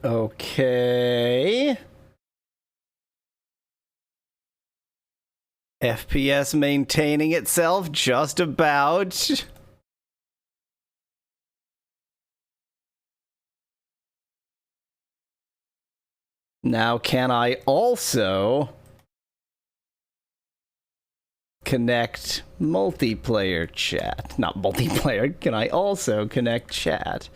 Okay. FPS maintaining itself just about. Now, can I also connect multiplayer chat? Not multiplayer. Can I also connect chat?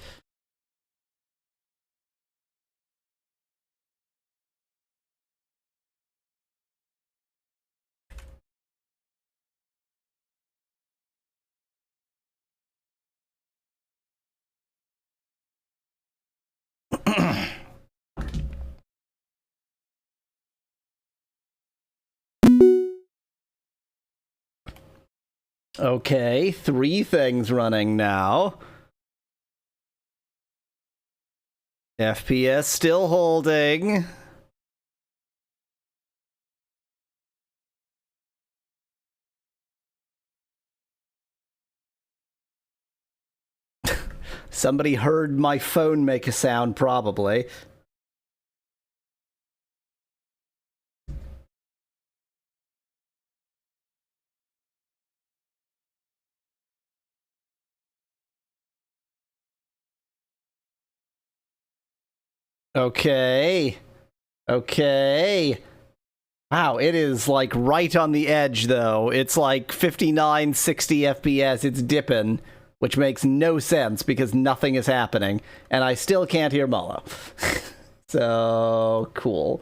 Okay, 3 things running now. FPS still holding. Somebody heard my phone make a sound, probably. Okay. Okay. Wow, it is like right on the edge, though. It's like 59, 60 FPS. It's dipping, which makes no sense because nothing is happening. And I still can't hear Mallow. So, cool.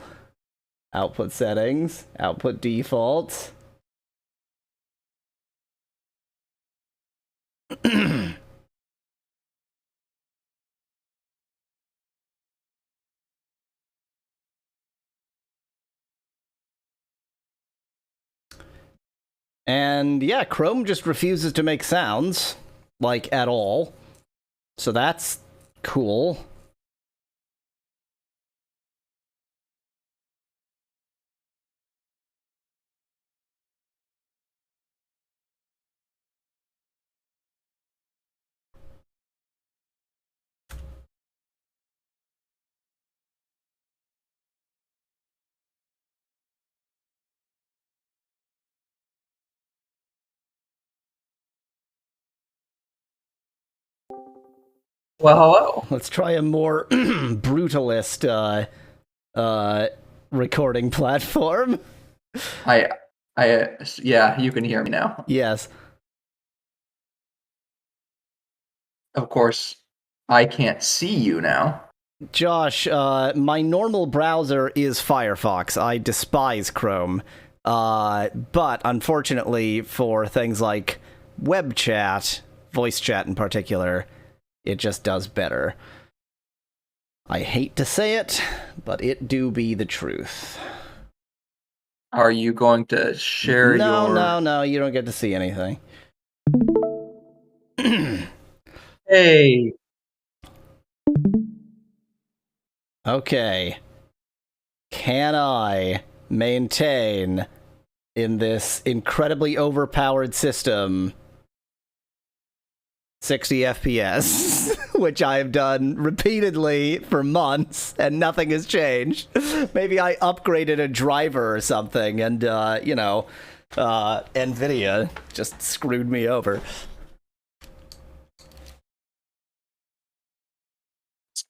Output settings, output default. And yeah, Chrome just refuses to make sounds, like, at all. So that's cool. Well, hello. Let's try a more brutalist recording platform. Yeah, you can hear me now. Yes. Of course, I can't see you now. Josh, my normal browser is Firefox. I despise Chrome. But unfortunately, for things like web chat, voice chat in particular, it just does better. I hate to say it, but it do be the truth. Are you going to share your... No, you don't get to see anything. Hey. Okay. Can I maintain in this incredibly overpowered system 60 FPS, which I have done repeatedly for months, and nothing has changed? Maybe I upgraded a driver or something, and, NVIDIA just screwed me over.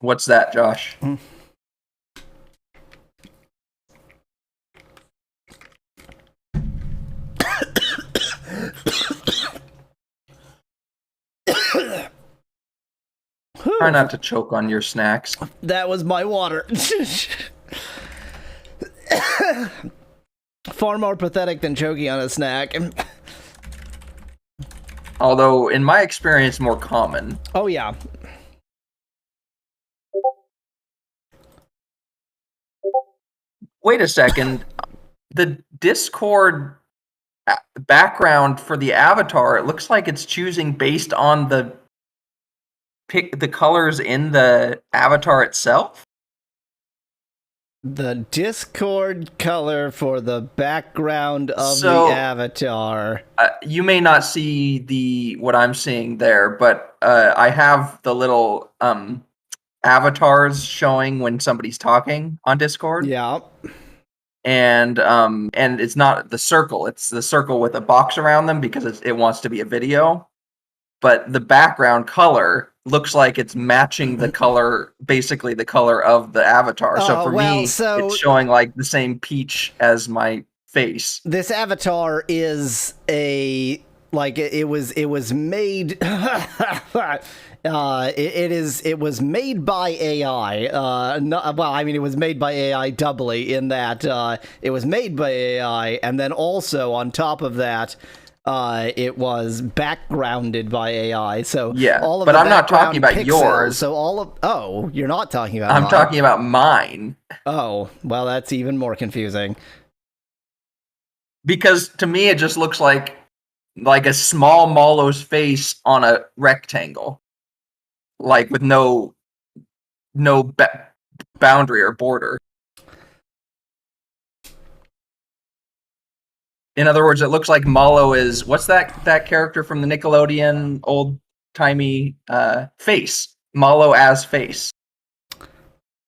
What's that, Josh? Try not to choke on your snacks. That was my water. Far more pathetic than choking on a snack. Although, in my experience, more common. Oh, yeah. Wait a second. The Discord background for the avatar, it looks like it's choosing based on the colors in the avatar itself. The Discord color for the background of the avatar. You may not see what I'm seeing there, but I have the little avatars showing when somebody's talking on Discord. Yeah. And it's not the circle, it's the circle with a box around them because it wants to be a video. But the background color looks like it's matching the color, basically the color of the avatar. So for me, it's showing like the same peach as my face. This avatar is it was made it was made by AI. It was made by AI doubly in that it was made by AI, and then also on top of that, it was backgrounded by AI. So yeah, all of but the I'm not talking about pixels, yours. So you're not talking about. I'm talking about mine. Oh, well, that's even more confusing. Because to me, it just looks like a small Mallow's face on a rectangle, like with no boundary or border. In other words, it looks like Mallow is, what's that character from the Nickelodeon old-timey Face? Mallow as Face.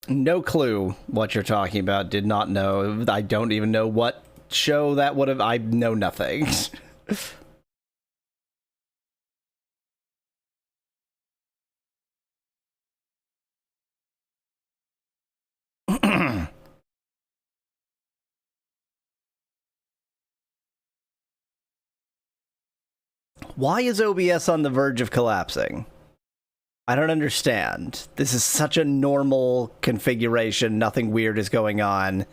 No clue what you're talking about. Did not know. I don't even know what show that would have. I know nothing. Why is OBS on the verge of collapsing? I don't understand. This is such a normal configuration. Nothing weird is going on.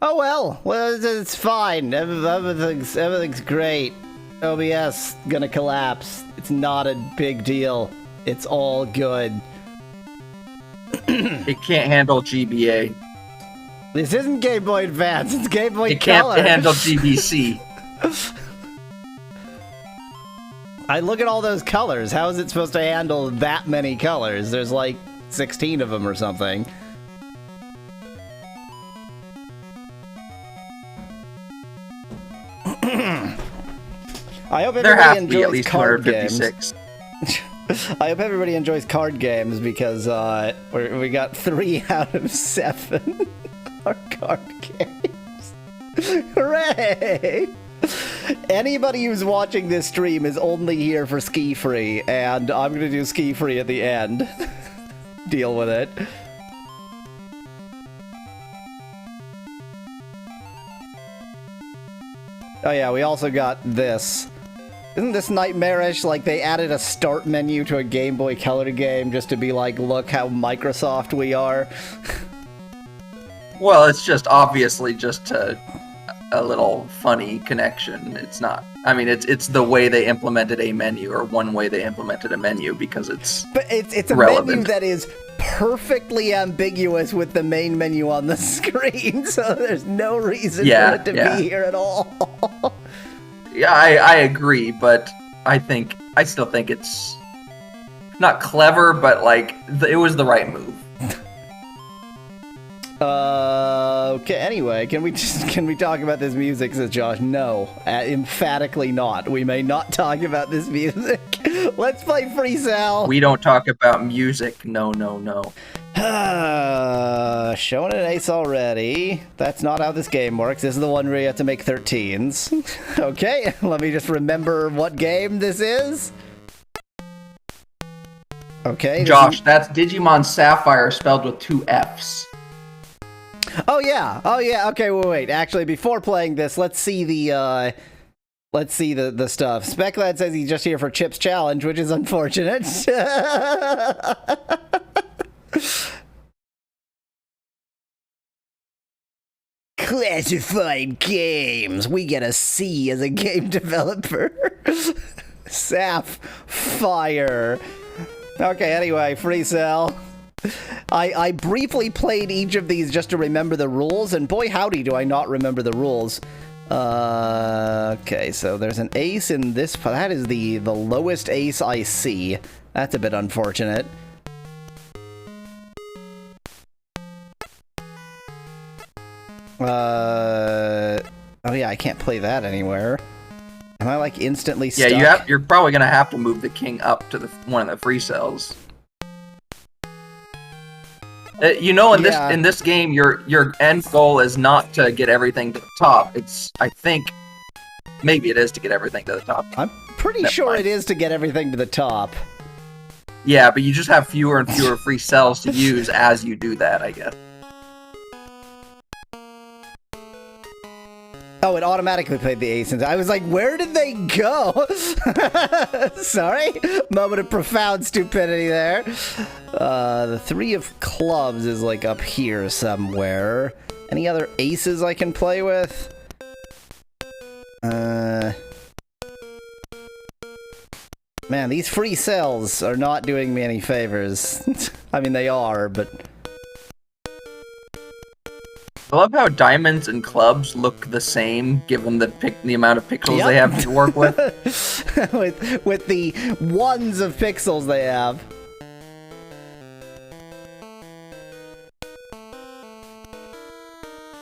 Oh well, it's fine. Everything's great. OBS gonna collapse. It's not a big deal. It's all good. It can't handle GBA. This isn't Game Boy Advance, it's Game Boy Color. It can't handle GBC. I look at all those colors. How is it supposed to handle that many colors? There's like 16 of them or something. I hope everybody enjoys card games. I hope everybody enjoys card games because we got 3 out of 7 are card games. Hooray! Anybody who's watching this stream is only here for Ski Free, and I'm gonna do Ski Free at the end. Deal with it. Oh yeah, we also got this. Isn't this nightmarish? Like, they added a start menu to a Game Boy Color game just to be like, look how Microsoft we are. Well, it's just obviously just a little funny connection. It's not. I mean, it's the way they implemented a menu, or one way they implemented a menu, because it's a relevant menu that is perfectly ambiguous with the main menu on the screen, so there's no reason for it to be here at all. Yeah, I agree, but I still think it's not clever, but like it was the right move. Okay, anyway, can we talk about this music, says Josh? No, emphatically not. We may not talk about this music. Let's play Free Cell. We don't talk about music. No. Showing an ace already. That's not how this game works. This is the one where you have to make 13s. Okay, let me just remember what game this is. Okay. Josh, that's Digimon Sapphire spelled with 2 F's. Oh yeah. Okay, wait. Actually, before playing this, let's see the stuff. Speclad says he's just here for Chip's challenge, which is unfortunate. Classified games. We get a C as a game developer. Sapphire. Okay, anyway, Free Cell. I briefly played each of these just to remember the rules, and boy howdy do I not remember the rules. Okay, so there's an ace in this. That is the lowest ace I see. That's a bit unfortunate. Oh yeah, I can't play that anywhere. Am I like instantly Yeah, stuck? you're probably gonna have to move the king up to the one of the free cells. You know, in this game, your end goal is not to get everything to the top. It's, I think, maybe it is to get everything to the top. I'm pretty sure it is to get everything to the top. Yeah, but you just have fewer and fewer free cells to use as you do that, I guess. Oh, it automatically played the aces. I was like, where did they go? Sorry? Moment of profound stupidity there. The 3 of clubs is like up here somewhere. Any other aces I can play with? Man, these free cells are not doing me any favors. I mean, they are, but... I love how diamonds and clubs look the same, given the amount of pixels they have to work with. with the ones of pixels they have.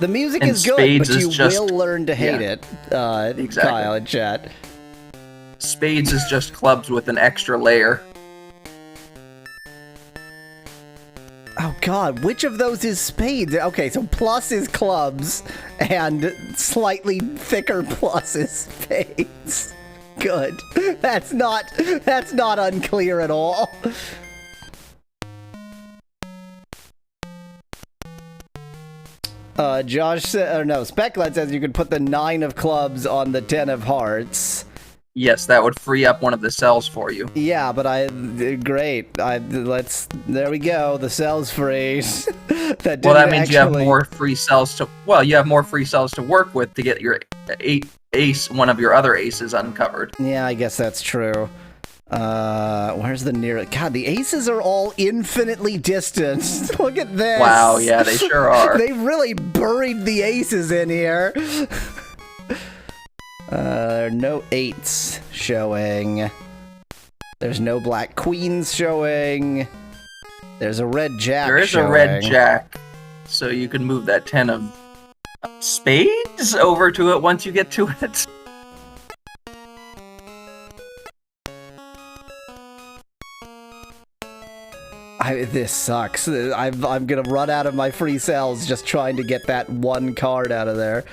The music is good, but you will learn to hate it, exactly. Kyle in chat. Spades is just clubs with an extra layer. Oh god, which of those is spades? Okay, so plus is clubs, and slightly thicker plus is spades. Good. That's not unclear at all. Josh said, or no, Specklet says you could put the 9 of clubs on the 10 of hearts. Yes, that would free up one of the cells for you. Yeah, but great. There we go. The cell's free. That means you have more free cells to, you have more free cells to work with to get your one of your other aces uncovered. Yeah, I guess that's true. Where's the nearest? God, the aces are all infinitely distant. Look at this. Wow, yeah, they sure are. They really buried the aces in here. No 8s showing. There's no black queens showing. There's a red jack. There is a red jack, so you can move that 10 of spades over to it once you get to it. This sucks. I'm gonna run out of my free cells just trying to get that one card out of there.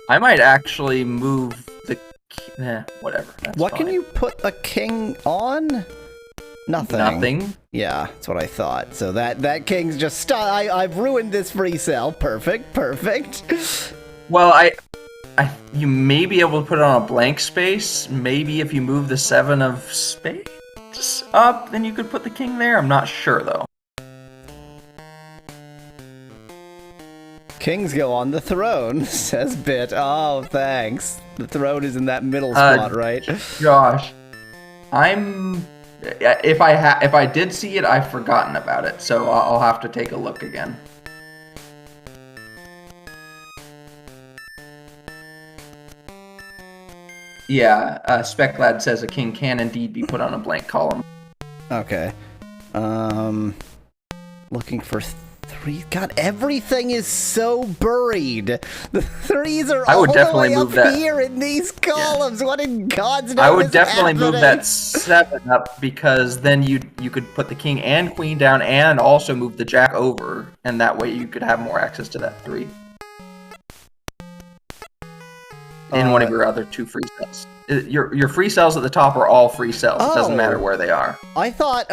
I might actually move the... whatever. What can you put a king on? Nothing. Nothing? Yeah, that's what I thought. So that king's just... I've ruined this free cell. Perfect, perfect. Well, you may be able to put it on a blank space. Maybe if you move the 7 of spades up, then you could put the king there. I'm not sure, though. Kings go on the throne, says Bit. Oh, thanks. The throne is in that middle spot, right? Josh, if I did see it, I've forgotten about it, so I'll have to take a look again. Yeah, Speclad says a king can indeed be put on a blank column. Okay. Looking for 3. God, everything is so buried. The 3s are all the way up here in these columns. Yeah. What in God's name I would is definitely happening? move that 7 up, because then you could put the king and queen down and also move the jack over, and that way you could have more access to that 3. In one of your other 2 free cells. Your free cells at the top are all free cells. It doesn't matter where they are. I thought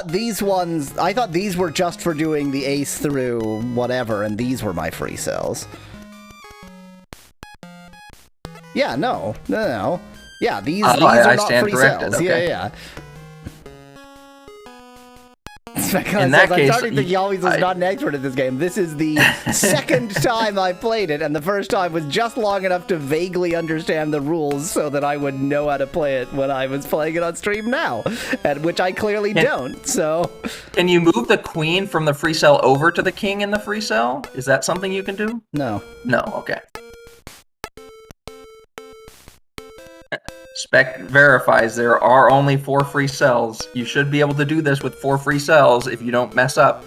these were just for doing the ace through whatever, and these were my free cells. Yeah, no. Yeah, these are not free cells. Okay. Yeah. In that case, I'm starting to think he always was not an expert at this game. This is the second time I played it, and the first time was just long enough to vaguely understand the rules so that I would know how to play it when I was playing it on stream now, which I clearly don't, so... Can you move the queen from the free cell over to the king in the free cell? Is that something you can do? No. No, okay. Spec verifies there are only 4 free cells. You should be able to do this with 4 free cells if you don't mess up.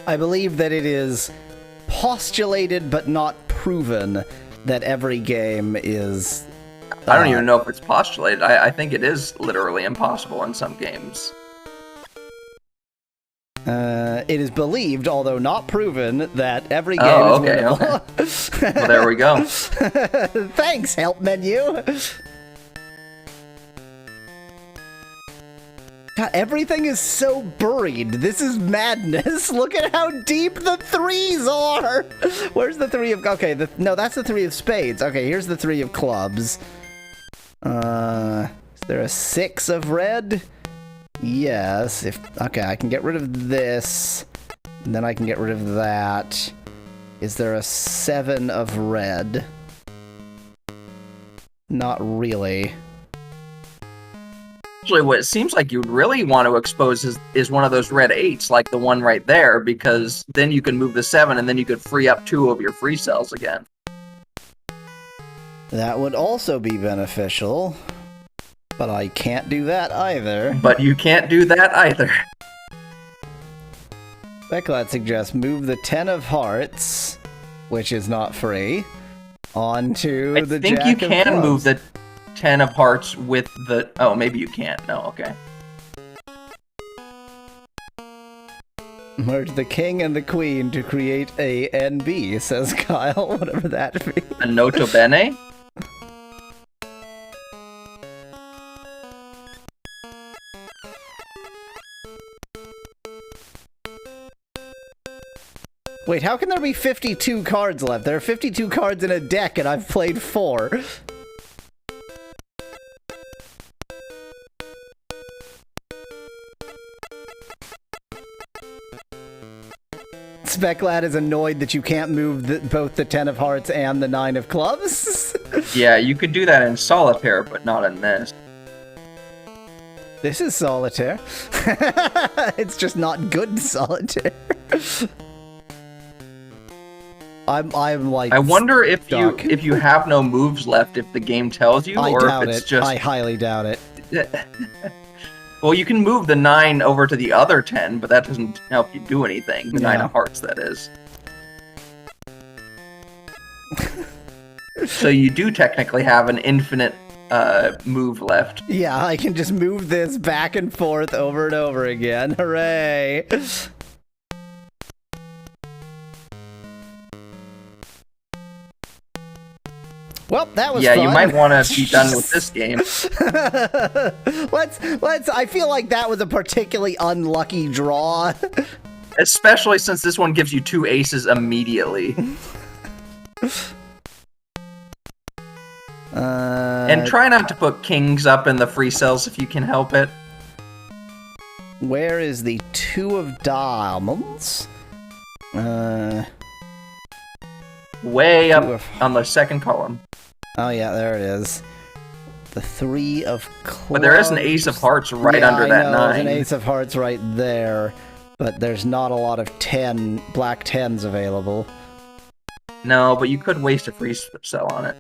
I believe that it is postulated but not proven that every game is... I don't even know if it's postulated. I think it is literally impossible in some games. It is believed, although not proven, that every game is winnable. Okay. Well, there we go. Thanks, help menu. God, everything is so buried. This is madness. Look at how deep the threes are. Where's the three of... Okay, no, that's the three of spades. Okay, here's the three of clubs. Is there a six of red? Yes. Okay, I can get rid of this. And then I can get rid of that. Is there a seven of red? Not really. Actually, what it seems like you'd really want to expose is one of those red eights, like the one right there, because then you can move the 7, and then you could free up 2 of your free cells again. That would also be beneficial, but I can't do that either. But you can't do that either. Becklad suggests move the 10 of hearts, which is not free, onto the Jack of clubs. I think you can move the 10 of hearts with the... Oh, maybe you can't. No, okay. Merge the king and the queen to create a NB, says Kyle, whatever that means. A nota bene? Wait, how can there be 52 cards left? There are 52 cards in a deck and I've played 4. Specklad is annoyed that you can't move both the 10 of hearts and the 9 of clubs. Yeah, you could do that in solitaire, but not in this. This is solitaire. It's just not good solitaire. I'm like... I wonder if you have no moves left if the game tells you, or if it's just... I highly doubt it. Well, you can move the 9 over to the other 10, but that doesn't help you do anything. The 9 of hearts, that is. So you do technically have an infinite move left. Yeah, I can just move this back and forth over and over again. Hooray! Well, that was fun. You might want to be done with this game. let's I feel like that was a particularly unlucky draw. Especially since this one gives you 2 aces immediately. And try not to put kings up in the free cells if you can help it. Where is the 2 of diamonds? Way up on the second column. Oh yeah, there it is. The 3 of clubs. But there is an ace of hearts right under that 9. There's an ace of hearts right there, but there's not a lot of black 10s available. No, but you could waste a free cell on it.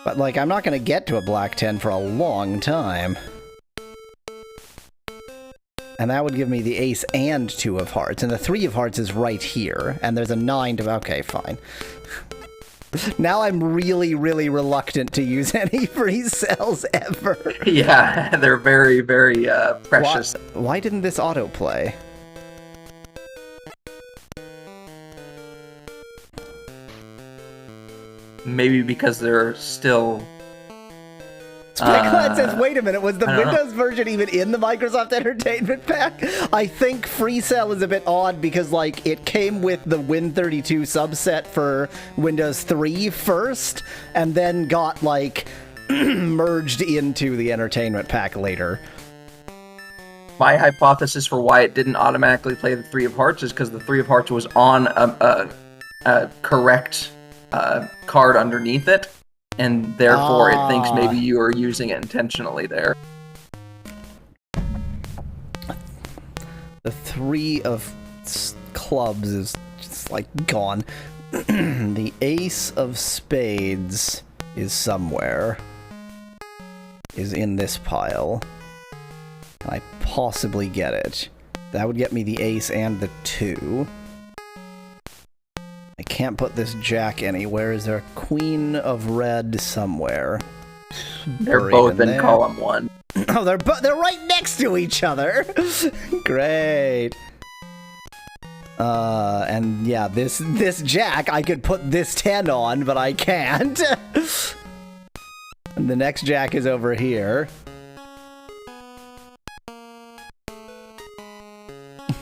But like, I'm not going to get to a black 10 for a long time. And that would give me the ace and 2 of hearts. And the 3 of hearts is right here. And there's a 9 to... Okay, fine. Now I'm really, really reluctant to use any free cells ever. Yeah, they're very, very precious. Why didn't this autoplay? Maybe because they're still... Specklad says, wait a minute, was the Windows version even in the Microsoft Entertainment Pack? I think FreeCell is a bit odd because, like, it came with the Win32 subset for Windows 3 first, and then got, like, merged into the Entertainment Pack later. My hypothesis for why it didn't automatically play the 3 of hearts is because the 3 of hearts was on a correct card underneath it. And therefore, it thinks maybe you are using it intentionally there. The 3 of clubs is just, like, gone. The ace of spades is somewhere. Is in this pile. I possibly get it. That would get me the ace and the 2. I can't put this jack anywhere. Is there a queen of red somewhere? They're both in column 1. Oh, they're right next to each other. Great. And yeah, this jack, I could put this 10 on, but I can't. And the next jack is over here.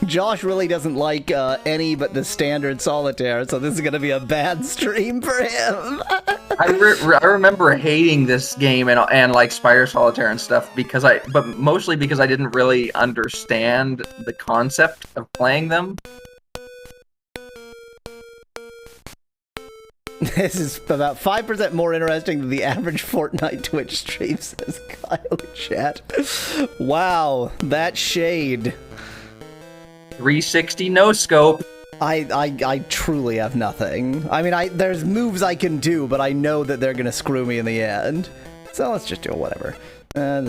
Josh really doesn't like any but the standard solitaire, so this is gonna be a bad stream for him. I remember hating this game and like Spider Solitaire and stuff but mostly because I didn't really understand the concept of playing them. This is about 5% more interesting than the average Fortnite Twitch stream, says Kyle in chat. Wow, that shade. 360 no scope. I truly have nothing. I mean, there's moves I can do, but I know that they're gonna screw me in the end. So let's just do whatever. There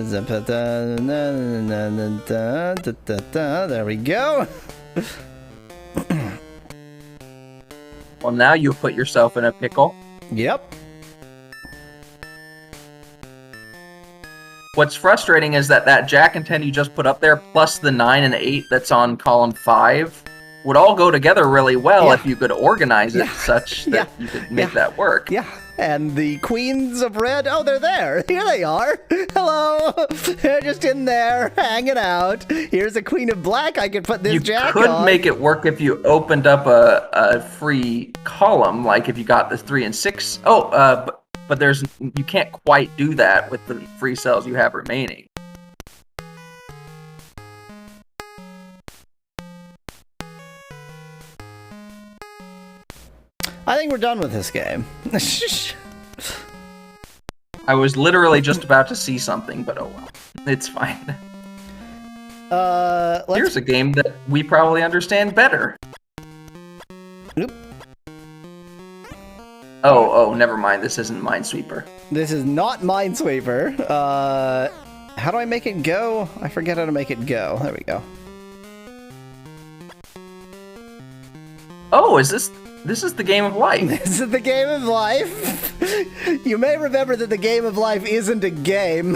we go. Well, now you put yourself in a pickle. Yep. What's frustrating is that jack and 10 you just put up there, plus the 9 and 8 that's on column 5, would all go together really well if you could organize it such that you could make that work. Yeah. And the queens of red, oh, they're there. Here they are. Hello. They're just in there, hanging out. Here's a queen of black. I could put this jack on. You could make it work if you opened up a free column, like if you got the 3 and 6. But you can't quite do that with the free cells you have remaining. I think we're done with this game. I was literally just about to see something, but oh well. It's fine. Here's a game that we probably understand better. Oop. Oh, never mind. This isn't Minesweeper. This is not Minesweeper. How do I make it go? I forget how to make it go. There we go. Oh, this is the game of life. This is the game of life. You may remember that the game of life isn't a game.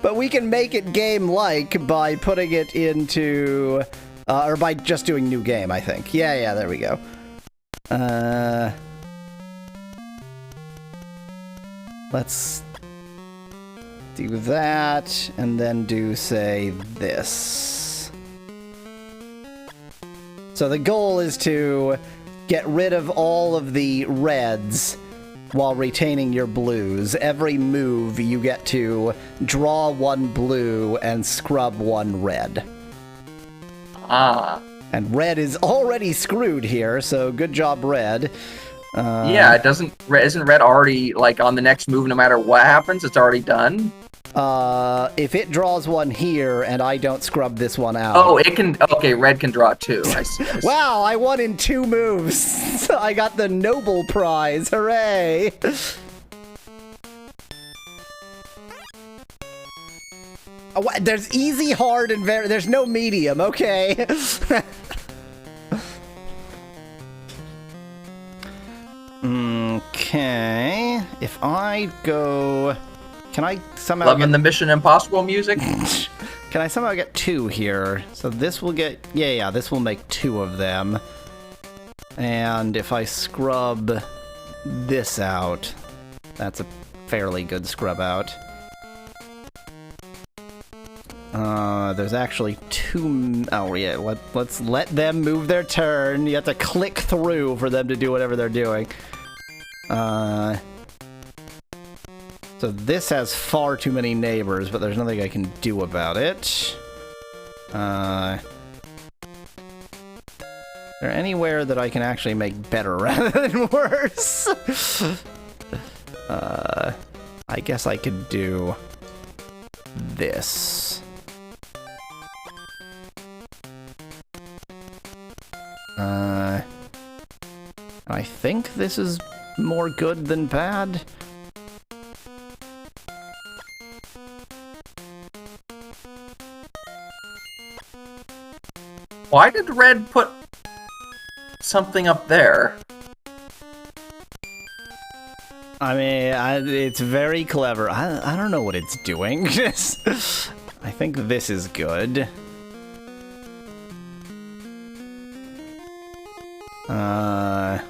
But we can make it game-like by putting it into... or by just doing new game, I think. Yeah, there we go. Let's do that, and then do, say, this. So the goal is to get rid of all of the reds while retaining your blues. Every move you get to draw one blue and scrub one red. And red is already screwed here, so good job, red. Yeah, isn't red already, like, on the next move no matter what happens? It's already done? If it draws one here and I don't scrub this one out. Oh, it can... Okay, red can draw two. I see. Wow, I won in 2 moves. I got the Nobel Prize. Hooray! Oh, there's easy, hard, and very... There's no medium, okay? Okay... If I go... Can I somehow Loving the Mission Impossible music? Can I somehow get 2 here? So this will get... Yeah, this will make 2 of them. And if I scrub this out, that's a fairly good scrub out. There's actually 2... Oh, yeah, let's let them move their turn. You have to click through for them to do whatever they're doing. So this has far too many neighbors, but there's nothing I can do about it. Is there anywhere that I can actually make better rather than worse? I guess I could do this. I think this is more good than bad. Why did red put something up there? I mean, it's very clever. I don't know what it's doing. I think this is good. I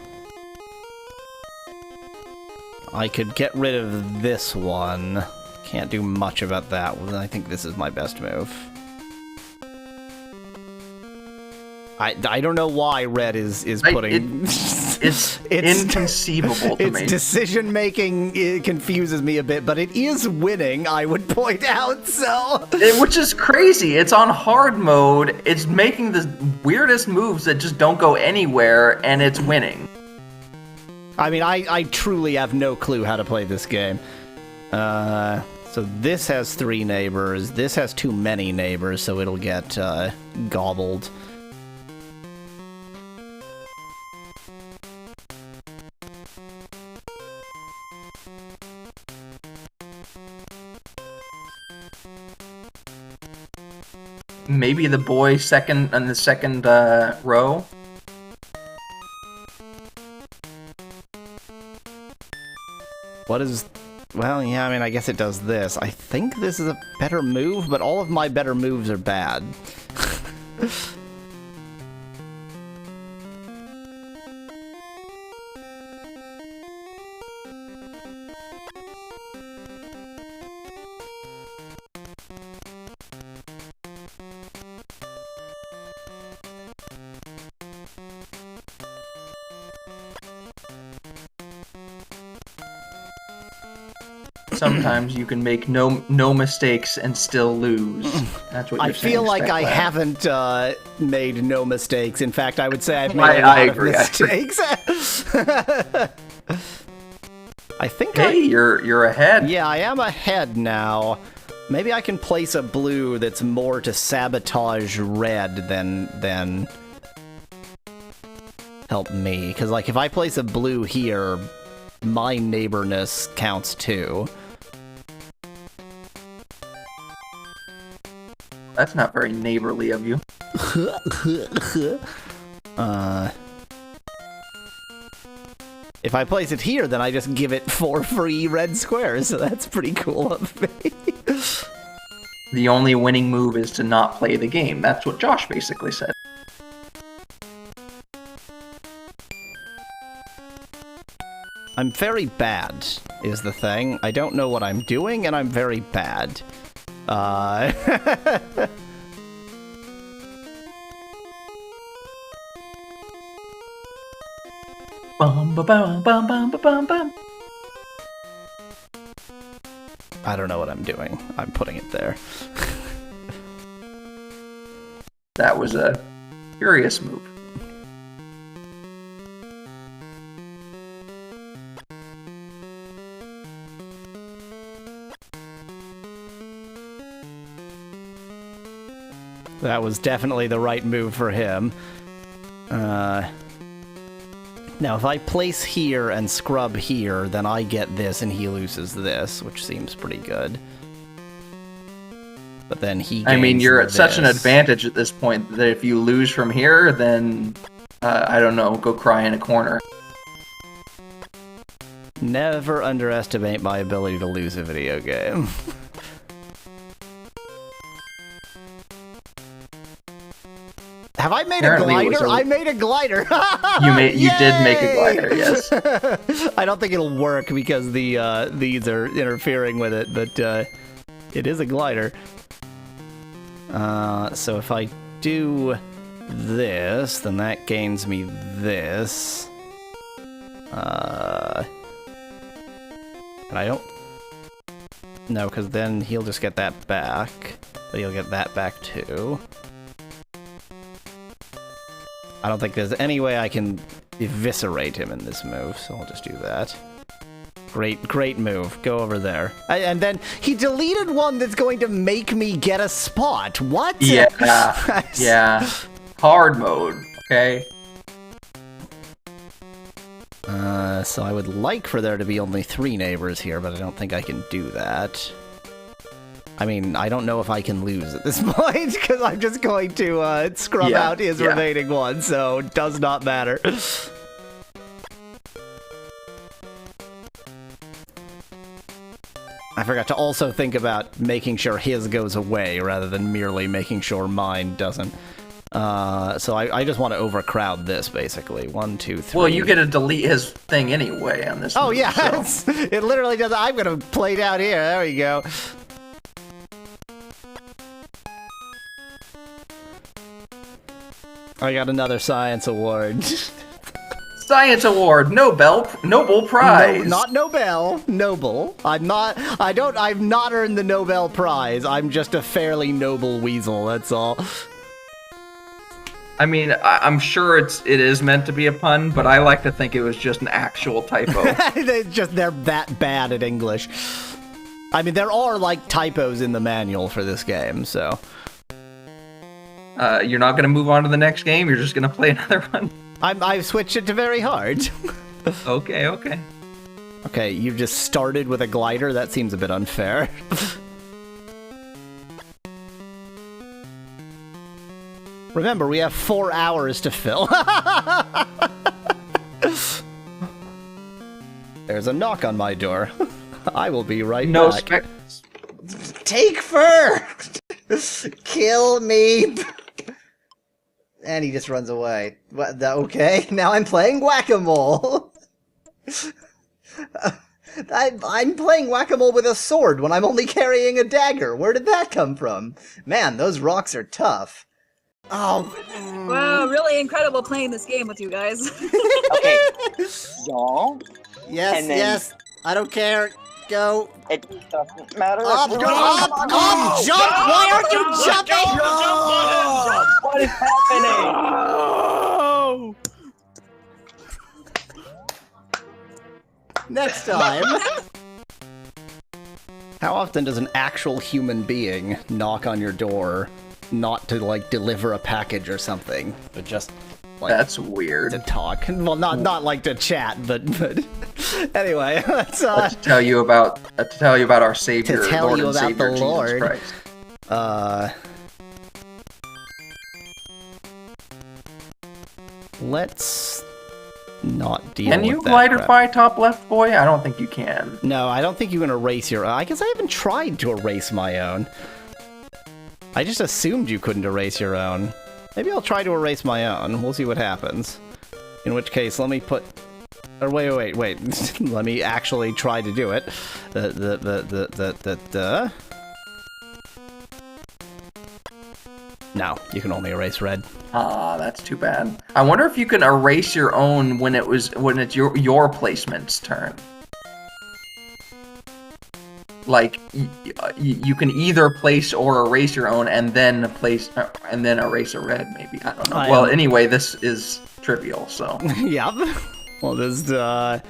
could get rid of this one. Can't do much about that one. I think this is my best move. I don't know why red is putting... It's inconceivable to me. Its decision-making confuses me a bit, but it is winning, I would point out, so... Which is crazy. It's on hard mode, it's making the weirdest moves that just don't go anywhere, and it's winning. I mean, I truly have no clue how to play this game. So this has 3 neighbors, this has too many neighbors, so it'll get gobbled. Maybe the boy second on the second row. What is... Well, yeah, I mean, I guess it does this. I think this is a better move, but all of my better moves are bad. Sometimes you can make no mistakes and still lose. That's what you're I feel saying, like I Spectre. haven't made no mistakes. In fact, I would say I've made a lot of mistakes. I think Hey, you're ahead. Yeah, I am ahead now. Maybe I can place a blue that's more to sabotage red than help me. Because, like, if I place a blue here, my neighborness counts too. That's not very neighborly of you. If I place it here, then I just give it 4 free red squares, so that's pretty cool of me. The only winning move is to not play the game. That's what Josh basically said. I'm very bad, is the thing. I don't know what I'm doing, and I'm very bad. Bum, ba, bum, bum, bum, ba, bum, bum. I don't know what I'm doing. I'm putting it there. That was a curious move. That was definitely the right move for him. Now, if I place here and scrub here, then I get this and he loses this, which seems pretty good. But then he gains I mean, you're at such an this. advantage at this point that if you lose from here, then, I don't know, go cry in a corner. Never underestimate my ability to lose a video game. Have I made Apparently a it was glider? a- I made a glider! You did make a Yay! glider, yes. I don't think it'll work because these are interfering with it, but it is a glider. So if I do this, then that gains me this. And I don't... No, because then he'll just get that back. But he'll get that back too. I don't think there's any way I can eviscerate him in this move, so I'll just do that. Great move. Go over there. And then he deleted one that's going to make me get a spot. What? Yeah, yeah. Hard mode, okay? So I would like for there to be only 3 neighbors here, but I don't think I can do that. I mean, I don't know if I can lose at this point, because I'm just going to scrub out his remaining one, so it does not matter. I forgot to also think about making sure his goes away, rather than merely making sure mine doesn't. So I just want to overcrowd this, basically. 1, 2, 3. Well, you get to delete his thing anyway on this. Oh, move, yeah, so. it literally does. I'm going to play down here. There we go. I got another science award. Science award, Nobel Prize. No, not Nobel, Noble. I've not earned the Nobel Prize. I'm just a fairly noble weasel, that's all. I mean, I'm sure it is meant to be a pun, but I like to think it was just an actual typo. They're that bad at English. I mean, there are, like, typos in the manual for this game, so... You're not going to move on to the next game? You're just going to play another one? I've switched it to very hard. Okay. Okay, you just started with a glider? That seems a bit unfair. Remember, we have 4 hours to fill. There's a knock on my door. I will be right back. Take fur! Kill me! And he just runs away. Okay, now I'm playing whack-a-mole. I'm playing whack-a-mole with a sword when I'm only carrying a dagger. Where did that come from? Man, those rocks are tough. Oh. Wow, really incredible playing this game with you guys. Okay, y'all. Yes, yes. I don't care. Go. It doesn't matter. Up, jump! Why aren't you jumping? What is happening? Oh! Next time. How often does an actual human being knock on your door, not to, like, deliver a package or something, but just, like... That's weird. To talk. Well, not like to chat, but anyway, let's to tell you about our Savior, to tell Lord you and about Savior the Jesus Lord. Christ. Let's not deal Can with you that glider crap. by top left, boy? I don't think you can. No, I don't think you can erase your own. I guess I haven't tried to erase my own. I just assumed you couldn't erase your own. Maybe I'll try to erase my own. We'll see what happens. In which case, let me put... Or wait. Let me actually try to do it. No, you can only erase red. Ah, that's too bad. I wonder if you can erase your own when it's your placement's turn. Like you can either place or erase your own and then place and then erase a red. Maybe I don't know. Well, anyway, this is trivial. So. Yep. Well, this is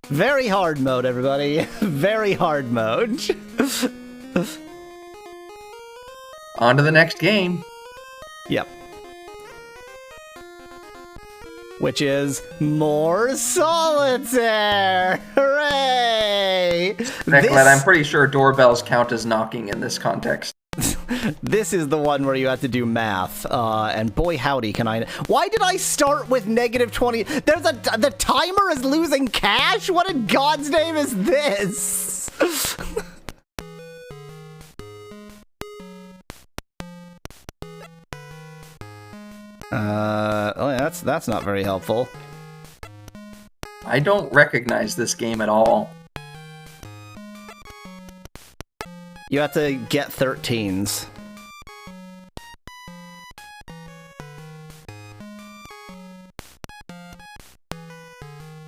very hard mode, everybody. Very hard mode. On to the next game. Yep. Which is more solitaire! Hooray! Nicolette, I'm pretty sure doorbells count as knocking in this context. This is the one where you have to do math, and boy howdy can I... Why did I start with negative 20? The timer is losing cash? What in God's name is this? Oh yeah, that's not very helpful. I don't recognize this game at all. You have to get 13s.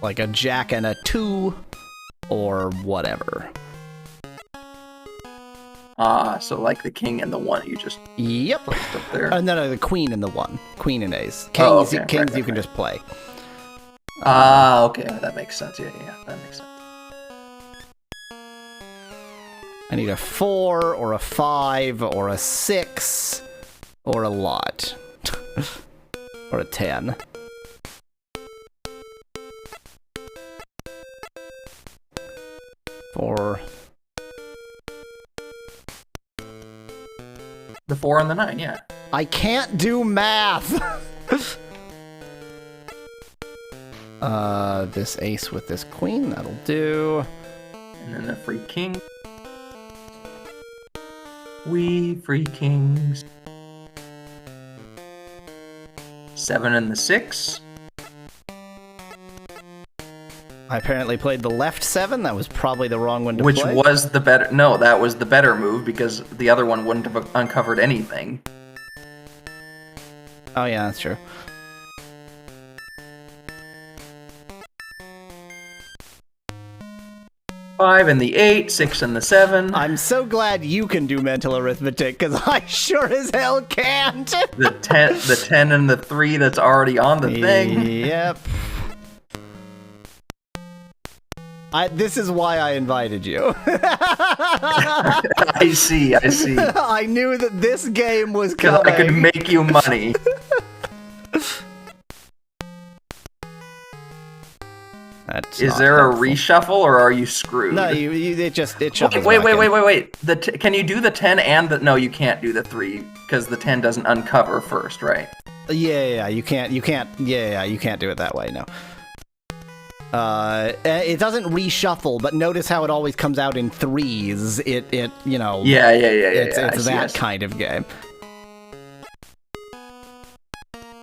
Like a jack and a 2, or whatever. Ah, so like the king and the 1 you just Yep. placed up there. No, the queen and the 1. Queen and ace. Kings, Oh, okay. kings Right, you can right. just play. Ah, okay, that makes sense. Yeah, that makes sense. I need a 4, or a 5, or a 6, or a lot. Or a 10. Four. The 4 and the 9, yeah. I can't do math. This ace with this queen, that'll do. And then the free king. We free kings. 7 and the 6. I apparently played the left 7. That was probably the wrong one to Which play. was the better... No, that was the better move because the other one wouldn't have uncovered anything. Oh yeah, that's true. Five and the 8, 6 and the 7. I'm so glad you can do mental arithmetic, because I sure as hell can't. The 10 and the 3 that's already on the thing. Yep. This is why I invited you. I see. I knew that this game was Because coming. I could make you money. That's Is not there helpful. a reshuffle or are you screwed? No, it shuffles Wait. back in. Can you do the 10 and the... No, you can't do the 3 because the 10 doesn't uncover first, right? Yeah, you can't you can't do it that way, no. It doesn't reshuffle, but notice how it always comes out in 3s. It you know. Yeah. It's that kind of game.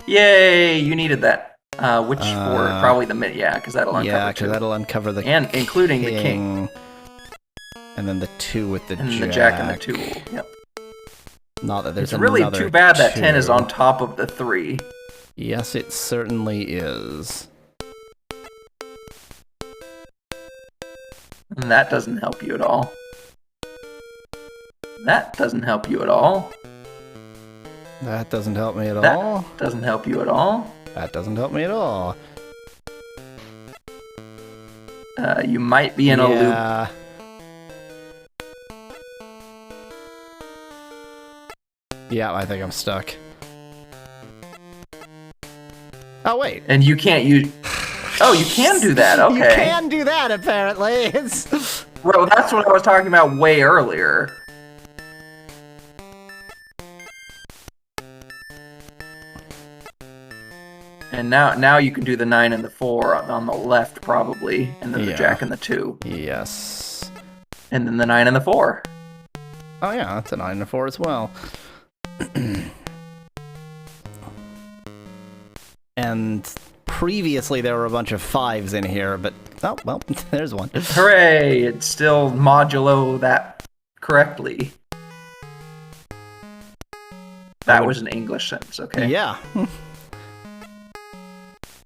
Yay, you needed that. Which for probably the mid, yeah, because that'll uncover Yeah, because two. that'll uncover the And including the king. And then the 2 with the And jack. the jack and the 2. Yep. Not that there's It's really another too bad that 10 is 2. on top of the 3. Yes, it certainly is. And that doesn't help you at all. That doesn't help you at all. That doesn't help me at That all. doesn't help you at all. That doesn't help me at all. You might be in a loop. Yeah. Yeah, I think I'm stuck. Oh, wait. And you can't use... Oh, you can do that, okay. You can do that, apparently. It's... Well, that's what I was talking about way earlier. And now you can do the 9 and the 4 on the left, probably. And then the Yeah. jack and the 2. Yes. And then the 9 and the 4. Oh, yeah, that's a 9 and a 4 as well. And previously there were a bunch of 5s in here, but... Oh, well, there's one. Hooray! It's still modulo that correctly. That was an English sentence, okay? Yeah.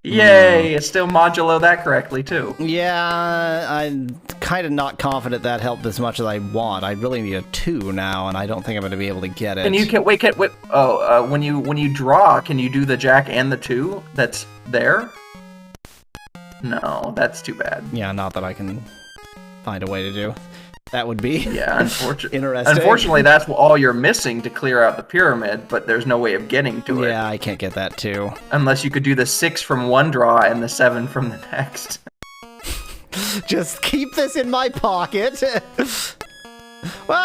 Yay! It's still modulo that correctly, too. Yeah, I'm kind of not confident that helped as much as I want. I really need a 2 now, and I don't think I'm going to be able to get it. And you can wait. Oh, when you draw, can you do the jack and the 2 that's there? No, that's too bad. Yeah, not that I can find a way to do. That would be Yeah, unfortunately. interesting. Unfortunately, that's all you're missing to clear out the pyramid, but there's no way of getting to it. Yeah, I can't get that too. Unless you could do the 6 from one draw and the 7 from the next. Just keep this in my pocket. Well,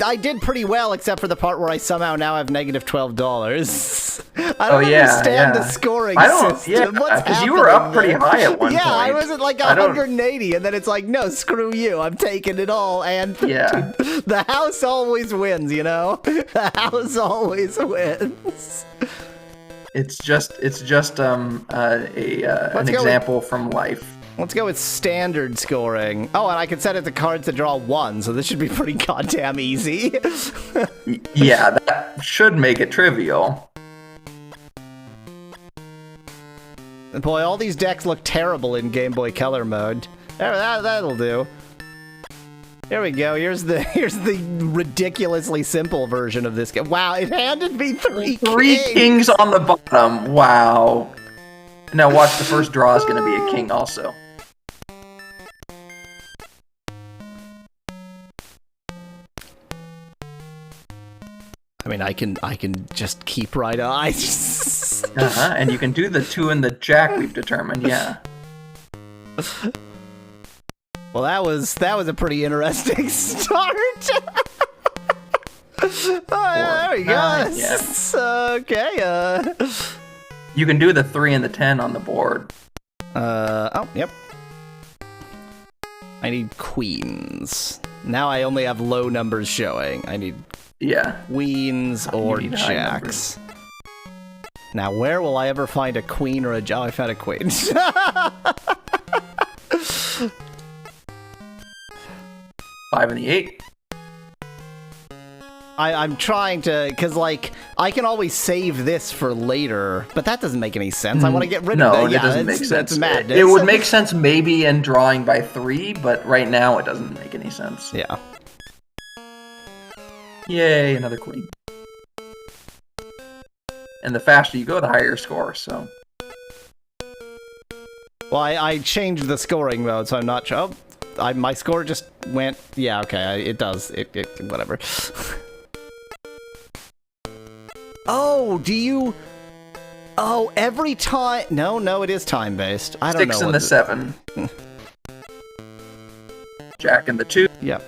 I did pretty well, except for the part where I somehow now have negative $12. I don't understand the scoring system. Yeah, What's because you were up happening pretty there? high at one Yeah, point. I was at like I don't- 180, and then it's like, no, screw you, I'm taking it all, and Yeah. the house always wins, you know? The house always wins. It's just an go with- example from life. Let's go with standard scoring. Oh, and I can set it to cards to draw 1, so this should be pretty goddamn easy. Yeah, that should make it trivial. And boy, all these decks look terrible in Game Boy Color mode. There, that'll do. Here we go. Here's the ridiculously simple version of this game. Wow, it handed me 3 Kings on the bottom. Wow. Now watch, the first draw is going to be a king also. I mean, I can just keep right on. And you can do the 2 and the jack we've determined, yeah. Well, that was a pretty interesting start. There we go. 9, yeah. Okay. You can do the 3 and the 10 on the board. Oh, yep. I need queens. Now I only have low numbers showing. I need queens or need high jacks. Now, where will I ever find a queen or a jack? Oh, I found a queen. 5 and the 8. I'm trying to, because, like, I can always save this for later, but that doesn't make any sense. I want to get rid of it. No, Yeah, it doesn't make sense. That's madness. It would make sense maybe in drawing by 3, but right now it doesn't make any sense. Yeah. Yay, another queen. And the faster you go, the higher your score, so... Well, I changed the scoring mode, so I'm not sure. Oh, my score just went... Yeah, okay, it does. It whatever. Oh, do you... Oh, every time... No, it is time-based. I don't know. 6 and the 7. Jack and the 2. Yep.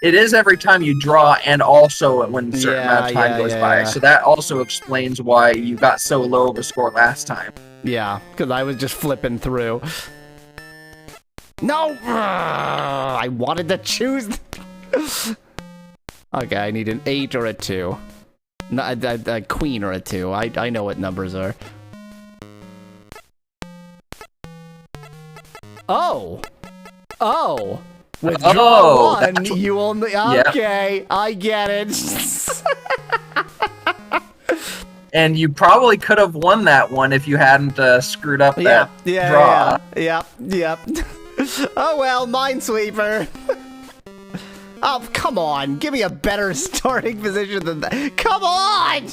It is every time you draw and also when a certain amount of time goes by. Yeah. So that also explains why you got so low of a score last time. Yeah, because I was just flipping through. No! I wanted to choose... Okay, I need an 8 or a 2. No, a queen or a 2. I know what numbers are. Oh! Withdraw one, you only... Okay, I get it. And you probably could have won that one if you hadn't screwed up that draw. Yep. Oh well, Minesweeper. Oh, come on. Give me a better starting position than that. Come on!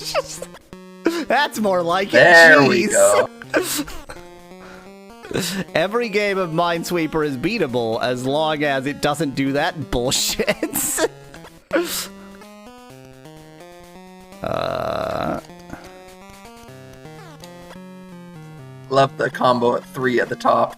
That's more like it. There Jeez. we go. Every game of Minesweeper is beatable as long as it doesn't do that bullshit. Love the combo at 3 at the top.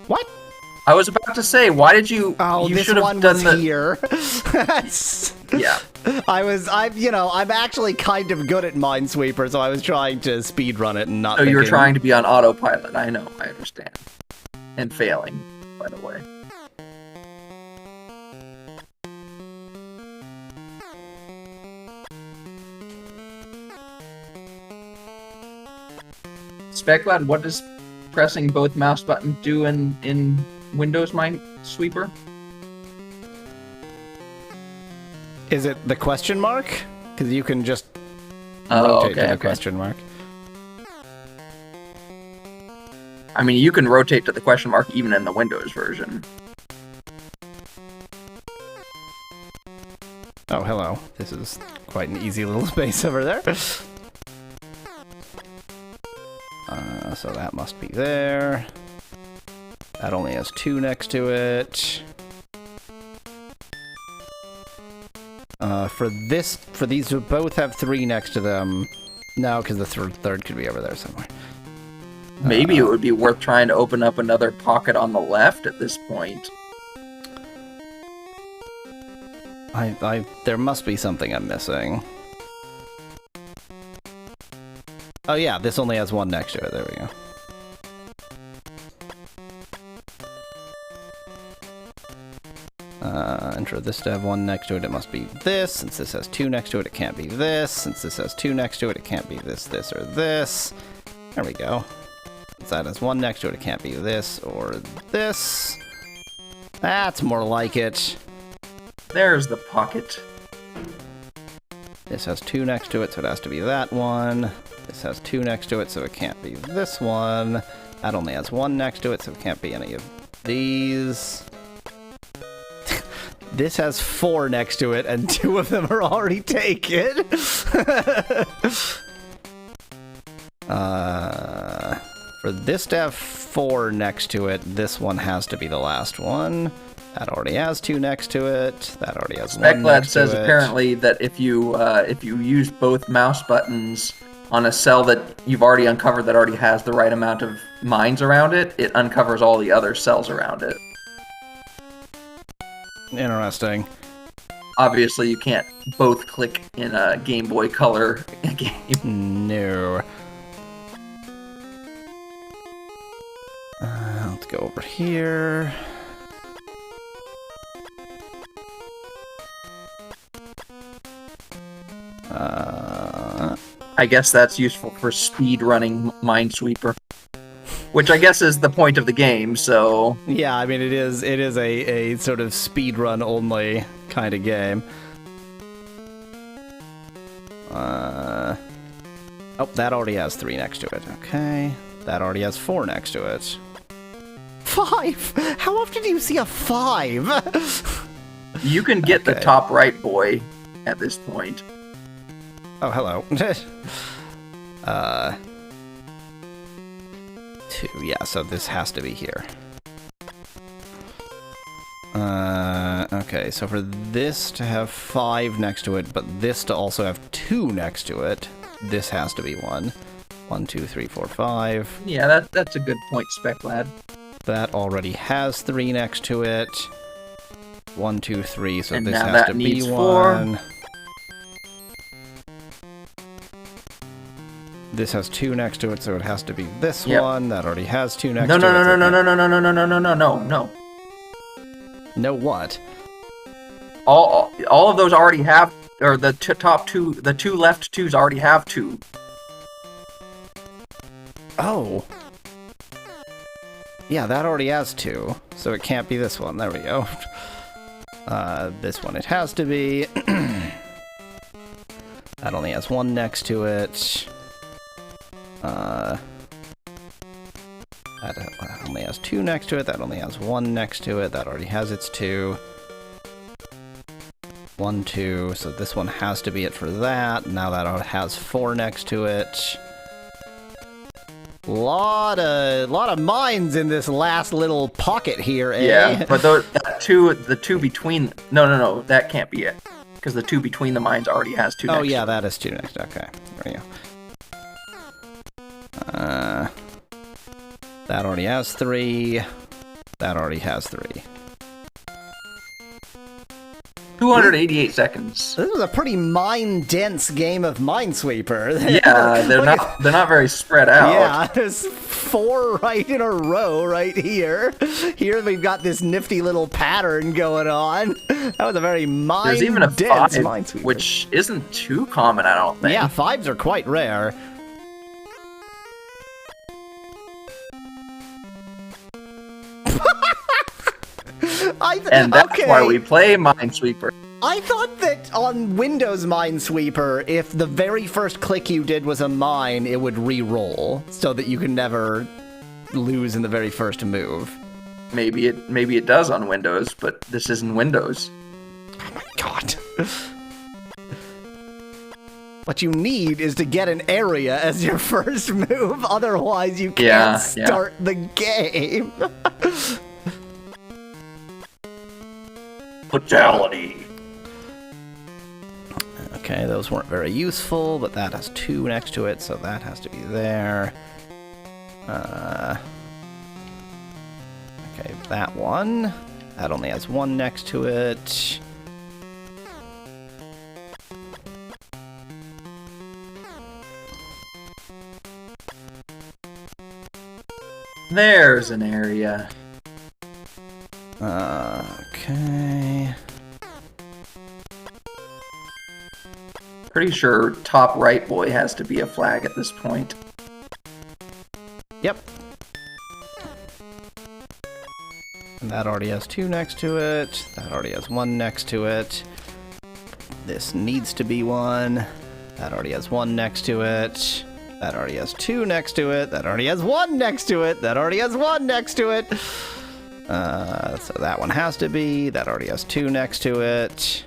What? I was about to say, why did you? Oh, you this should have one done was the here. Yeah. I'm actually kind of good at Minesweeper, so I was trying to speedrun it and not. So you were thinking- trying to be on autopilot. I know. I understand. And failing, by the way. Speclad, what does pressing both mouse buttons do in Windows Minesweeper? Is it the question mark? Because you can just Oh, rotate to okay, the okay. question mark. I mean, you can rotate to the question mark even in the Windows version. Oh, hello. This is quite an easy little space over there. So that must be there. That only has 2 next to it. For these to both have 3 next to them. No, because the third could be over there somewhere. Maybe it would be worth trying to open up another pocket on the left at this point. There must be something I'm missing. Oh yeah, this only has 1 next to it. There we go. And for this to have 1 next to it, it must be this. Since this has 2 next to it, it can't be this. Since this has 2 next to it, it can't be this, or this. There we go. Since that has 1 next to it, it can't be this or this. That's more like it. There's the pocket. This has 2 next to it, so it has to be that one. This has 2 next to it, so it can't be this one. That only has 1 next to it, so it can't be any of these. This has 4 next to it, and 2 of them are already taken. For this to have 4 next to it, this one has to be the last one. That already has 2 next to it. That already has 1 Speclad next says to it. apparently that if you use both mouse buttons on a cell that you've already uncovered that already has the right amount of mines around it, it uncovers all the other cells around it. Interesting. Obviously, you can't both click in a Game Boy Color game. No. Let's go over here. I guess that's useful for speed running Minesweeper, which I guess is the point of the game. So Yeah, I mean it is a sort of speedrun only kind of game. Oh, that already has 3 next to it. Okay. That already has 4 next to it. 5? How often do you see a 5? you can get the Okay. top right boy at this point. Oh, hello. 2, yeah, so this has to be here. Okay, so for this to have 5 next to it, but this to also have 2 next to it, this has to be 1. 1, 2, 3, 4, 5. Yeah, that's a good point, Speclad. That already has 3 next to it. 1, 2, 3, so And this now has that to needs be 4. 1. This has 2 next to it, so it has to be this Yep. one. That already has 2 next No, to no, it. no, so no, it no, can't- no, no, no, no, no, no, no, no. No what? All of those already have, or the top 2, the 2 left 2s already have 2. Oh. Yeah, that already has 2, so it can't be this one. There we go. This one it has to be. That only has 1 next to it. That only has 2 next to it. That only has 1 next to it. That already has its 2. 1, 2. So this one has to be it for that. Now that has 4 next to it. Lot of mines in this last little pocket here, eh? Yeah, but the 2 between, no, that can't be it, because the 2 between the mines already has 2 next. Oh yeah, that is 2 next. Okay, there you go. That already has 3. That already has 3. 288 seconds. This was a pretty mine-dense game of Minesweeper. Yeah, they're Look at- not very spread out. Yeah, there's 4 right in a row right here. Here we've got this nifty little pattern going on. That was a very There's even a mine-dense 5, Minesweeper. which isn't too common, I don't think. Yeah, 5s are quite rare. And that's okay. why we play Minesweeper. I thought that on Windows Minesweeper, if the very first click you did was a mine, it would re-roll, so that you can never lose in the very first move. Maybe it does on Windows, but this isn't Windows. Oh my god. What you need is to get an area as your first move, otherwise you can't start the game. Fatality. Okay, those weren't very useful, but that has 2 next to it, so that has to be there. Okay, that one. That only has 1 next to it. There's an area. Okay. Pretty sure top right boy has to be a flag at this point. Yep. And that already has 2 next to it. That already has 1 next to it. This needs to be 1. That already has 1 next to it. That already has 2 next to it. That already has 1 next to it. That already has 1 next to it. So that one has to be. That already has 2 next to it.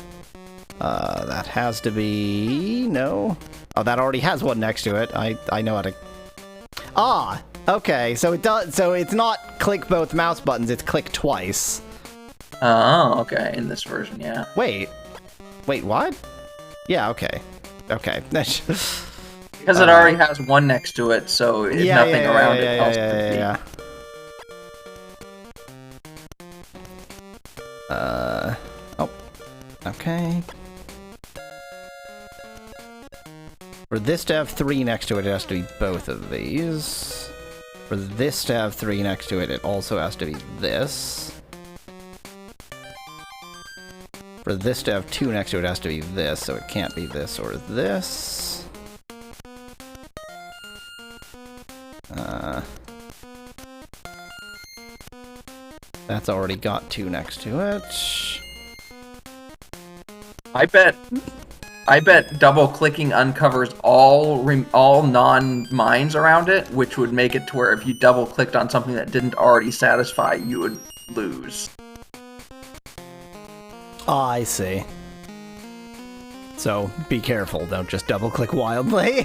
That has to be. No. Oh, that already has 1 next to it. I know how to Ah, okay. So it does. So it's not click both mouse buttons. It's click twice. Oh, okay. In this version, yeah. Wait, what? Yeah. Okay. Because it already has one next to it, so nothing around it else could be. Yeah. Oh. Okay. For this to have 3 next to it, it has to be both of these. For this to have 3 next to it, it also has to be this. For this to have 2 next to it, it has to be this, so it can't be this or this. That's already got 2 next to it. I bet double clicking uncovers all non-mines around it, which would make it to where if you double clicked on something that didn't already satisfy, you would lose. Oh, I see. So be careful, don't just double click wildly.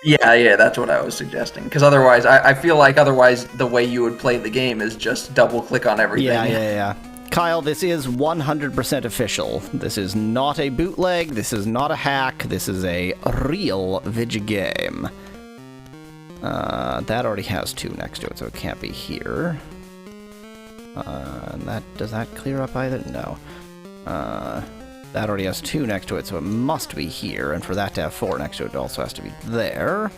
Yeah, that's what I was suggesting. Because otherwise, I feel like otherwise the way you would play the game is just double click on everything. Yeah. Kyle, this is 100% official. This is not a bootleg, this is not a hack, this is a real video game. That already has 2 next to it, so it can't be here. Does that clear up either? No. That already has 2 next to it, so it must be here, and for that to have 4 next to it, it also has to be there.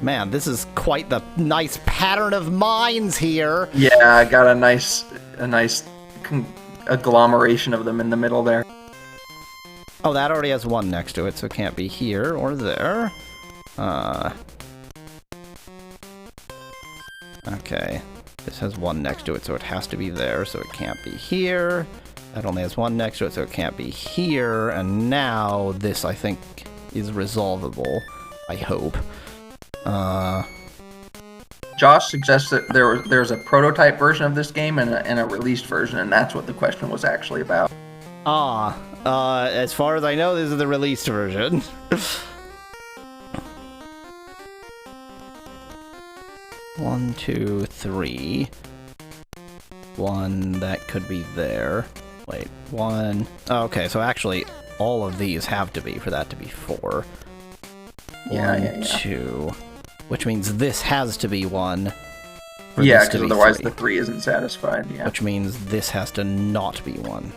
Man, this is quite the nice pattern of mines here. Yeah, I got a nice agglomeration of them in the middle there. Oh, that already has 1 next to it, so it can't be here or there. Okay. This has 1 next to it, so it has to be there, so it can't be here. That only has 1 next to it, so it can't be here. And now this, I think, is resolvable. I hope. Josh suggests that there's a prototype version of this game and a released version, and that's what the question was actually about. As far as I know, this is the released version. One, 2, 3. 1, that could be there. Wait, 1. Oh, okay, so actually, all of these have to be for that to be 4. Yeah. 2. Which means this has to be 1. Yeah, because otherwise the 3 isn't satisfied. Yeah. Which means this has to not be 1.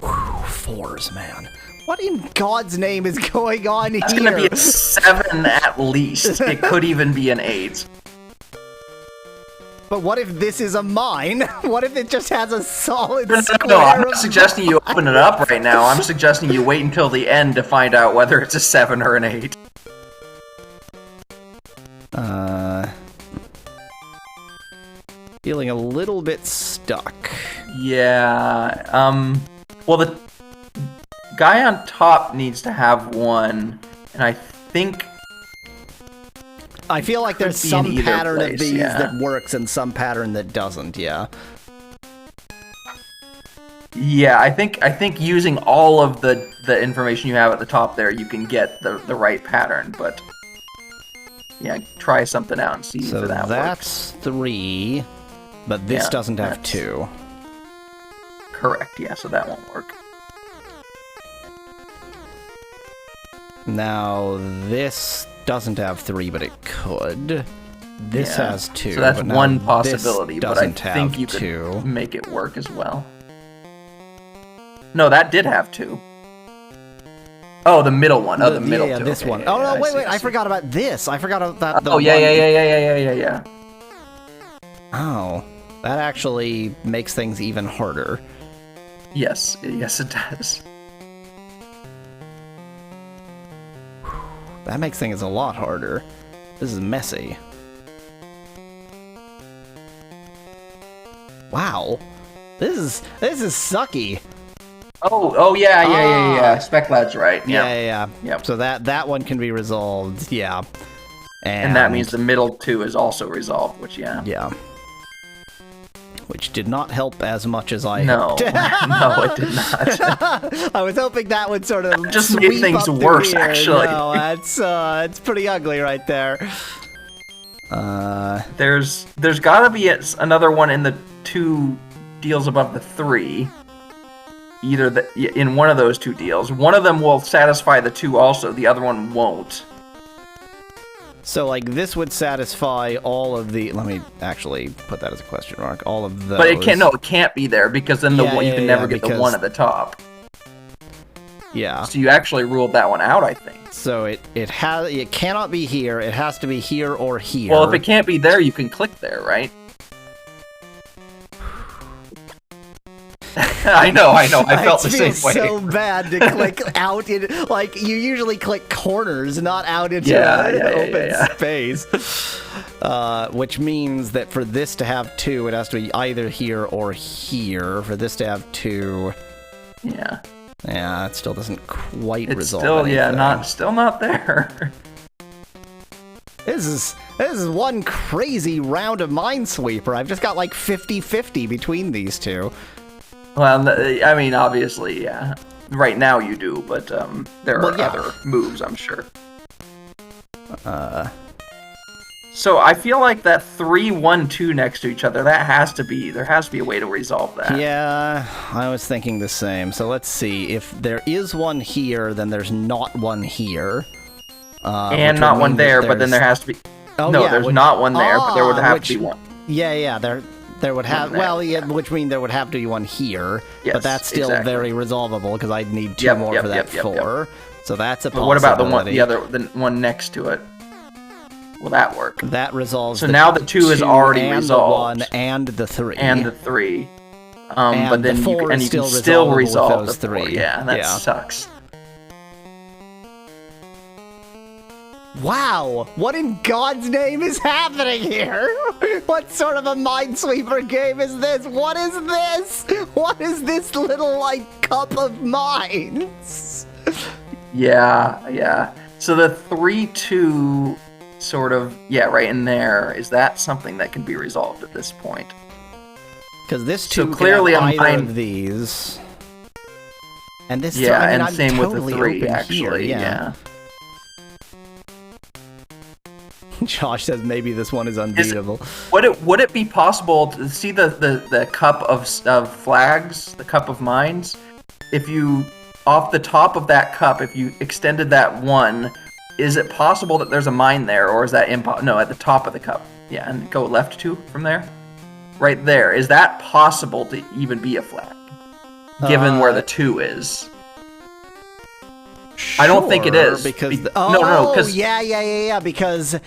Whew, 4s, man. What in God's name is going on here? It's gonna be a 7 at least. It could even be an 8. But what if this is a mine? What if it just has a solid square? No, I'm not suggesting you open it up right now. I'm suggesting you wait until the end to find out whether it's a 7 or an 8. Feeling a little bit stuck. Yeah, well, the guy on top needs to have 1, and I think... I feel like there's be some in either pattern place, of these yeah. that works and some pattern that doesn't, yeah. Yeah, I think using all of the information you have at the top there, you can get the right pattern, but... Yeah, try something out and see if that works. That's 3, but this doesn't have 2. Correct, yeah, so that won't work. Now, this doesn't have 3, but it could. This has 2. So that's but now one this possibility, but I doesn't have think you 2. could make it work as well. No, that did have 2. Oh, the middle one. Oh, the middle two. This Okay, one. yeah, Oh, no, I wait, see, I forgot about this. I forgot about the Oh, one. yeah. Oh, that actually makes things even harder. Yes, it does. That makes things a lot harder. This is messy. Wow. This is sucky. Oh, yeah. Speclad's right. Yeah. Yep. So that one can be resolved, yeah. And that means the middle 2 is also resolved, which, yeah. Yeah. which did not help as much as I No, hoped. no, it did not. I was hoping that would sort of Just made sweep things up the worse, rear. actually. No, it's pretty ugly right there. There's got to be another one in the 2 deals above the 3. Either in one of those 2 deals. One of them will satisfy the 2 also, the other one won't. So, like, this would satisfy all of the... Let me actually put that as a question mark. All of those. But it can't be there, because then you can never get the one at the top. Yeah. So you actually ruled that one out, I think. So it cannot be here. It has to be here or here. Well, if it can't be there, you can click there, right? I know. I felt the same way. It's so bad to click out in, like, you usually click corners, not out into open space. Which means that for this to have 2, it has to be either here or here. For this to have 2, yeah, it still doesn't quite it's resolve. Still, anything. still not there. This is one crazy round of Minesweeper. I've just got like 50-50 between these two. Well, I mean, obviously, yeah. Right now you do, but there are other moves, I'm sure. So I feel like that 3, 1, 2 next to each other, there has to be a way to resolve that. Yeah, I was thinking the same. So let's see. If there is one here, then there's not one here. And not one there, but then there has to be... Oh, no, yeah, there's not one there, but there would have to be one. Yeah, there would have... Well, yeah, which means there would have to be one here. Yes, but that's still very resolvable, because I'd need 2 more for that 4. So that's a possibility. But what about the one next to it? Will that work? That resolves. So now the 2 is already resolved. The 1 and the 3. And the 3. And but then the 4 you can is still resolvable resolve with the those 4. 3. Yeah, that sucks. Wow! What in God's name is happening here? What sort of a Minesweeper game is this? What is this? What is this little, like, cup of mines? Yeah. So the 3, 2 sort of, right in there, is that something that can be resolved at this point? Because this 2 clearly can have either of these. And this and same totally with the 3, open actually, here, yeah. Josh says maybe this one is unbeatable. Would it be possible to see the cup of flags, the cup of mines? If you, off the top of that cup, if you extended that 1, is it possible that there's a mine there, or is that impossible? No, at the top of the cup. Yeah, and go left 2 from there? Right there. Is that possible to even be a flag? Given where the 2 is? Sure, I don't think it is. Because no, because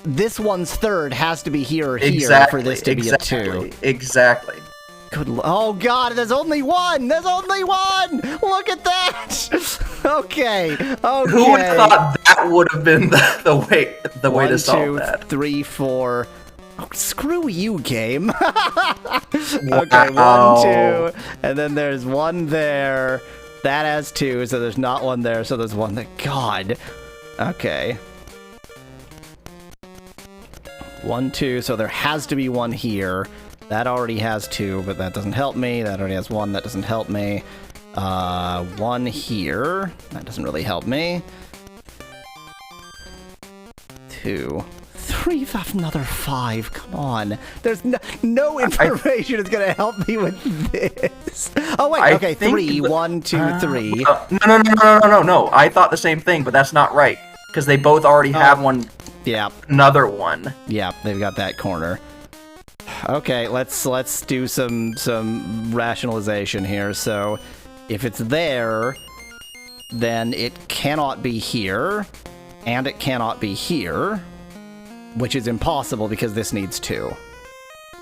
this one's 3rd has to be here or here for this to be a 2. Exactly. Oh god, there's only one! There's only one! Look at that! Okay. Who would have thought that would have been the way to solve that? 1, 2, 3, 4. Oh, screw you, game. Okay, Wow. 1, 2, and then there's 1 there. That has 2, so there's not 1 there, so there's 1 there. God. Okay. 1, 2, so there has to be 1 here. That already has 2, but that doesn't help me. That already has 1, that doesn't help me. 1 here. That doesn't really help me. 2. 3, another 5. Come on. There's no information is going to help me with this. Oh, wait. Okay, 3. 1, 2, 3. No. I thought the same thing, but that's not right. Because they both already have one. Yeah. Another one. Yeah, they've got that corner. Okay, let's do some rationalization here. So, if it's there, then it cannot be here, and it cannot be here, which is impossible because this needs 2.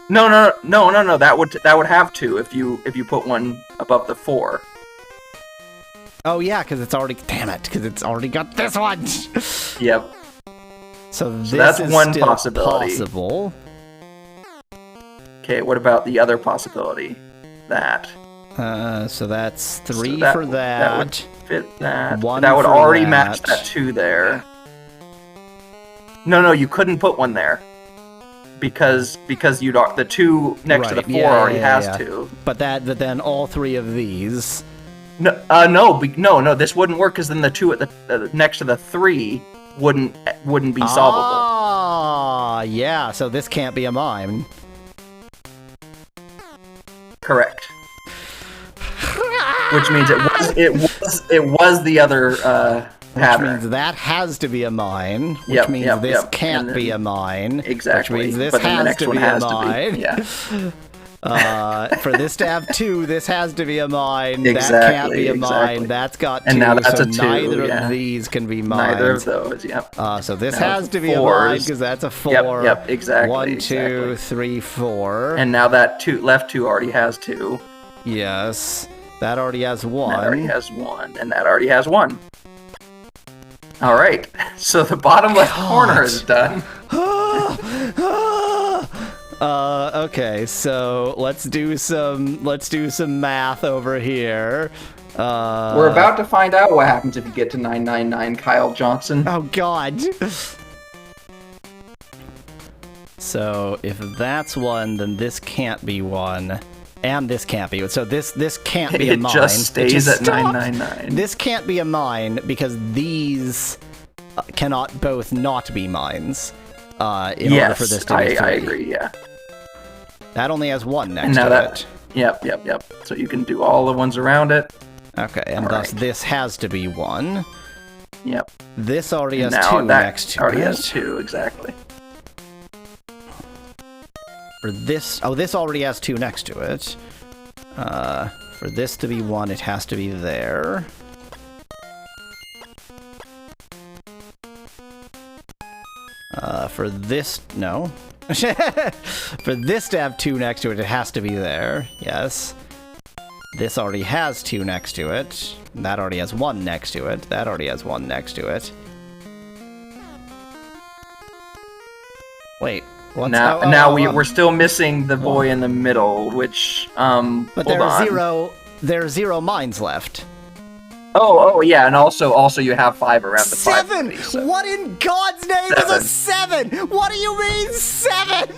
No. That would have 2 if you put 1 above the 4. Oh yeah, because it's already. Damn it! Because it's already got this one. Yep. So that's is one still possibility. Possible. Okay, what about the other possibility? That. So that's 3 so for that. That would fit that. 1 that would for already that. match that 2 there. No, you couldn't put 1 there. because the 2 next to the Right, 4 yeah, already yeah, has yeah. 2. But then all 3 of these. No, no, this wouldn't work because then the 2 at the next to the 3 wouldn't be solvable. Ah, yeah. So this can't be a mine. Correct. Which means it was the other Which pattern. means that has to be a mine. Which Yep, means yep, this yep. can't And be then- a mine. Exactly. Which means this but then the has next to one be a has mine. to be. Yeah. For this to have 2, this has to be a mine. That can't Exactly, be a exactly. mine. That's got 2. And now that's so a 2, neither yeah. of these can be mines. Neither of those. Yep. So this Now has it's to be a mine 4s. because that's a 4. Yep. Exactly. 1, 2, exactly. 3, 4. And now that left 2 already has 2. Yes. That already has 1. That already has 1, and that already has 1. All right. So the bottom left corner is done. Okay, so let's do some math over here. We're about to find out what happens if you get to 999, Kyle Johnson. Oh God. So if that's 1, then this can't be 1, and this can't be. So this can't be a It mine. just stays at stops. 999. This can't be a mine because these cannot both not be mines. In order for this to be 3. I agree. Yeah. That only has 1 next And now to that. it. Yep. So you can do all the ones around it. Okay, and All thus right. this has to be 1. Yep. This already has Now 2 that next to already it. has 2 exactly. For this, this already has 2 next to it. For this to be 1, it has to be there. For this, no. For this to have 2 next to it, it has to be there. Yes. This already has 2 next to it. That already has 1 next to it. That already has 1 next to it. Wait. What's, We're still missing the boy in the middle, which But hold there are on. there are 0 mines left. Oh yeah, and also you have 5 around the 5. 7! What in God's name is a 7? What do you mean 7?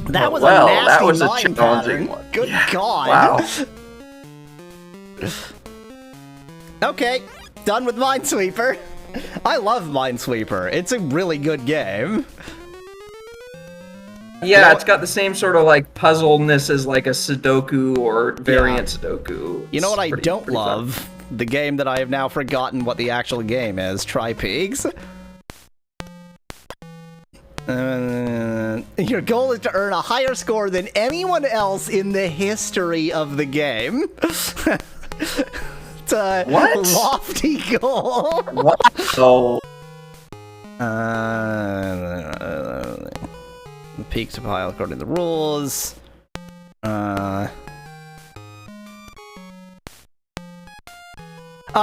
That was a nasty that was a mine challenging pattern. one. Good Yeah, God. Wow. Okay, done with Minesweeper. I love Minesweeper. It's a really good game. Yeah, it's got the same sort of like puzzleness as like a Sudoku or variant Sudoku. You know what It's I pretty- don't pretty fun. love? The game that I have now forgotten what the actual game is. Tri-Pigs. Your goal is to earn a higher score than anyone else in the history of the game. It's a What? lofty goal. What? Oh, Peak to pile according to the rules. Oh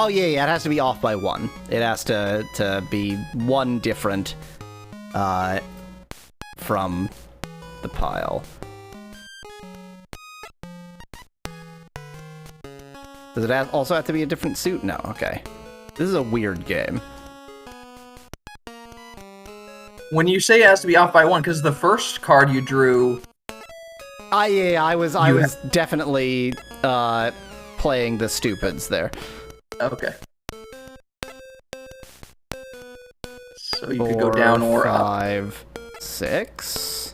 yeah, it has to be off by 1. It has to be 1 different from the pile. Does it also have to be a different suit? No, okay. This is a weird game. when you say it has to be off by 1, because the first card you drew. Yeah, I was definitely playing the stupids there. Okay. So you could go down or 4, up. 5, 6.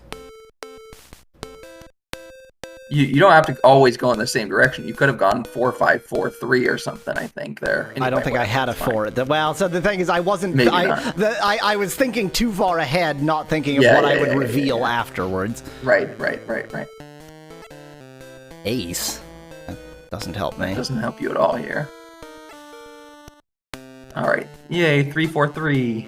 You don't have to always go in the same direction. You could have gone 4, 5, 4, 3 or something. I think there. I don't think I had a 4 at the. Well, so the thing is, I wasn't. Maybe I, not. I was thinking too far ahead, not thinking of Yeah, what yeah, I would yeah, reveal yeah. afterwards. Right. Ace. That doesn't help me. Doesn't help you at all here. All right. Yay! 3, 4, 3.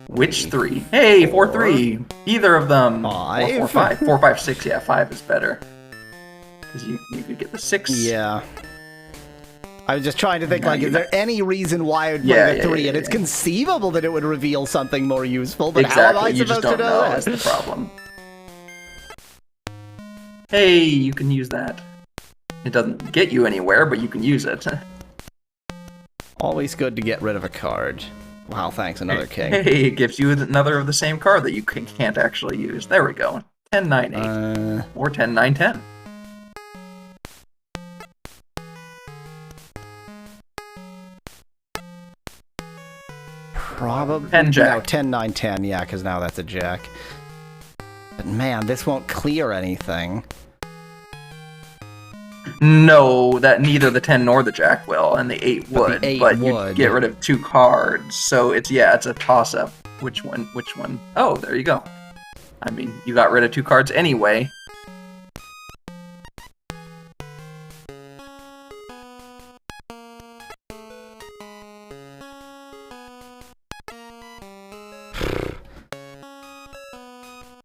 Which 3? Hey, 4, 3. Either of them. 5. 4, 5. 4, 5, 6. Yeah, 5 is better. Because you could get the 6. Yeah. I was just trying to think, No, like, you is there any reason why I would play Yeah, the yeah, 3? yeah, And it's yeah. conceivable that it would reveal something more useful, but Exactly. how am I You just supposed to don't know know. that? That's the problem. Hey, you can use that. It doesn't get you anywhere, but you can use it. Always good to get rid of a card. Wow, thanks, another king. Hey, it gives you another of the same card that you can't actually use. There we go. 10-9-8. Or 10-9-10. Probably 10 jack. No, 10, 9, 10. Yeah, because now that's a jack. But man, this won't clear anything. No, that neither the 10 nor the jack will, and the 8 But would. the 8 but would. you get rid of 2 cards, so it's a toss-up. Which one? Oh, there you go. I mean, you got rid of 2 cards anyway.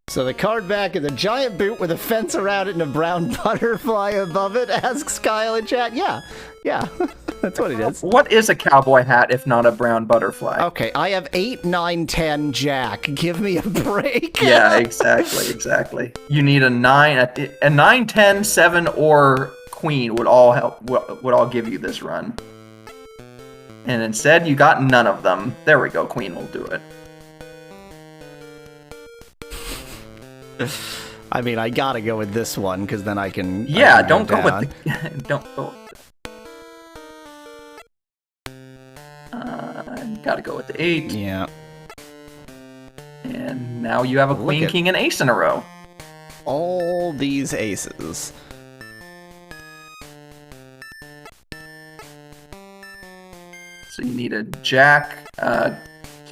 So the card back is a giant boot with a fence around it and a brown butterfly above it, asks Kyle in chat. Yeah, that's what it is. What is a cowboy hat if not a brown butterfly? Okay, I have 8, 9, 10 jack. Give me a break. Yeah, exactly. You need a 9, 10, 7, or queen would all help. Would all give you this run. And instead, you got none of them. There we go. Queen will do it. I mean, I gotta go with this one because then I can. Yeah, I can don't go down. with the. Don't go. Gotta go with the 8. Yeah. And now you have a Look queen, at- king, and ace in a row. All these aces. So you need a jack,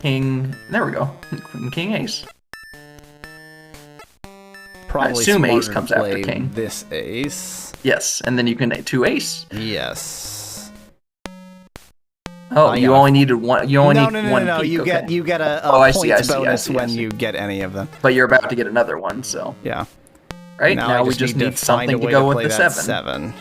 king. There we go. Queen, king, ace. Probably assume ace smarter comes to after play king. This ace. Yes, and then you can 2 ace. Yes. Oh, I you got- only needed one. You only need one. No. peak, You okay. get a Oh, I points see, I see, I bonus see, I when see. you get any of them. But you're about to get another one, so Yeah. right Now now, I we just to need find a something to way go play with the that 7.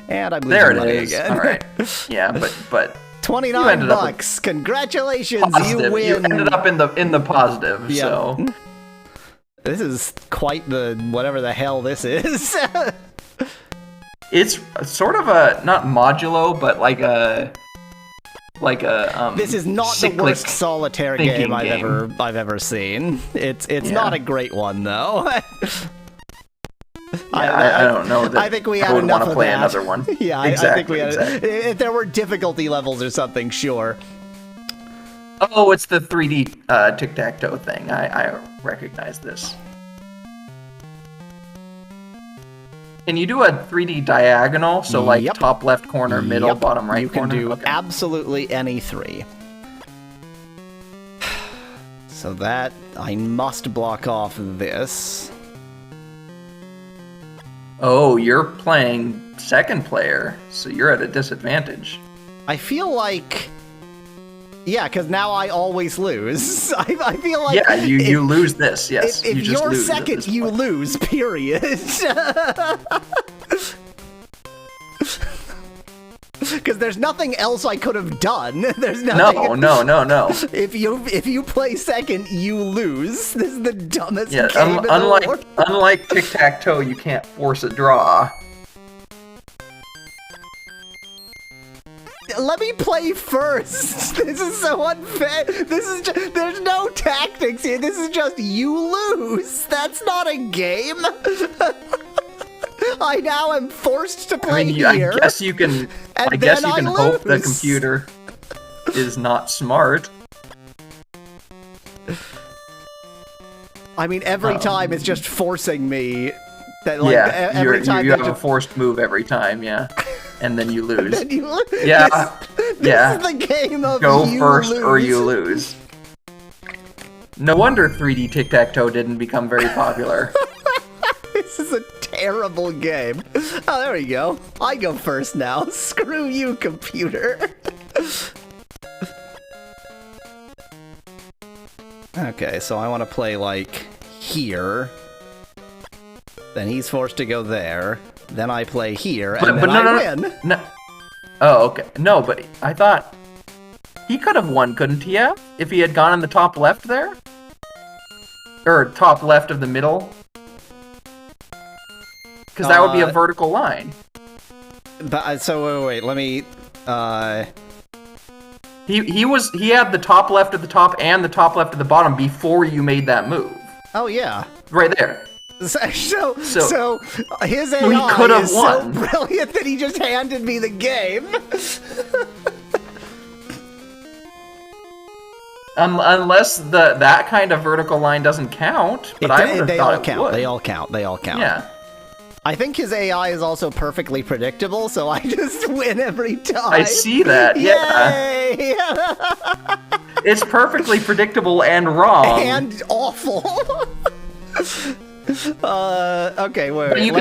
And I'm losing There it money is. again. All right. Yeah, but 29 ended up with- bucks. Congratulations, positive. you win. You ended up in the positive. Yeah. So This is quite the whatever the hell this is. it's sort of a not modulo, but like a This is not the cyclic worst solitaire thinking game game. I've ever seen. It's Yeah. not a great one though. I don't know that I think we I had would enough want to of play that. another one. Yeah, I think Exactly, we had. exactly. If there were difficulty levels or something, sure. Oh, it's the 3D tic-tac-toe thing. I recognize this. Can you do a 3D diagonal? So like Yep. top left corner, middle, Yep, bottom right you can corner? do Okay. absolutely any 3. So that I must block off this. Oh, you're playing second player, so you're at a disadvantage. I feel like, yeah, because now I always lose. I feel like Yeah, you lose this, yes. If you just you're lose at second, this you point. lose. Period. Because there's nothing else I could have done. There's nothing. No. If you play second, you lose. This is the dumbest Yeah, game in the world. unlike tic-tac-toe, you can't force a draw. Let me play first. This is so unfair. This is just, there's no tactics here. This is just you lose. That's not a game. I now am forced to play I mean, here. I guess you can. and I guess then you can I hope the lose. computer is not smart. I mean, every time it's just forcing me. That like every time you they have a just- forced move every time, yeah, and then you lose. then you lose. Yeah, This yeah. is the game of Go you first lose. or you lose. No wonder 3D tic-tac-toe didn't become very popular. This is a terrible game. Oh, there we go. I go first now. Screw you, computer. Okay, so I want to play, like, here. Then he's forced to go there. Then I play here, and then I win. No. Oh, okay. No, but I thought he could have won, couldn't he have? If he had gone in the top left there? Or top left of the middle? Because that would be a vertical line. But so wait, let me. He had the top left at the top and the top left at the bottom before you made that move. Oh yeah. Right there. So his AI he could have is won. so brilliant that he just handed me the game. Unless that kind of vertical line doesn't count, but I would have thought it would. They all count. They all count. Yeah. I think his AI is also perfectly predictable, so I just win every time. I see that. Yeah. Yay! It's perfectly predictable and wrong. And awful. Okay, wait. But you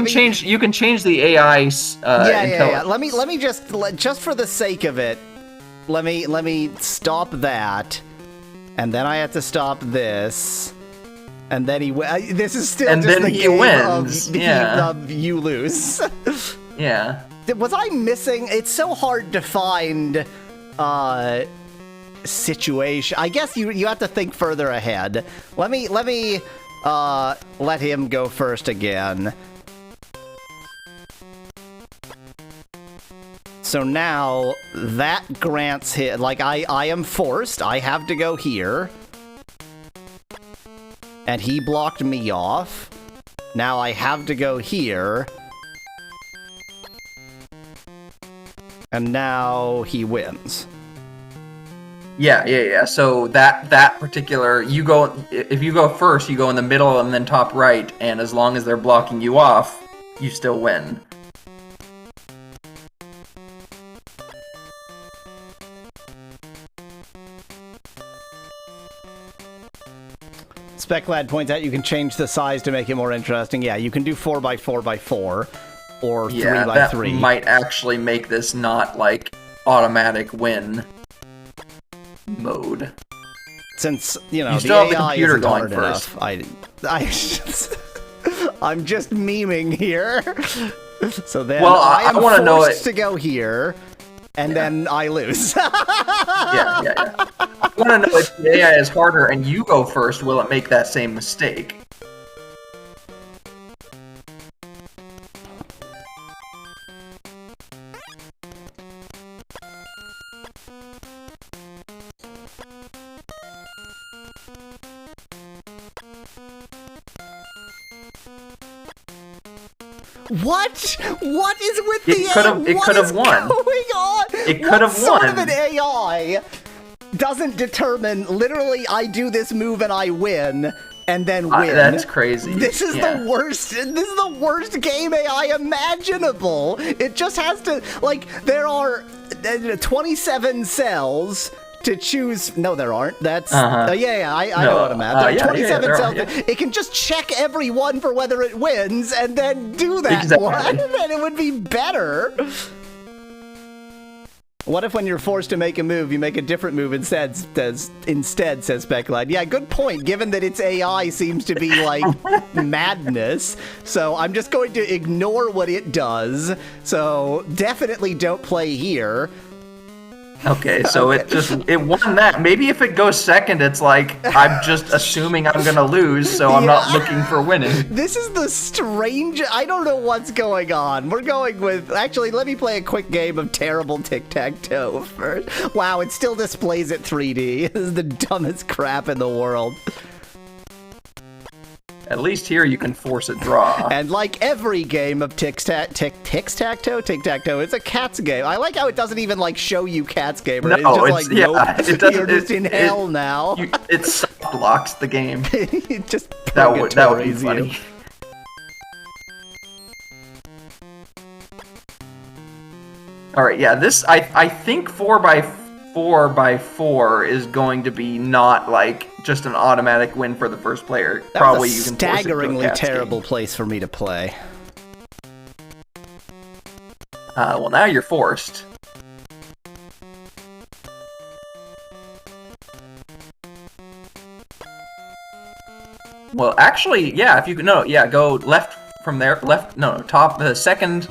can change the AI's Yeah. Let me just for the sake of it, let me stop that, and then I have to stop this, and then this is still and just then the he game wins. of you lose. Yeah. Was I missing? It's so hard to find situation. I guess you have to think further ahead. Let me let him go first again. So now that grants him, like I am forced, I have to go here. And he blocked me off. Now I have to go here. And now he wins. Yeah. So that particular, if you go first, you go in the middle and then top right, and as long as they're blocking you off, you still win. Speclad points out you can change the size to make it more interesting. Yeah, you can do 4x4x4 or 3x3. That might actually make this not like automatic win mode. Since, you know, You the still have the AI computer isn't going hard first. enough. I'm just memeing here. So then I am want to know it. to go here, and then I lose. Yeah. I want to know if the AI is harder and you go first, will it make that same mistake? What? What is with It the could have- AI? it What could have is won. going on? It could have What sort of won. an AI doesn't determine, literally, I do this move and I win, and then win? That's crazy. This is Yeah. the worst. This is the worst game AI imaginable. It just has to, like, there are 27 cells to choose. No, there aren't. That's I know what I'm at. There are 27 there are, cells. yeah. It can just check every one for whether it wins, and then do that Exactly. one, and it would be better. What if when you're forced to make a move, you make a different move instead, says Speclight. Yeah, good point, given that its AI seems to be like madness. So I'm just going to ignore what it does. So definitely don't play here. Okay, so it won that. Maybe if it goes second, it's like, I'm just assuming I'm gonna lose, so I'm not looking for winning. This is the strange. I don't know what's going on. We're going with. Actually, let me play a quick game of terrible tic-tac-toe first. Wow, it still displays it 3D. This is the dumbest crap in the world. At least here you can force a draw. And like every game of tic-tac-toe, it's a cats game. I like how it doesn't even like show you cats game. Right? No, it's just like, nope, it doesn't, you're just in hell now. It soft locks the game. It just That would be purgatories you. funny. All right, yeah, this I think 4x4x4 is going to be not like just an automatic win for the first player. That Probably was a you can force it to a staggeringly cats terrible game. place for me to play. Well, now you're forced. Well, actually, yeah. If you go left from there. Top. The second.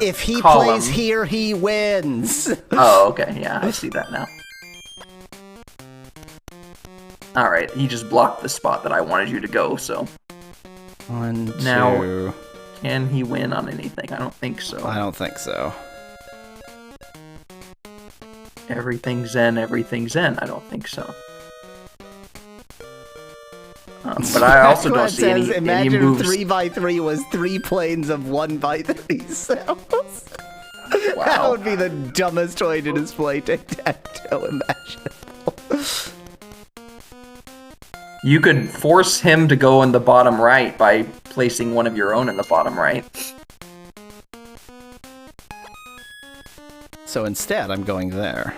If he column. plays here, he wins. Oh, okay. Yeah, I see that now. All right, he just blocked the spot that I wanted you to go. So 1, 2. Now- can he win on anything? I don't think so. I don't think so. Everything's Zen, everything's Zen. I don't think so. But I also don't see any imagine moves. 3x3 was 3 planes of 1x3 cells. That Wow. would be the dumbest way to display tic-tac-toe imaginable. You could force him to go in the bottom right by placing one of your own in the bottom right. So instead, I'm going there.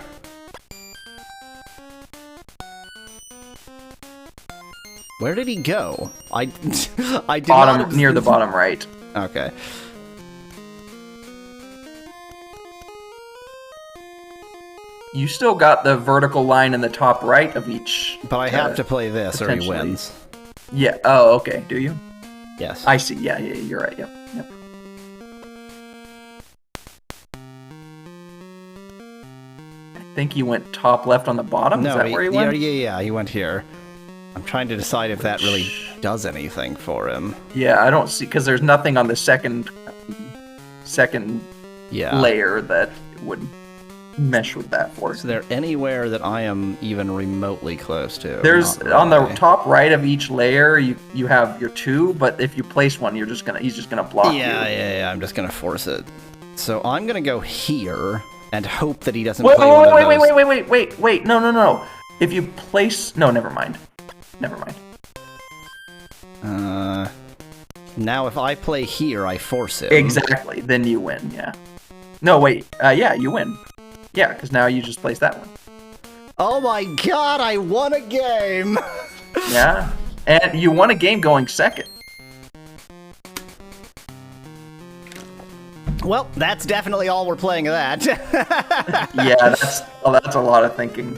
Where did he go? I did Bottom not... near the bottom right. Okay. You still got the vertical line in the top right of each. But I have to play this or he potentially. wins. Yeah. Oh, okay. Do you? Yes. I see. Yeah. You're right. Yep. I think he went top left on the bottom. No, Is that where he went? Yeah, he went here. I'm trying to decide if that really does anything for him. Yeah, I don't see because there's nothing on the second Yeah. layer that would mesh with that for. Is there anywhere that I am even remotely close to? There's Not on the really. top right of each layer you have your 2, but if you place one, he's just gonna block you. Yeah. I'm just gonna force it. So I'm gonna go here and hope that he doesn't Wait, play one of those. wait, no. If you place no, never mind. Now if I play here, I force him. Exactly. Then you win. Yeah. No, wait. Yeah, you win. Yeah, because now you just place that one. Oh my god, I won a game! Yeah, and you won a game going second. Well, that's definitely all we're playing of that. Yeah, that's a lot of thinking.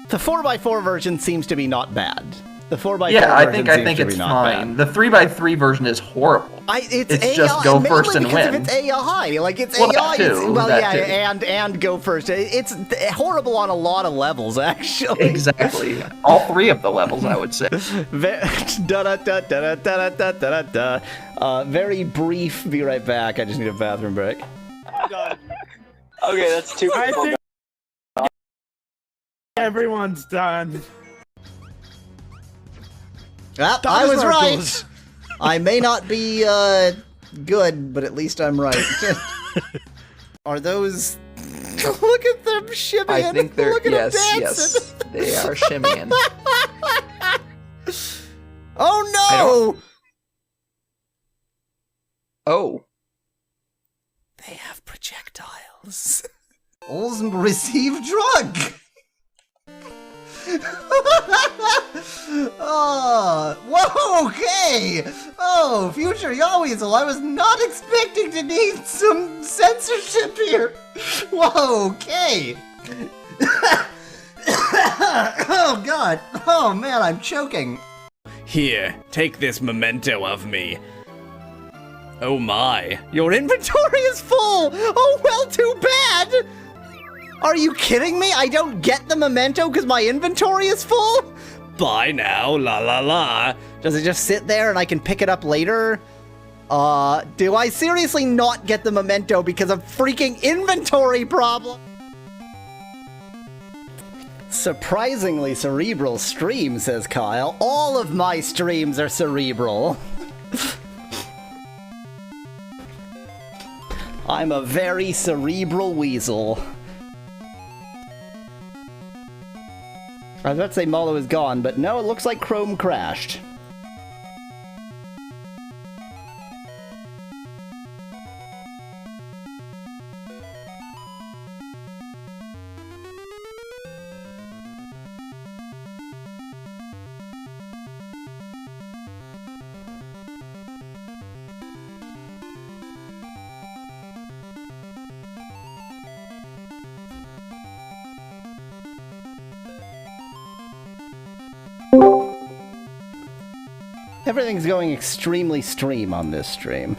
The 4x4 version seems to be not bad. The 4x4 Yeah, I version think seems to it's be not fine. bad. The 3x3 version is horrible. It's It's AI, just go mainly first and because win. Of it's AI, like it's Well, AI. that too, Well, that yeah, too. and go first. It's horrible on a lot of levels, actually. Exactly. All 3 of the levels, I would say. Very brief. Be right back. I just need a bathroom break. Okay, that's 2 I people. think everyone's done. Ah, I was right. I may not be good, but at least I'm right. Are those? Look at them shimmying. I think they're Look at yes, them yes, dancing. they are shimmying. Oh no! Oh, They have projectiles. Olsen received drug. Oh, whoa, okay. Oh, future Yaweasel, I was not expecting to need some censorship here. Whoa, okay. Oh, God. Oh, man, I'm choking. Here, take this memento of me. Oh my, your inventory is full! Oh well, too bad! Are you kidding me? I don't get the memento because my inventory is full? Bye now, la la la. Does it just sit there and I can pick it up later? Do I seriously not get the memento because of freaking inventory problem? Surprisingly cerebral stream, says Kyle. All of my streams are cerebral. I'm a very cerebral weasel. I was about to say Mallow is gone, but no, it looks like Chrome crashed. Everything's going extremely stream on this stream.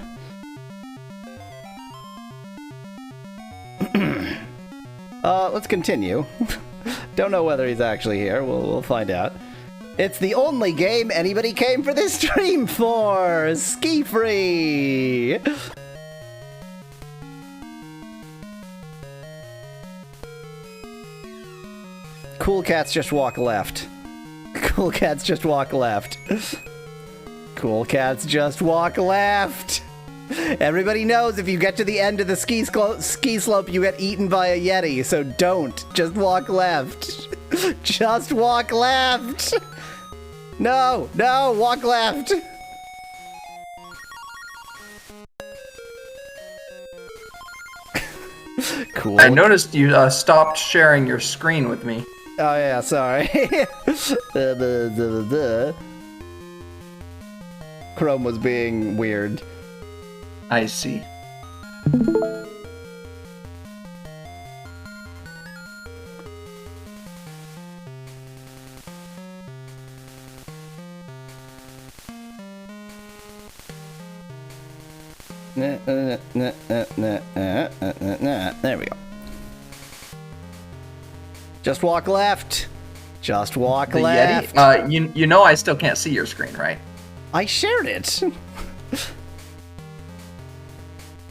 Let's continue. Don't know whether he's actually here. We'll find out. It's the only game anybody came for this stream for! Ski free! cool cats just walk left. Cool cats just walk left. Cool cats just walk left. Everybody knows if you get to the end of the ski slope, you get eaten by a Yeti, so don't. Just walk left. Just walk left. No, no, walk left. Cool. I noticed you stopped sharing your screen with me. Oh yeah, sorry. Chrome was being weird. I see. There we go. Just walk left. Just walk The left. Yeti? You know I still can't see your screen, right? I shared it.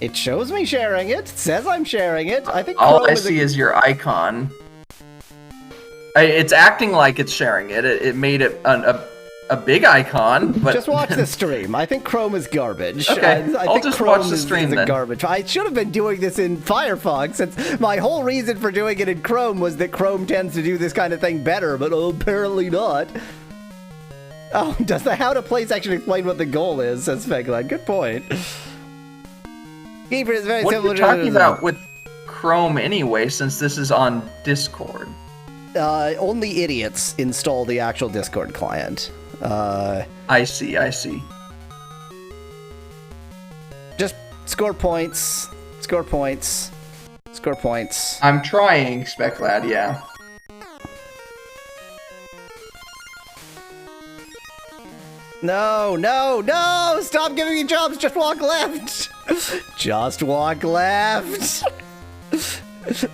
It shows me sharing it. It says I'm sharing it. I think All Chrome I see is your icon. It's acting like it's sharing it. It made it a big icon, but just watch the stream. I think Chrome is garbage. Okay, I I'll think just Chrome watch the stream is a then. garbage. I should have been doing this in Firefox, since my whole reason for doing it in Chrome was that Chrome tends to do this kind of thing better, but apparently not. Oh, does the how to play section explain what the goal is? Says Fegline. Good point. Keeper is very What are similar you talking about with Chrome anyway, since this is on Discord? Only idiots install the actual Discord client. I see. Just score points. Score points. Score points. I'm trying, Speclad, yeah. No, no, no! Stop giving me jumps! Just walk left! Just walk left!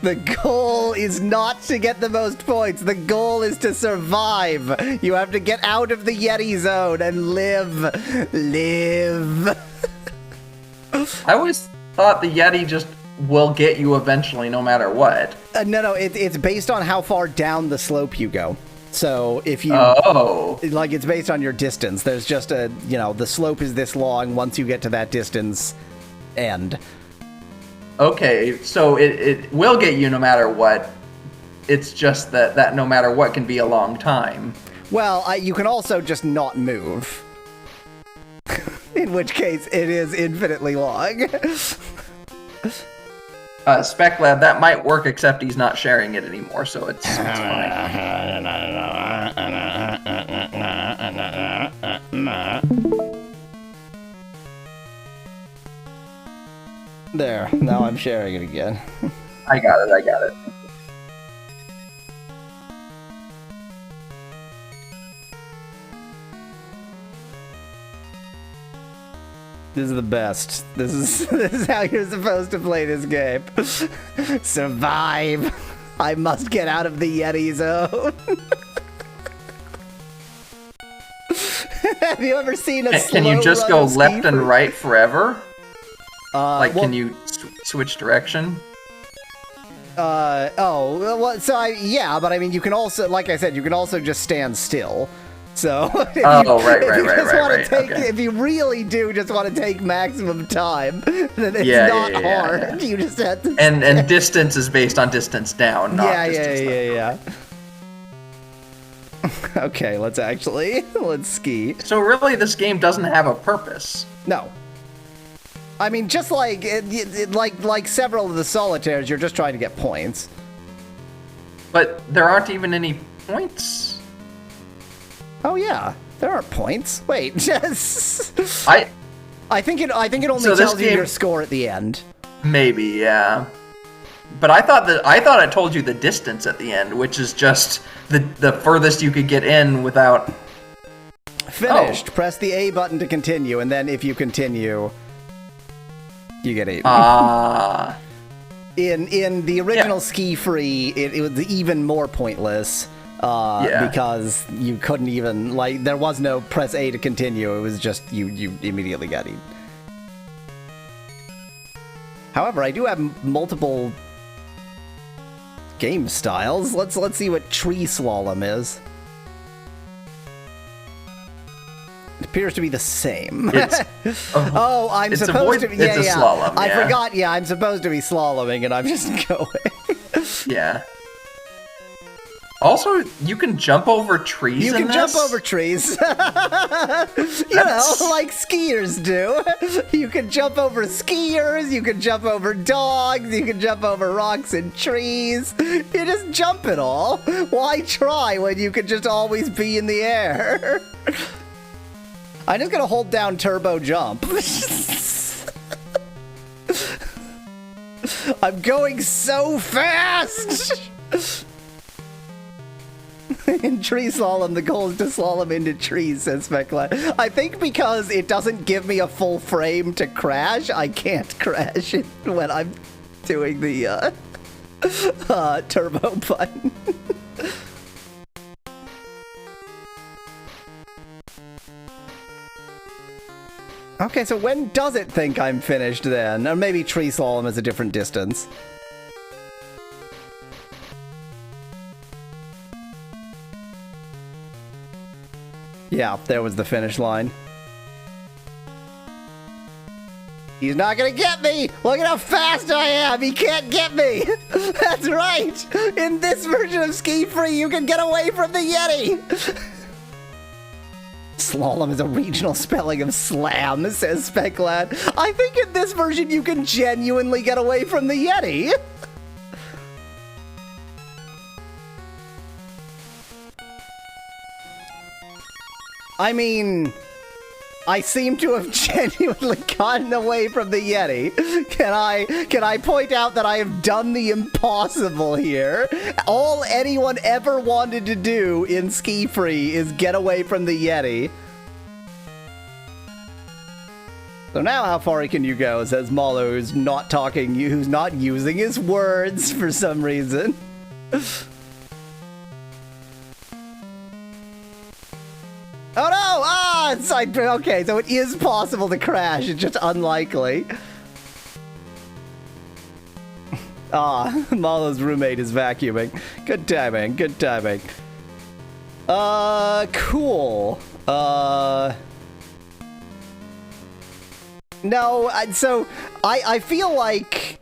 The goal is not to get the most points. The goal is to survive. You have to get out of the Yeti zone and live. Live. I always thought the Yeti just will get you eventually, no matter what. No, it's based on how far down the slope you go. So if you, like, it's based on your distance. There's just a, the slope is this long. Once you get to that distance, end. Okay, so it will get you no matter what. It's just that no matter what can be a long time. Well, you can also just not move. In which case, it is infinitely long. Speclab, that might work, except he's not sharing it anymore, so it's fine. There, now I'm sharing it again. I got it. This is the best. This is how you're supposed to play this game. Survive. I must get out of the Yeti zone. Have you ever seen a Can you just go left and right forever? Can you switch direction? But I mean, you can also, like I said, you can also just stand still. So, right. Okay. If you really do just want to take maximum time, then it's not hard. You just have to. And distance is based on distance down, not distance up. Okay, let's ski. So really, this game doesn't have a purpose. No. I mean, just like like several of the solitaires, you're just trying to get points. But there aren't even any points. Oh yeah, there aren't points. Wait, just I think it only tells you your score at the end. Maybe, yeah. But I thought it told you the distance at the end, which is just the furthest you could get in without. Finished. Oh. Press the A button to continue, and then if you continue, you get 8. In the original Ski Free, it was even more pointless. Because you couldn't even, there was no press A to continue. It was just you immediately got eaten. However, I do have multiple game styles. Let's see what tree slalom is. It appears to be the same. Oh, I'm it's supposed to be. Yeah, it's a slalom. I yeah. forgot. Yeah, I'm supposed to be slaloming, and I'm just going. Yeah. Also, you can jump over trees. You in can jump this? over trees. You know, like skiers do. You can jump over skiers, you can jump over dogs, you can jump over rocks and trees. You just jump it all. Why try when you can just always be in the air? I'm just gonna hold down turbo jump. I'm going so fast! In tree slalom, the goal is to slalom into trees, says Specla. I think because it doesn't give me a full frame to crash, I can't crash it when I'm doing the turbo button. Okay, so when does it think I'm finished then? Or maybe tree slalom is a different distance. Yeah, there was the finish line. He's not gonna get me! Look at how fast I am! He can't get me! That's right! In this version of Ski Free, you can get away from the Yeti! Slalom is a regional spelling of slam, says Speclad. I think in this version you can genuinely get away from the Yeti! I mean, I seem to have genuinely gotten away from the Yeti. Can I point out that I have done the impossible here? All anyone ever wanted to do in Ski Free is get away from the Yeti. So now how far can you go, says Mallow, who's not talking, who's not using his words for some reason. Oh no! Ah! It's like, okay, so it is possible to crash, it's just unlikely. Ah, Mallow's roommate is vacuuming. Good timing, good timing. Cool. No, so, I feel like...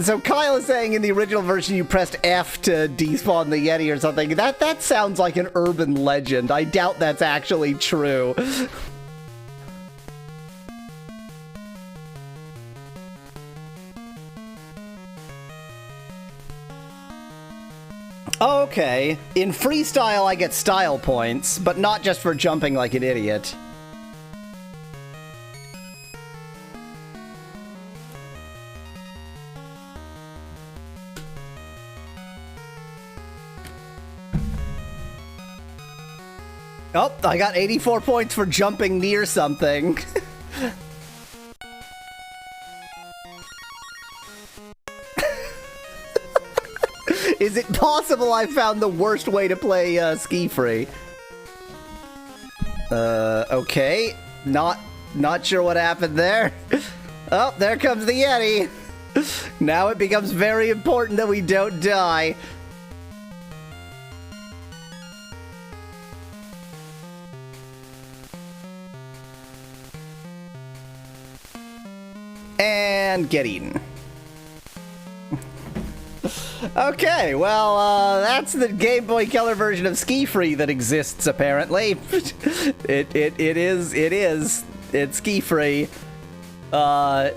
So Kyle is saying in the original version you pressed F to despawn the Yeti or something. That sounds like an urban legend. I doubt that's actually true. Okay. In freestyle I get style points, but not just for jumping like an idiot. Oh, I got 84 points for jumping near something. Is it possible I found the worst way to play Ski Free? Okay. Not sure what happened there. Oh, there comes the Yeti. Now it becomes very important that we don't die. And get eaten. Okay, well, that's the Game Boy Color version of Ski Free that exists, apparently. It's Ski Free. Now,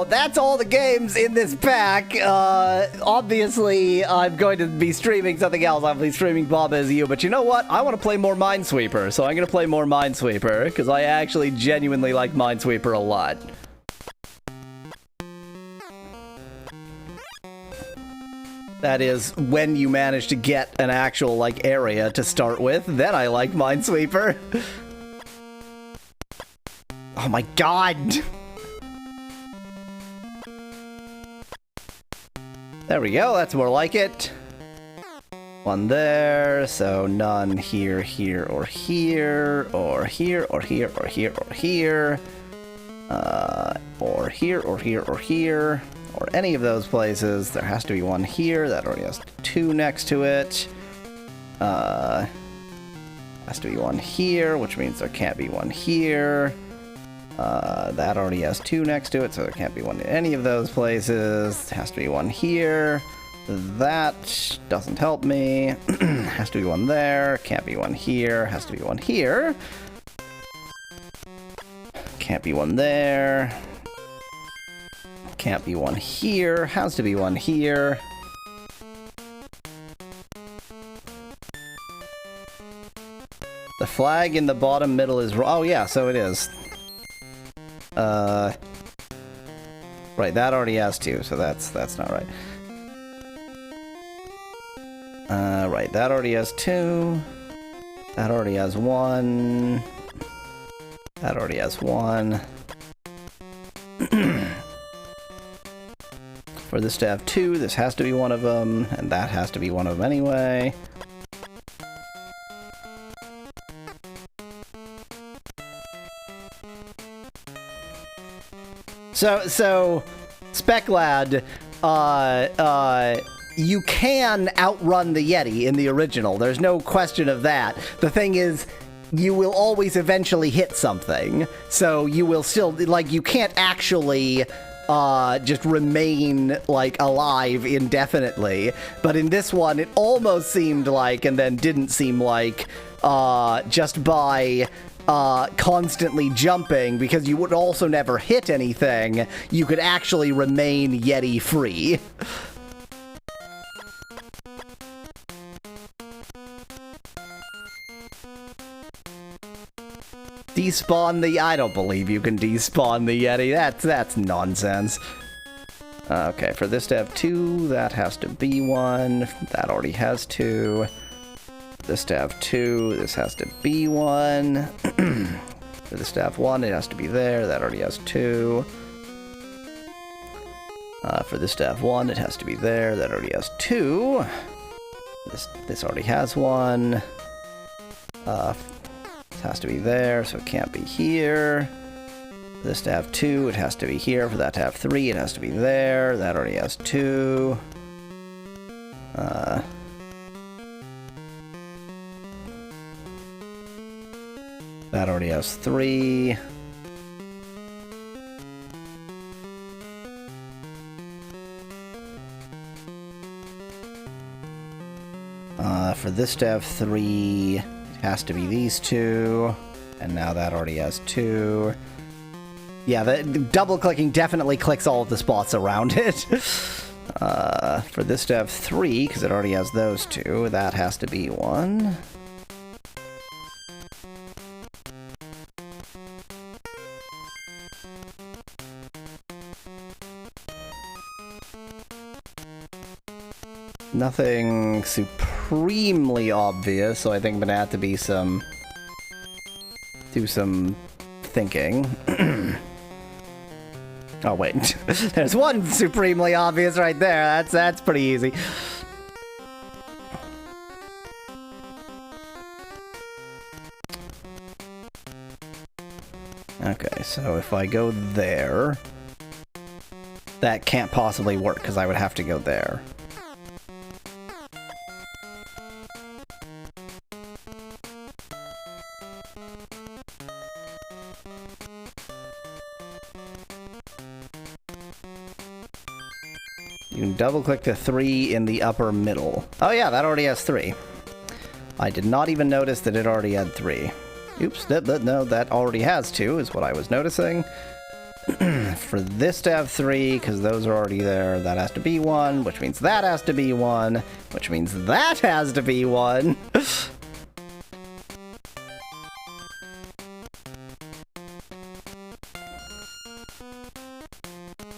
that's all the games in this pack. Obviously, I'm going to be streaming something else. I'll be streaming Bob As You, but you know what? I want to play more Minesweeper, so I'm going to play more Minesweeper, because I actually genuinely like Minesweeper a lot. That is, when you manage to get an actual, like, area to start with, then I like Minesweeper. Oh my god! There we go, that's more like it. One there, so none here, here, or here, or here, or here, or here, or here. Or here, or here, or here. or any of those places. There has to be one here. That already has 2 next to it. Has to be one here, which means there can't be one here. That already has 2 next to it, so there can't be one in any of those places. Has to be one here. That doesn't help me. Has to be one there. Can't be one here. Has to be one here. Can't be one there. Can't be one here. Has to be one here. The flag in the bottom middle is... Oh, yeah, so it is. Right, that already has 2, so that's not right. Right, that already has 2. That already has 1. That already has 1. For this to have 2, this has to be one of them, and that has to be one of them anyway. So, Speclad, you can outrun the Yeti in the original. There's no question of that. The thing is, you will always eventually hit something. So you will still, like, you can't actually just remain, like, alive indefinitely. But in this one, it almost seemed like, and then didn't seem like, just by... constantly jumping, because you would also never hit anything, you could actually remain Yeti free. Despawn the... I don't believe you can despawn the Yeti. That's nonsense. Okay, for this to have 2, that has to be 1. That already has 2. This to have 2, this has to be 1. For this to have 1, it has to be there. That already has 2. For this to have 1, it has to be there. That already has 2. This already has 1. This has to be there, so it can't be here. For this to have 2, it has to be here. For that to have 3, it has to be there. That already has 2. That already has 3. For this to have 3, it has to be these 2. And now that already has 2. Yeah, the double-clicking definitely clicks all of the spots around it. For this to have 3, because it already has those 2, that has to be 1. Nothing supremely obvious, so I think I'm gonna have to be do some thinking. Oh wait, there's one supremely obvious right there. That's pretty easy. Okay, so if I go there, that can't possibly work because I would have to go there. You can double-click the 3 in the upper middle. Oh yeah, that already has 3. I did not even notice that it already had 3. Oops, no, that already has 2, is what I was noticing. For this to have 3, because those are already there, that has to be 1, which means that has to be 1, which means that has to be 1.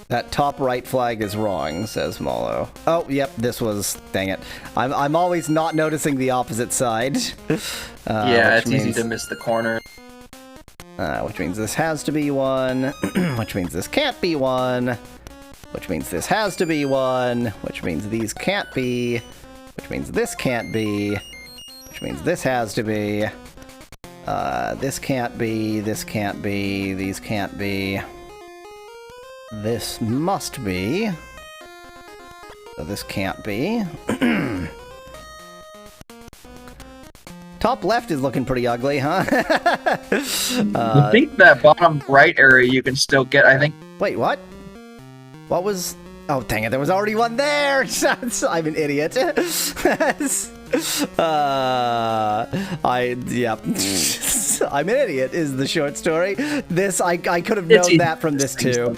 That top right flag is wrong, says Mallow. Oh, yep, this was... Dang it. I'm always not noticing the opposite side. Yeah, it's easy to miss the corner. Which means this has to be 1, which means this can't be 1, which means this has to be 1, which means these can't be, which means this can't be, which means this has to be, this can't be, this can't be, these can't be. This must be. So this can't be. Top left is looking pretty ugly, huh? I think that bottom right area you can still get, I think. Wait, what? What was... Oh, dang it, there was already one there! I'm an idiot. Yep. I'm an idiot is the short story. This, I could have known that from this too.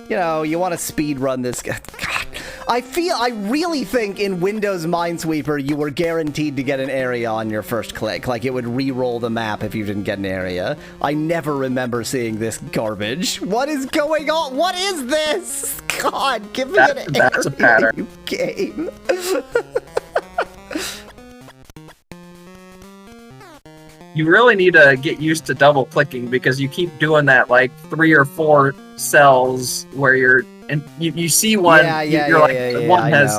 You know, you want to speed run this. God, I really think in Windows Minesweeper you were guaranteed to get an area on your first click. Like it would re-roll the map if you didn't get an area. I never remember seeing this garbage. What is going on? What is this? God, give me an area, that's a pattern. you game. You really need to get used to double clicking because you keep doing that like 3 or 4 cells where you're and you see one, one has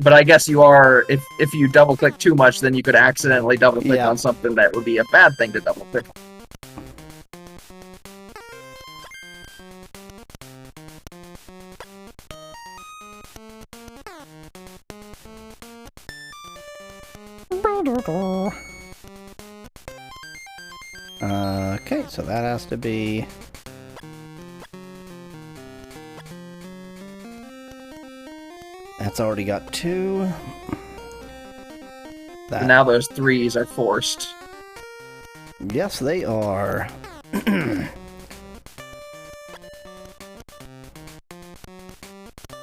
But I guess you are if you double click too much, then you could accidentally double click on something that would be a bad thing to double click. Okay, so that has to be... That's already got 2. And now those 3s are forced. Yes, they are.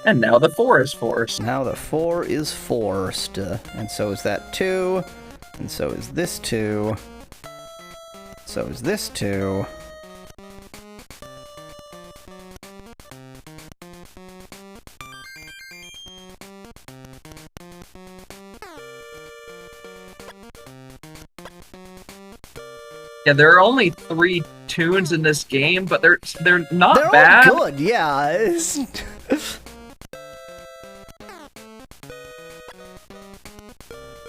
And now the 4 is forced. Now the 4 is forced. And so is that 2. And so is this 2. So is this 2. Yeah, there are only 3 tunes in this game, but they're not They're bad. All good, yeah.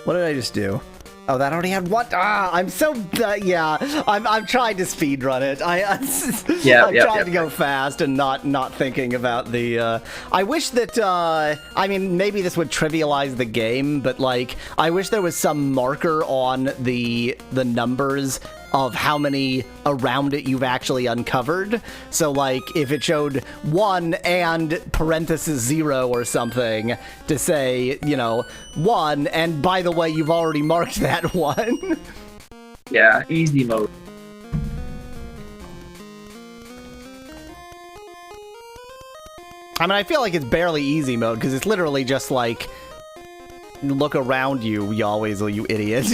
What did I just do? Oh, that already had one. I'm so yeah. I'm trying to speed run it. I'm trying to go fast and not thinking about the. I wish that I mean maybe this would trivialize the game, but like I wish there was some marker on the numbers of how many around it you've actually uncovered. So like if it showed 1 and parenthesis 0 or something to say, you know, 1 and by the way you've already marked that 1. Yeah, easy mode. I mean, I feel like it's barely easy mode because it's literally just like look around you, you always, you idiot.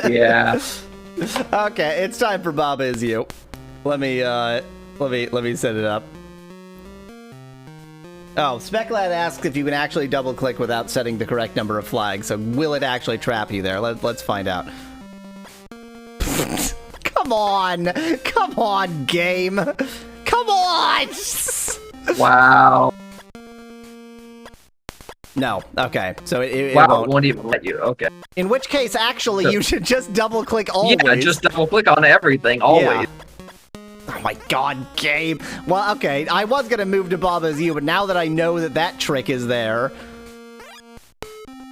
Yeah. Okay, it's time for Baba Is You. Let me set it up. Oh, Speclad asks if you can actually double click without setting the correct number of flags. So will it actually trap you there? Let's find out. Come on, game. Come on. Wow. No. Okay. So it won't even let you. Okay. In which case, actually, you should just double-click always. Yeah, just double-click on everything, always. Yeah. Oh my god, game. Well, okay, I was gonna move to Baba Is You, but now that I know that trick is there,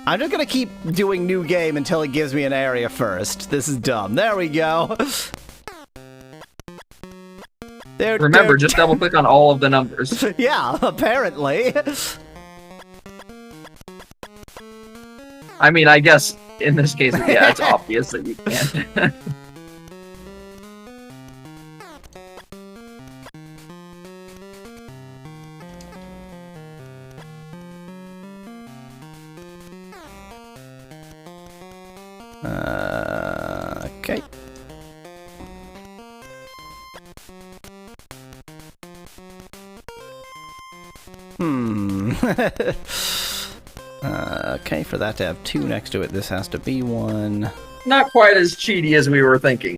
I'm just gonna keep doing new game until it gives me an area first. This is dumb. There we go. Remember, just double-click on all of the numbers. Yeah, apparently. I mean, I guess in this case, yeah, it's obvious that you can't. Okay. Okay, for that to have 2 next to it, this has to be 1. Not quite as cheaty as we were thinking.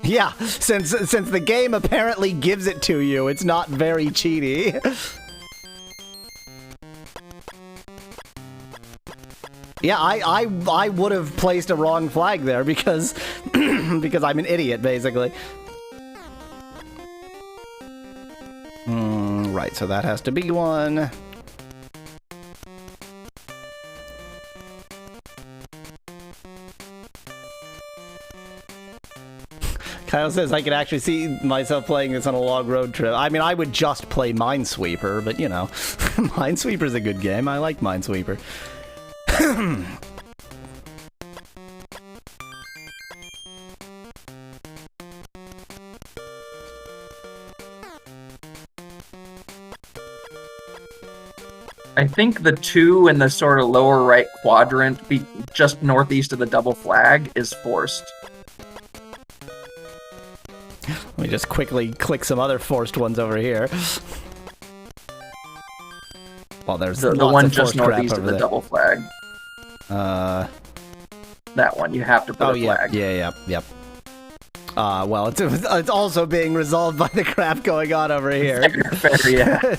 Yeah, since the game apparently gives it to you, it's not very cheaty. Yeah, I would have placed a wrong flag there because because I'm an idiot, basically. Right, so that has to be one. Kyle says I could actually see myself playing this on a long road trip. I mean, I would just play Minesweeper, but you know, Minesweeper's a good game. I like Minesweeper. I think the 2 in the sort of lower right quadrant, just northeast of the double flag, is forced. Let me just quickly click some other forced ones over here. Well, there's The lots one of just forced crap northeast over of the there. double flag. That one, you have to put Oh a yeah, flag. yep. Well, it's also being resolved by the crap going on over here. Fair, yeah.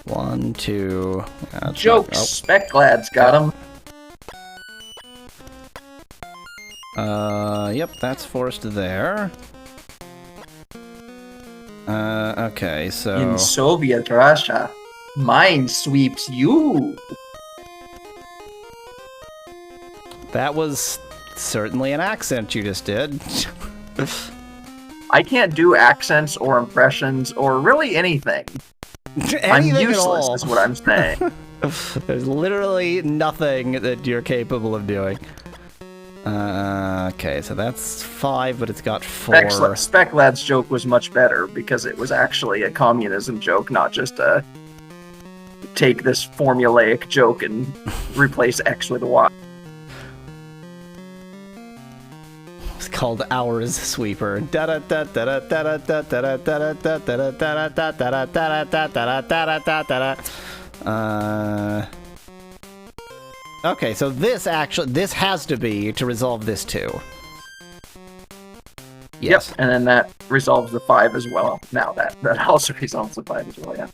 1, 2. Jokes. Spec Glad's got him. Yep, that's forced there. Okay, so In Soviet Russia, mine sweeps you. that was certainly an accent you just did. I can't do accents or impressions or really anything. I'm Anything at useless, all. is what I'm saying. There's literally nothing that you're capable of doing. Okay, so that's 5, but it's got 4. Spec Lad's joke was much better because it was actually a communism joke, not just a take this formulaic joke and replace X with Y. It's called Hours Sweeper. Okay, so this has to be to resolve this too. Yes. Yep, and then that resolves the 5 as well. Now that also resolves the 5 as well, yeah.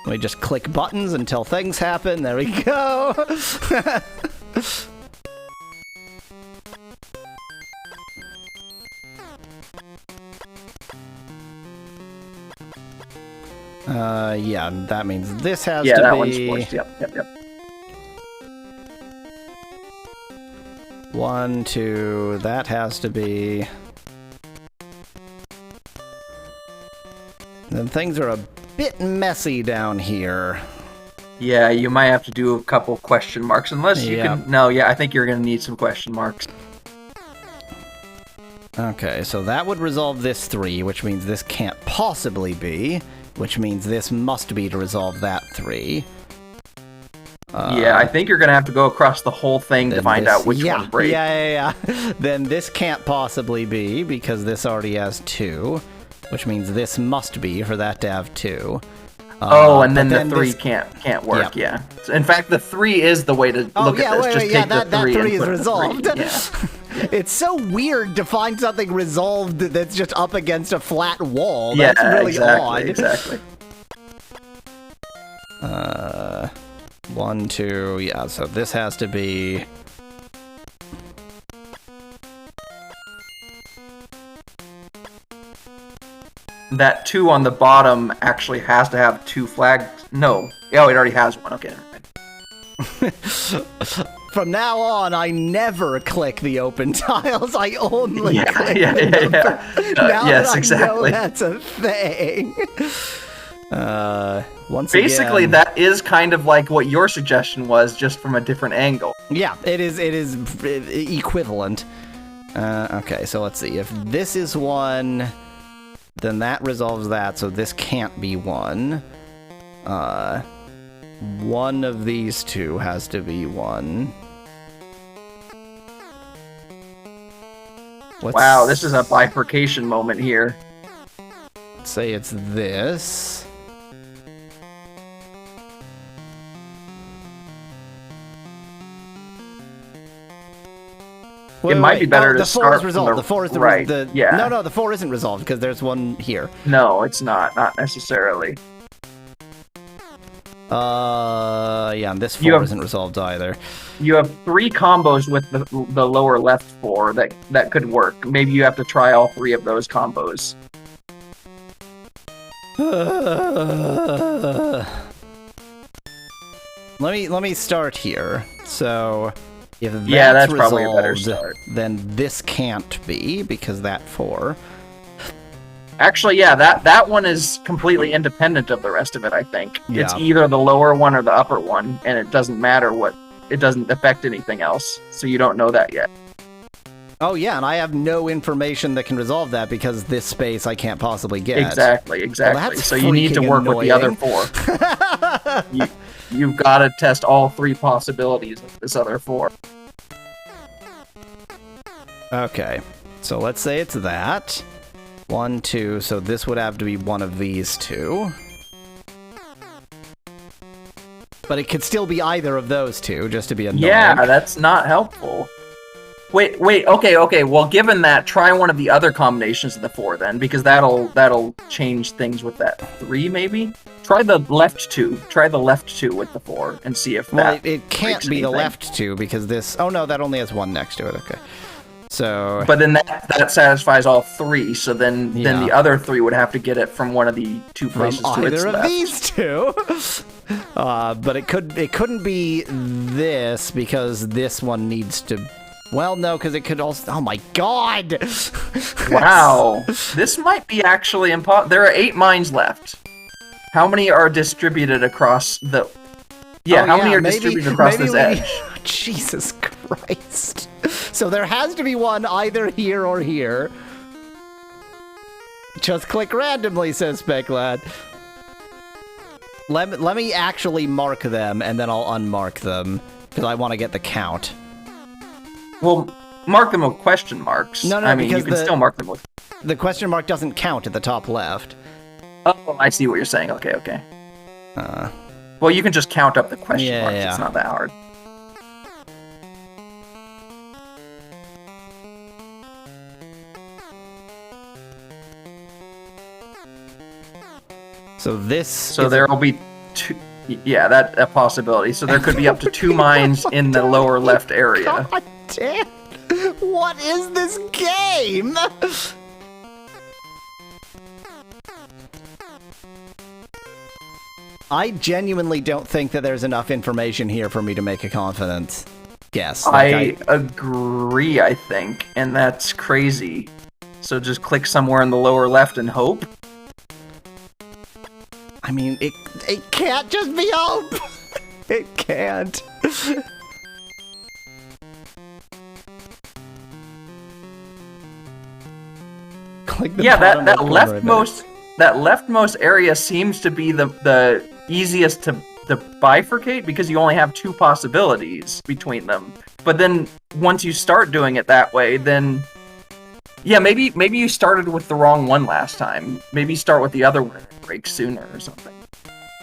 We just click buttons until things happen. There we go. Yeah, that means this has to be... Yeah, that one's forced. Yep. 1, 2, that has to be... Then things are a bit messy down here. Yeah, you might have to do a couple question marks, unless you Yeah. can... No, yeah, I think you're going to need some question marks. Okay, so that would resolve this 3, which means this can't possibly be, which means this must be to resolve that 3. Yeah, I think you're going to have to go across the whole thing to find out which one breaks. Yeah. Then this can't possibly be, because this already has 2, which means this must be for that to have 2. And then but the 3 this- can't work, yeah. In fact, the 3 is the way to look at this. Just take that the 3 3 and is put resolved. The 3. Yeah. It's so weird to find something resolved that's just up against a flat wall. Yeah, That's really odd. Exactly. 1, 2, yeah, so this has to be... That 2 on the bottom actually has to have 2 flags. No. Oh, it already has one. Okay, never mind. From now on, I never click the open tiles. I only Yeah, click yeah, the yeah, number. yeah. Now Yes, that I exactly. know that's a thing. Once Basically, again, that is kind of like what your suggestion was, just from a different angle. yeah, it is equivalent. Okay, so let's see. If this is 1, then that resolves that, so this can't be 1. One of these 2 has to be 1. Wow, this is a bifurcation moment here. Let's say it's this. It might be better to the 4 start is from resolved. the The 4 is the right, the yeah. No, the 4 isn't resolved because there's one here. No, it's not. Not necessarily. Yeah, and this 4 You have- isn't resolved either. You have 3 combos with the lower left 4 that could work. Maybe you have to try all 3 of those combos. Let me start here. So if that's, that's resolved, probably a better start. then this can't be because that 4. Actually, yeah, that one is completely independent of the rest of it, I think. Yeah. It's either the lower one or the upper one, and it doesn't matter it doesn't affect anything else, so you don't know that yet. Oh yeah, and I have no information that can resolve that because this space I can't possibly get. Exactly. that's So you need to freaking work with the other annoying. 4. You've got to test all 3 possibilities of this other 4. Okay, so let's say it's that. 1, 2, so this would have to be one of these 2. But it could still be either of those 2, just to be annoying. Yeah, that's not helpful. Wait, okay. Well, given that, try one of the other combinations of the 4 then, because that'll change things with that 3 maybe. Try the left 2. Try the left 2 with the 4 and see if Well, that. it can't breaks be the anything. left 2 because this. Oh no, that only has 1 next to it. Okay, so. But then that satisfies all 3. So then Yeah. the other 3 would have to get it from one of the 2 From places to its either of left. these 2. But it couldn't be this because this one needs to. Well, no, because it could also. Oh my god! Wow, this might be actually impossible. There are 8 mines left. How many are distributed across the? Yeah, Oh, how many are maybe- distributed across maybe this we- edge? Jesus Christ! So there has to be one either here or here. Just click randomly, says Speclad. Let me actually mark them, and then I'll unmark them because I want to get the count. Well, mark them with question marks. No, I mean, you because can still mark them with. The question mark doesn't count at the top left. Oh, I see what you're saying. Okay. Uh, Well, you can just count up the question Yeah, marks. yeah. It's not that hard. so this. So there will be 2. Yeah, that's a possibility. So there could be up to 2 mines in the lower left area. God damn! What is this game? I genuinely don't think that there's enough information here for me to make a confident guess. I agree, I think, and that's crazy. So just click somewhere in the lower left and hope. I mean, it can't just be hope. It can't. Click the Yeah, bottom that left corner, I bet. that leftmost area seems to be the easiest to bifurcate because you only have 2 possibilities between them. But then once you start doing it that way, then yeah, maybe you started with the wrong one last time. Maybe start with the other one and break sooner or something.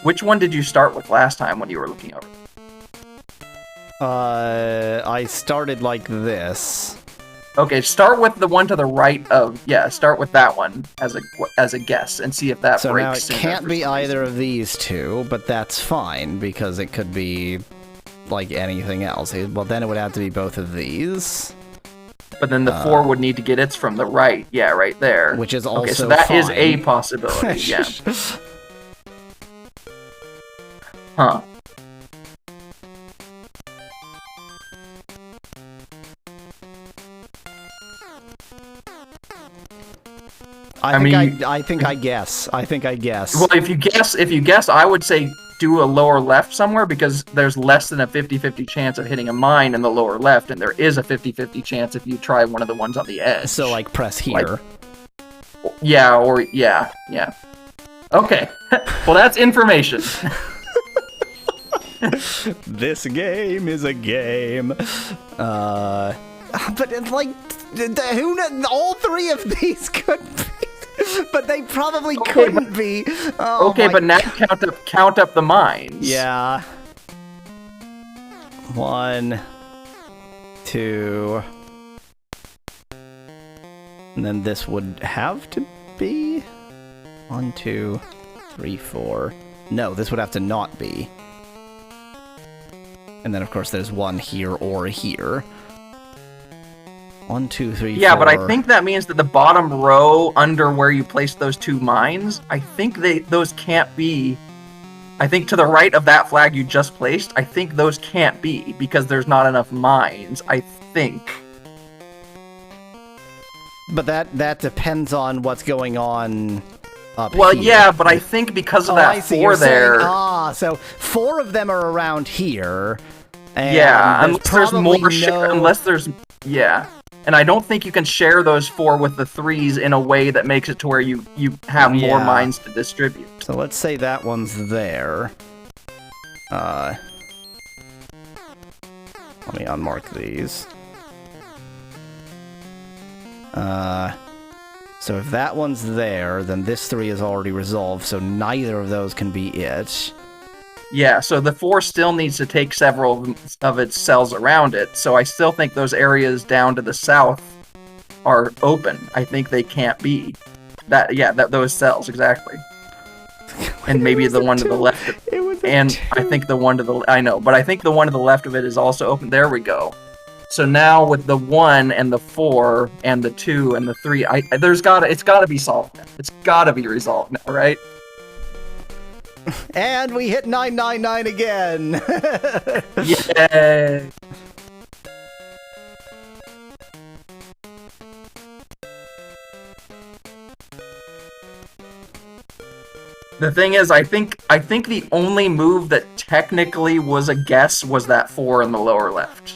Which one did you start with last time when you were looking over? I started like this. Okay, start with the one to the right of start with that one as a guess and see if that So breaks. now it sooner can't for be some either reason. of these 2, but that's fine because it could be like anything else. Well, then it would have to be both of these, But then the 4 would need to get its from the right. Yeah, right there. which is Okay, so also that is fine. a possibility. Yeah. Huh. I mean- think I guess. Well, if you guess, I would say do a lower left somewhere because there's less than a 50-50 chance of hitting a mine in the lower left, and there is a 50-50 chance if you try one of the ones on the edge. So like press here. Yeah. Okay. Well, that's information. This game is a game. But it's like, who knows? All 3 of these could be, but they probably couldn't be. Oh Okay, my but now count up the mines. Yeah. 1, 2. And then this would have to be 1, 2, 3, 4. No, this would have to not be. And then, of course, there's one here or here. 1, 2, 3, Yeah, 4. but I think that means that the bottom row under where you placed those 2 mines, I think those can't be. I think to the right of that flag you just placed, I think those can't be because there's not enough mines. I think. But that depends on what's going on up Well, here. yeah, but I think because of I that see, 4 you're saying- there. so 4 of them are around here. And Yeah, there's unless there's probably more. no... Unless there's. Yeah. And I don't think you can share those 4 with the 3s in a way that makes it to where you have more Yeah. mines to distribute. So let's say that one's there. Let me unmark these. So if that one's there, then this 3 is already resolved, so neither of those can be it. Yeah, so the 4 still needs to take several of its cells around it, so I still think those areas down to the south are open. I think they can't be. Those cells, exactly. And maybe the one to the left. It was a And 2. I think the one to the... I know, but I think the one to the left of it is also open. There we go. So now with the 1 and the 4 and the 2 and the 3, it's gotta be solved now. It's gotta be resolved now, right? And we hit 999 again! Yay! The thing is, I think the only move that technically was a guess was that 4 in the lower left.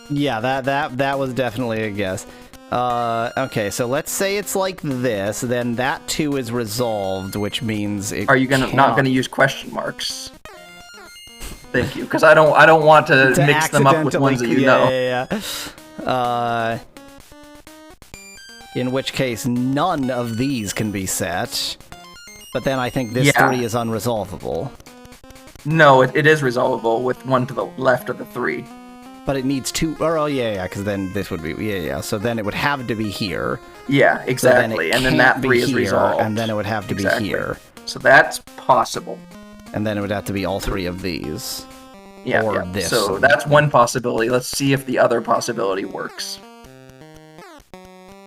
Yeah, that was definitely a guess. Okay, so let's say it's like this, then that 2 is resolved, which means it Are you not cannot- gonna use question marks? Thank you, because I don't want to mix them up with ones that you know. Yeah. In which case, none of these can be set. But then I think this Yeah. 3 is unresolvable. No, it is resolvable with 1 to the left of the 3. But it needs 2. Oh, yeah, because then this would be. Yeah. So then it would have to be here. Yeah, So then exactly. it And then can't that be 3 is here, resolved. and then it would have to Exactly. be here. So that's possible. And then it would have to be all 3 of these. Yeah, Or yeah. this. So that's one possibility. Let's see if the other possibility works.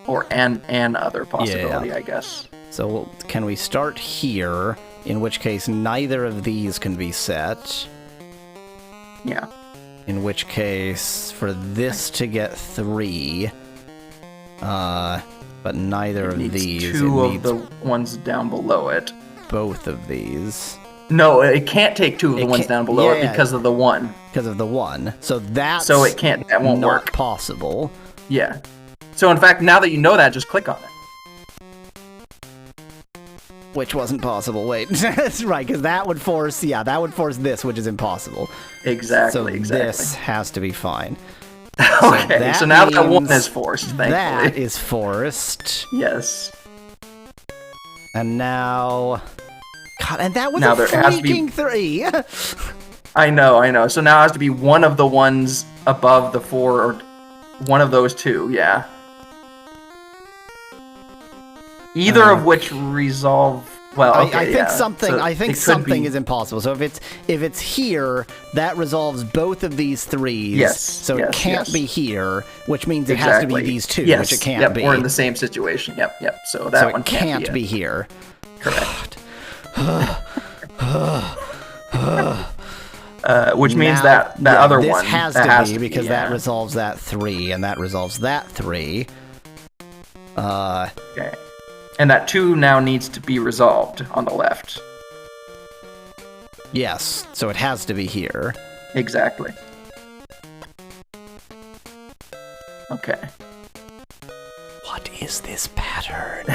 Or an other possibility, I guess. So can we start here? In which case, neither of these can be set. Yeah. In which case, for this to get 3, but neither It of needs these, 2 it of needs the ones down below it. both of these. No, it can't take 2 of the It ones can't- down below yeah. it because of the 1. Because of the 1. So that's So it can't. That won't not work. possible. Yeah. So in fact, now that you know that, just click on it. Which wasn't possible. Wait, that's right, because that would force this, which is impossible. Exactly. So exactly. this has to be fine. Okay. that So now that 1 means is forced. Thankfully. That is forced. Yes. And now... God, and that was Now a there has to be- freaking 3! I know. So now it has to be one of the ones above the 4, or one of those 2. Yeah. Either of which resolve. Well, okay, I think yeah. something. So I think it could something be- is impossible. So if it's here, that resolves both of these 3s. Yes, So yes, it can't yes. be here, which means it has to be Exactly. these 2, Yes, which it can't yep, be. We're in the same situation. Yep. So that so one it can't be. be here. Correct. Which means Now- that yeah, other this one has that to has be to because yeah. that resolves that 3, and that resolves that 3. Okay. And that 2 now needs to be resolved on the left. Yes. So it has to be here. Exactly. Okay. What is this pattern?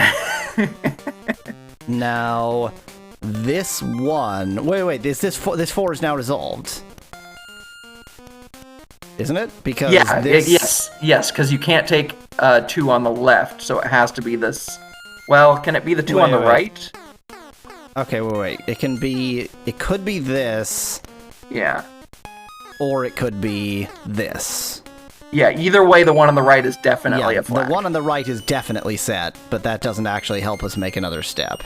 Now, this one. Wait. This 4 is now resolved, isn't it? Because Yeah. this. Yes. Because you can't take 2 on the left, so it has to be this. Well, can it be the 2 on the Wait. right? Okay, wait. It could be this, Yeah. or it could be this. Yeah. Either way, the one on the right is definitely Yeah, a flag. the one on the right is definitely set, but that doesn't actually help us make another step.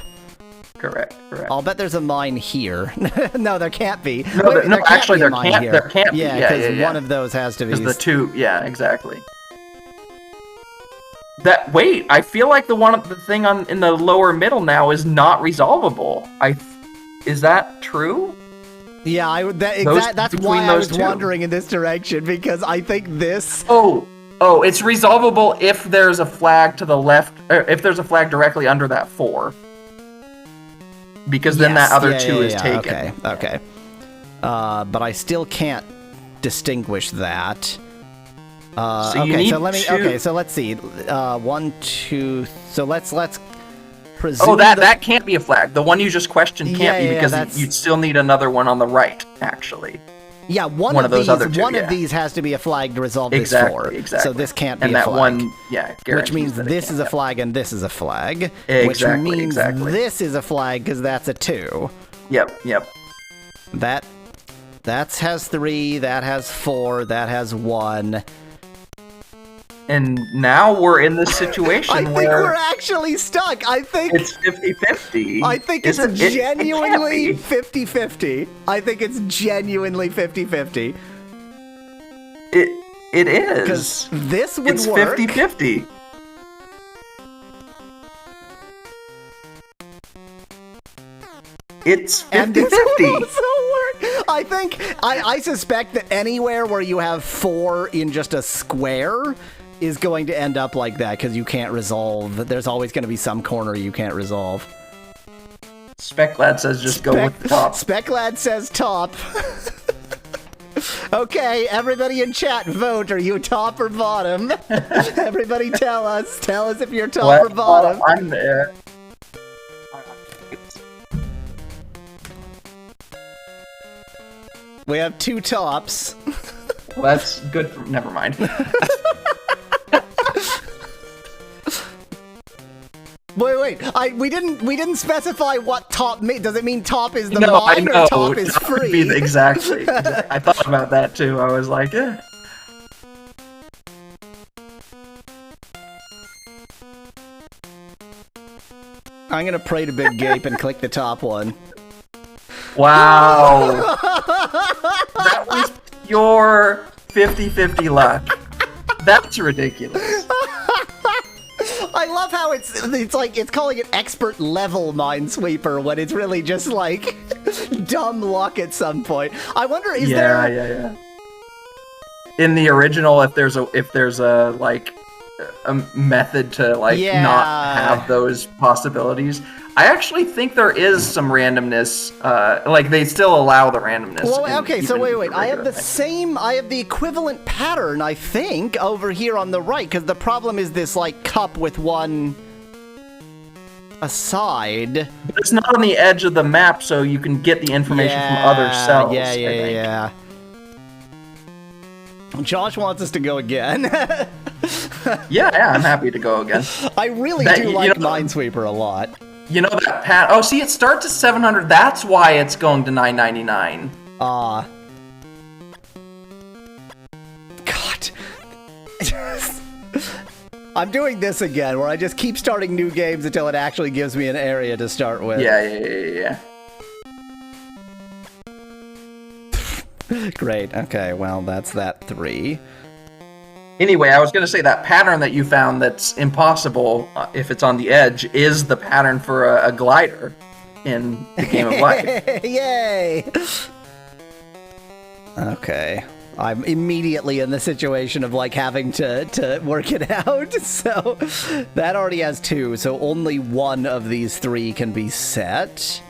Correct. I'll bet there's a mine here. No, there can't be. No, Wait, no, actually, be a there mine can't. here. There can't be. Yeah, Yeah, because yeah. one of those has to be. Because the two. Yeah, exactly. Wait, I feel like the thing in the lower middle now is not resolvable. Is that true? Yeah, that's why I was wandering in this direction, because I think this. Oh, it's resolvable if there's a flag to the left, or if there's a flag directly under that 4. Because then that other 2 is taken. Okay. But I still can't distinguish that. So you need so let me. two. Okay, so let's see. 1, 2. So let's presume. Oh, that can't be a flag. The one you just questioned can't be because you'd still need another one on the right, actually. Yeah, one of those these. other two, One of these has to be a flag to resolve this 4. Exactly. So this can't be and a that flag. one, yeah, Which means that it this can't is a be. flag and this is a flag. Exactly, Which means exactly. this is a flag because that's a 2. Yep. That has 3. That has 4. That has 1. And now we're in this situation I think where we're actually stuck. I think it's 50-50. I think it's Isn't it? genuinely It can't 50-50. I think it's genuinely 50-50. be. It is. Because this would It's work. 50-50. It's 50-50. And this would also work. I suspect that anywhere where you have 4 in just a square is going to end up like that because you can't resolve. There's always going to be some corner you can't resolve. Speklad says just go with the top. Speklad says top. Okay, everybody in chat, vote. Are you top or bottom? Everybody tell us. Tell us if you're top or bottom. I'm there. We have 2 tops. Well, that's good. Never mind. Wait. We didn't specify what top means. Does it mean top is the No, I mine know. or top is That would free? be exactly. I thought about that too. I was like, eh. I'm gonna pray to Big Gape and click the top one. Wow. That was pure 50-50 luck. That's ridiculous. I love how it's like it's calling it expert level Minesweeper when it's really just like dumb luck at some point. I wonder is there Yeah. In the original, if there's a like a method to like not have those possibilities, I actually think there is some randomness. Like they still allow the randomness. Well, okay, so wait. I have thing. I have the equivalent pattern, I think, over here on the right, because the problem is this, like, cup with one aside. But it's not on the edge of the map, so you can get the information from other cells. Yeah. Josh wants us to go again. Yeah, I'm happy to go again. I really do like Minesweeper a lot. You know that pat? Oh, see, it starts at 700. That's why it's going to 999. God. I'm doing this again, where I just keep starting new games until it actually gives me an area to start with. Yeah. Great. Okay, well, that's that 3. Anyway, I was going to say that pattern that you found that's impossible if it's on the edge is the pattern for a glider in the Game of Life. Yay! Okay. I'm immediately in the situation of like having to work it out. So that already has 2, so only one of these 3 can be set.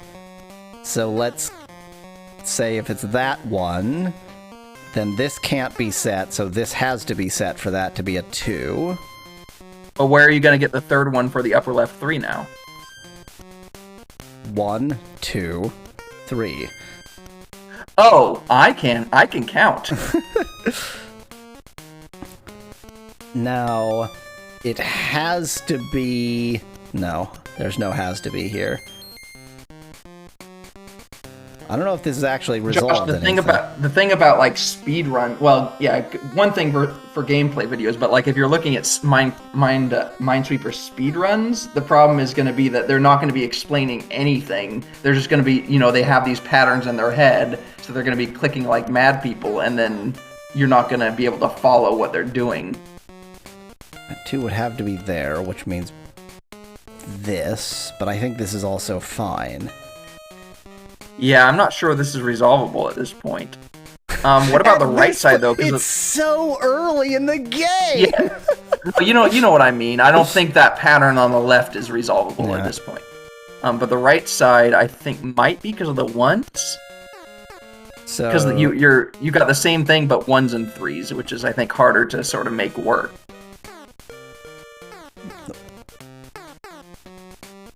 So let's say if it's that one, then this can't be set, so this has to be set for that to be a 2. But where are you going to get the third one for the upper left 3 now? 1, 2, 3. Oh, I can count. Now, it has to be... No, there's no has to be here. I don't know if this is actually Josh, resolved. the thing about like speed run. Well, yeah, one thing for gameplay videos, but like if you're looking at Minesweeper speed runs, the problem is going to be that they're not going to be explaining anything. They're just going to be, they have these patterns in their head, so they're going to be clicking like mad people, and then you're not going to be able to follow what they're doing. That 2 would have to be there, which means this, but I think this is also fine. Yeah, I'm not sure this is resolvable at this point. What about the right side though? It's so early in the game. Yeah. You know what I mean. I don't think that pattern on the left is resolvable at this point. But the right side, I think, might be because of the ones. So because you got the same thing but 1s and 3s, which is I think harder to sort of make work.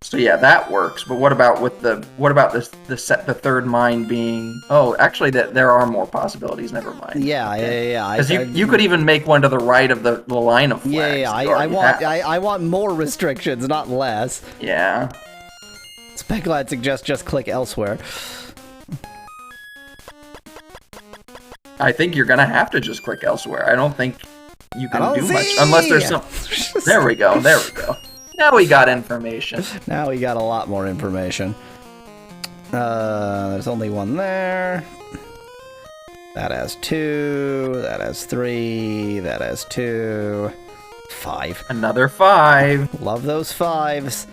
So yeah, that works. But what about the third mine being? Oh, actually, there are more possibilities. Never mind. Yeah. Because you could even make one to the right of the line of flags. Yeah. I want more restrictions, not less. Yeah. Speculad suggests just click elsewhere. I think you're gonna have to just click elsewhere. I don't think you can do much unless there's some. There we go. Now we got information. Now we got a lot more information. There's only one there. That has 2. That has 3. That has 2. 5. Another 5. Love those 5s.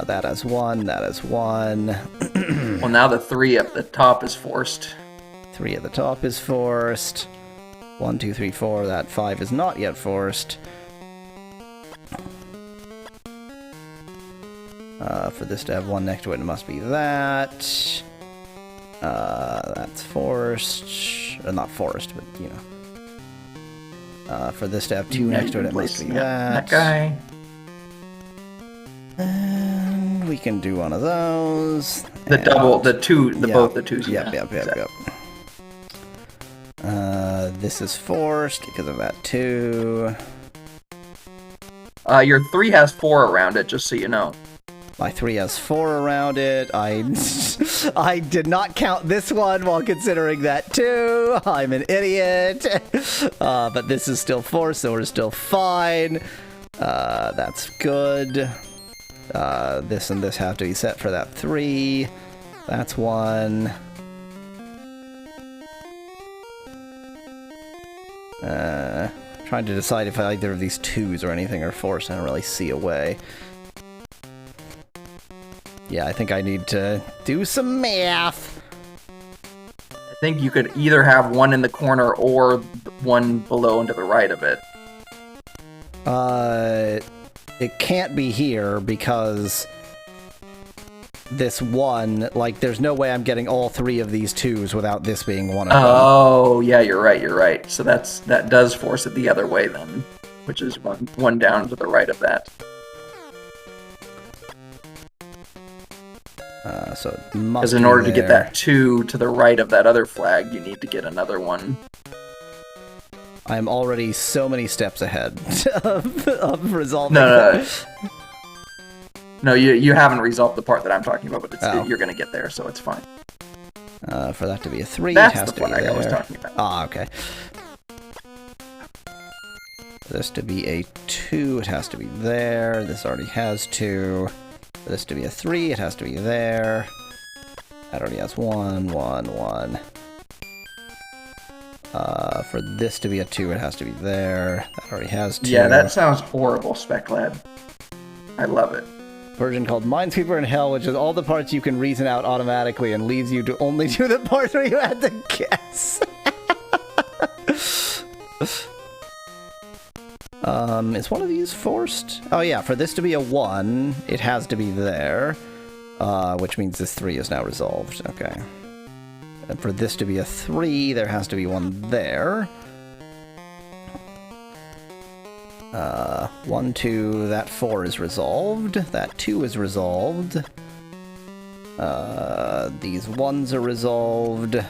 That has 1. That has 1. Well, now the 3 up the top is forced. 3 at the top is forced. 1, 2, 3, 4. That 5 is not yet forced. For this to have 1 next to it, it must be that. That's forced. Not forced, but, for this to have 2 next to it, it must be that. That guy. And we can do one of those. The double, the 2, both the 2s. Yep. This is forced because of that 2. Your 3 has 4 around it, just so you know. My 3 has 4 around it. I did not count this one while considering that 2. I'm an idiot. But this is still 4, so we're still fine. That's good. This and this have to be set for that 3. That's 1. Trying to decide if either of these 2s or anything are forced. I don't really see a way. Yeah, I think I need to do some math. I think you could either have 1 in the corner or 1 below and to the right of it. It can't be here because this 1, like, there's no way I'm getting all 3 of these 2s without this being one of them. Oh, yeah, you're right. So that does force it the other way then, which is one down to the right of that. So it must because in order to get that 2 to the right of that other flag, you need to get another one. I'm already so many steps ahead of resolving. No, you haven't resolved the part that I'm talking about, but you're going to get there, so it's fine. For that to be a 3, That's it has the to be flag there. I was talking about. Ah, okay. For this to be a 2, it has to be there. This already has 2. For this to be a 3, it has to be there. That already has 1, 1, 1. For this to be a 2, it has to be there. That already has 2. Yeah, that sounds horrible, Speclad. I love it. Version called Minesweeper in Hell, which is all the parts you can reason out automatically and leaves you to only do the parts where you had to guess. Is one of these forced? Oh yeah, for this to be a 1, it has to be there. Which means this 3 is now resolved. Okay. And for this to be a 3, there has to be 1 there. 1, 2, that 4 is resolved. That 2 is resolved. These 1s are resolved.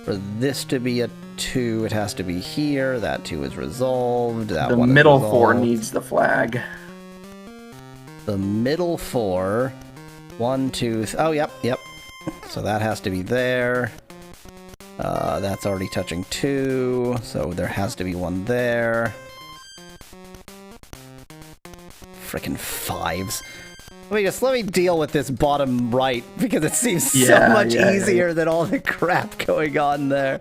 For this to be a 2, it has to be here. That 2 is resolved. That the 1 middle is resolved. 4 needs the flag. The middle 4. 1, 2, oh, yep. So that has to be there. That's already touching 2, so there has to be one there. Frickin' 5s. Let me deal with this bottom right, because it seems so much easier than all the crap going on there.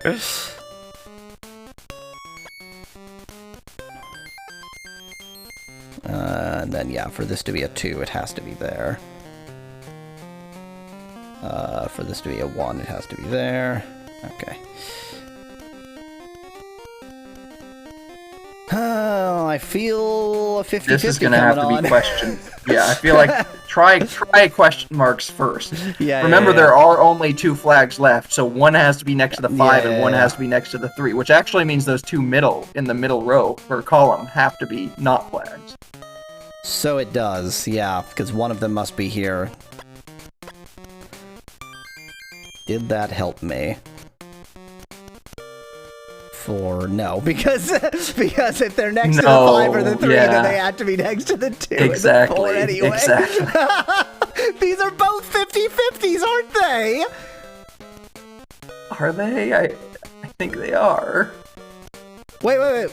And then, yeah, for this to be a 2, it has to be there. For this to be a 1, it has to be there. Okay. I feel a 50-50 This is going to have to be questioned. Yeah, I feel like try question marks first. Yeah. Remember, there are only 2 flags left, so one has to be next to the 5 and one has to be next to the 3, which actually means those 2 in the middle row or column have to be not flags. So it does, yeah, because one of them must be here. Did that help me? No, because if they're next to the 5 or the 3, then they have to be next to the 2 exactly, and the 4 anyway. Exactly. These are both 50-50s, aren't they? Are they? I think they are. Wait.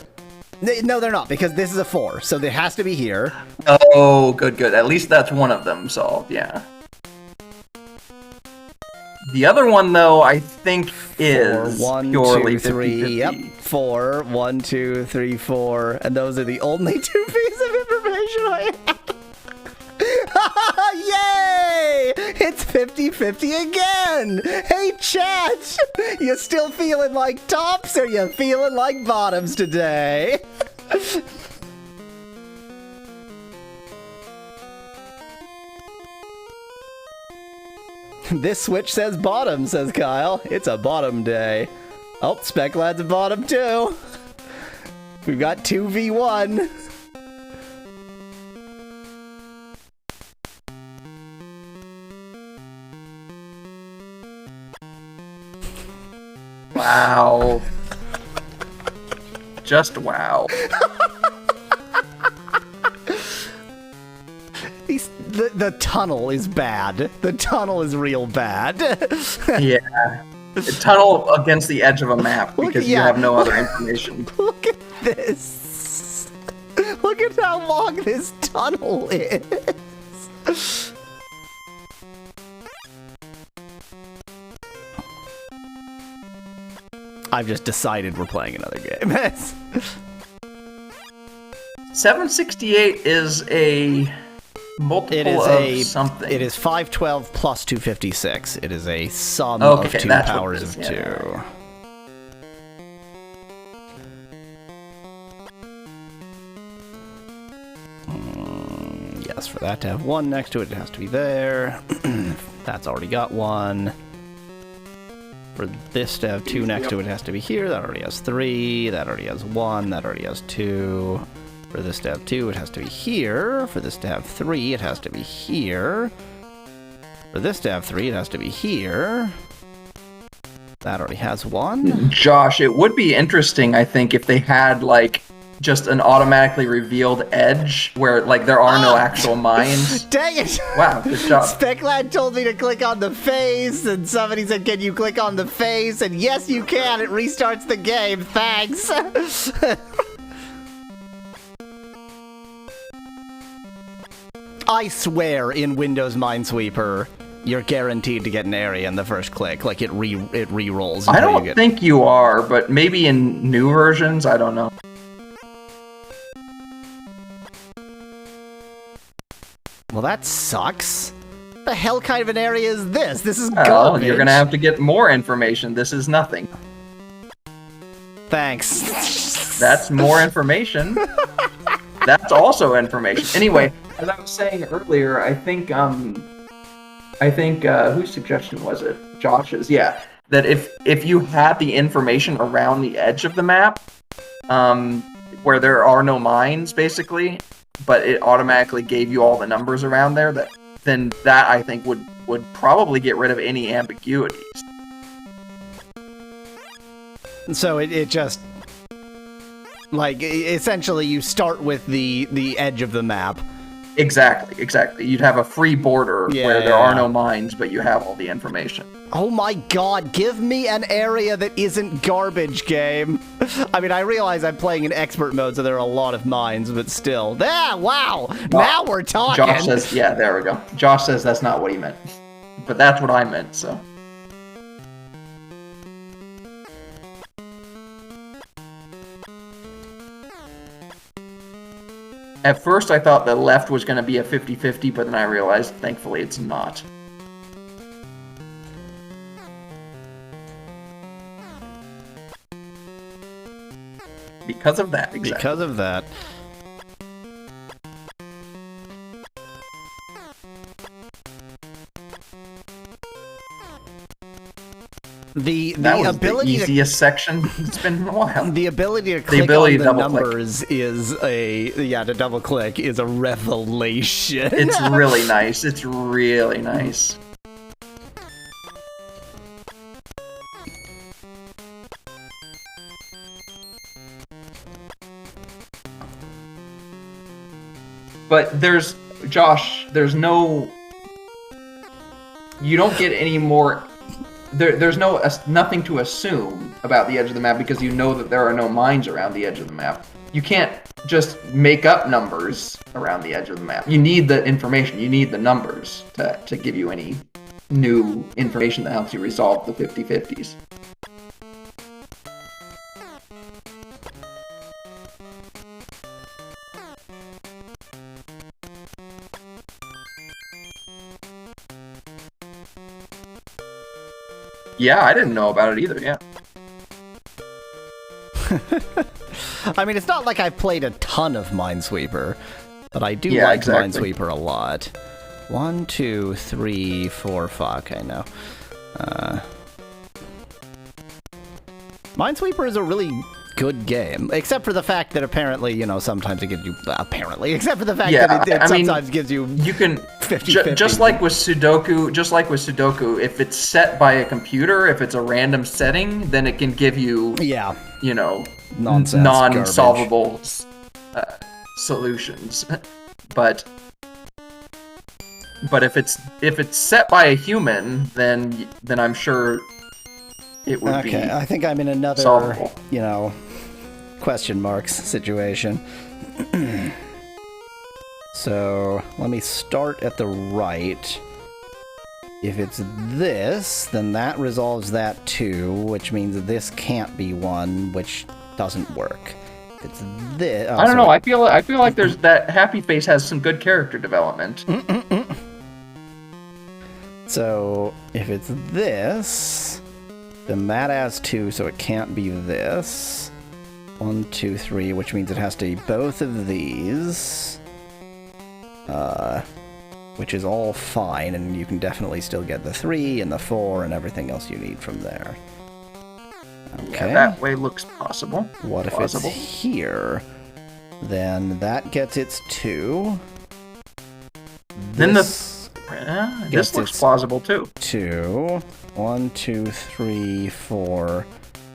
No, they're not, because this is a 4, so there has to be here. Oh, good. At least that's one of them solved, yeah. The other one, though, I think is 4, 1, purely 2, 3. 50-50. Yep, 4, 1, 2, 3, 4, and those are the only 2 pieces of information I have. Yay! It's 50-50 again! Hey, chat! You still feeling like tops, or you feeling like bottoms today? This switch says bottom, says Kyle. It's a bottom day. Oh, Speclad's a bottom too. We've got 2v1. Wow. Just wow. The tunnel is bad. The tunnel is real bad. Yeah. A tunnel against the edge of a map because you have no other information. Look at this. Look at how long this tunnel is. I've just decided we're playing another game. 768 is a multiple of something. It is 512 plus 256. It is a sum of 2 powers of 2. Yes, for that to have 1 next to it, it has to be there. That's already got 1. For this to have 2 next to it, it has to be here. That already has 3. That already has 1. That already has 2. For this to have 2, it has to be here. For this to have 3, it has to be here. For this to have 3, it has to be here. That already has 1. Josh, it would be interesting, I think, if they had, like, just an automatically revealed edge where, like, there are no actual mines. Dang it! Wow, good job. Speclad told me to click on the face, and somebody said, can you click on the face? And yes, you can. It restarts the game. Thanks. I swear, in Windows Minesweeper, you're guaranteed to get an area in the first click. Like, it re-rolls. I don't think you are, but maybe in new versions, I don't know. Well, that sucks. What the hell kind of an area is this? This is Well, garbage. you're gonna have to get more information. This is nothing. Thanks. That's more information. That's also information. Anyway, as I was saying earlier, I think whose suggestion was it? Josh's. Yeah, that if you had the information around the edge of the map, where there are no mines, basically, but it automatically gave you all the numbers around there, then that I think would probably get rid of any ambiguities. So it just, like, essentially you start with the edge of the map. Exactly. You'd have a free border where there are no mines, but you have all the information. Oh my god, give me an area that isn't garbage, game. I mean, I realize I'm playing in expert mode, so there are a lot of mines, but still. There, wow! Now we're talking! Josh says, yeah, there we go. Josh says that's not what he meant. But that's what I meant, so. At first I thought the left was going to be a 50-50, but then I realized, thankfully, it's not. Because of that, exactly. Because of that. The That was ability the easiest section it's been in a while. The ability to click ability on to the double-click. numbers is to double click is a revelation. It's really nice. It's really nice. But Josh, there's no, you don't get any more, there's nothing to assume about the edge of the map because you know that there are no mines around the edge of the map. You can't just make up numbers around the edge of the map. You need the information, you need the numbers to give you any new information that helps you resolve the 50-50s. Yeah, I didn't know about it either, yeah. I mean, it's not like I've played a ton of Minesweeper, but I do Yeah, like exactly. Minesweeper a lot. 1, 2, 3, 4, fuck, I know. Minesweeper is a really good game, except for the fact that apparently, sometimes it gives you... except for the fact that it sometimes gives you... You can 50-50. just like with Sudoku, if it's set by a computer, if it's a random setting, then it can give you Nonsense, non-solvable solutions. But if it's set by a human, then I'm sure it would be I think I'm in another solvable. question marks situation. So let me start at the right. If it's this, then that resolves that too, which means this can't be one, which doesn't work. If it's this, I don't know. I feel like there's that Happy Face has some good character development. So if it's this, then that has 2, so it can't be this. 1, 2, 3, which means it has to be both of these. Which is all fine, and you can definitely still get the 3 and the 4 and everything else you need from there. Okay. Yeah, that way looks possible. What if Plausible. it's here? Then that gets its 2. Then This this looks its plausible too. 2. 1, 2, 3, 4.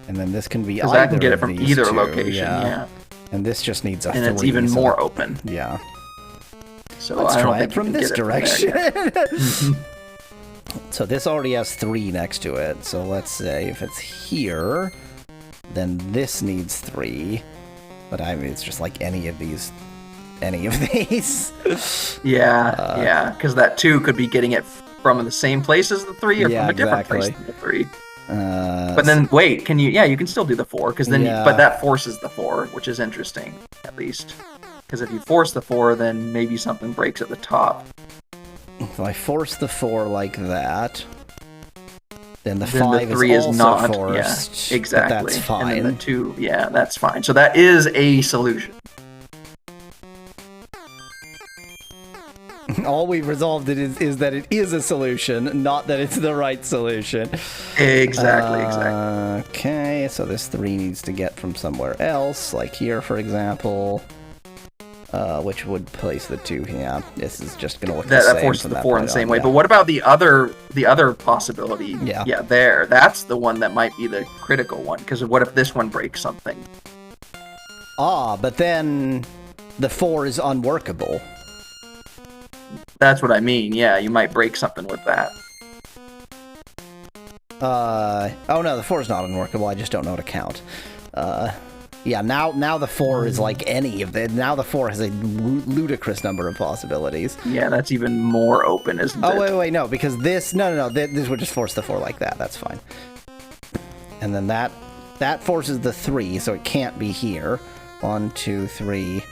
And then this can be Because either I can get it of from these either two, location, yeah. And this just needs a 3. And it's even so more open. Yeah. So Let's I don't try think it you from can this get it from there direction. yet. Mhm. So this already has 3 next to it. So let's say if it's here, then this needs 3. But I mean, it's just like any of these. Yeah, because that 2 could be getting it from the same place as the 3 or Yeah, from a different exactly. place than the 3. But But then wait, can you? Yeah, you can still do the 4 because then, Yeah. but that forces the 4, which is interesting at least. Because if you force the 4, then maybe something breaks at the top. if I force the 4 like that, then the Then 5 the 3 is is also not. forced. Yeah, exactly. But that's fine. And then the 2, yeah, that's fine. So that is a solution. All we've resolved is that it is a solution, not that it's the right solution. Exactly. Okay, so this 3 needs to get from somewhere else, like here, for example. Which would place the 2. Yeah, this is just going to look the same. That forces from the that 4 in point the same on, way. yeah. But what about the other possibility? Yeah. Yeah, there. That's the one that might be the critical one. Because what if this one breaks something? But then the 4 is unworkable. That's what I mean. Yeah, you might break something with that. Oh no, the 4 is not unworkable. I just don't know how to count. Yeah, now the 4 is like any of it. Now the 4 has a ludicrous number of possibilities. Yeah, that's even more open, isn't it? Oh, wait, no, because this... No, this would just force the 4 like that. That's fine. And then that forces the 3, so it can't be here. 1, 2, 3...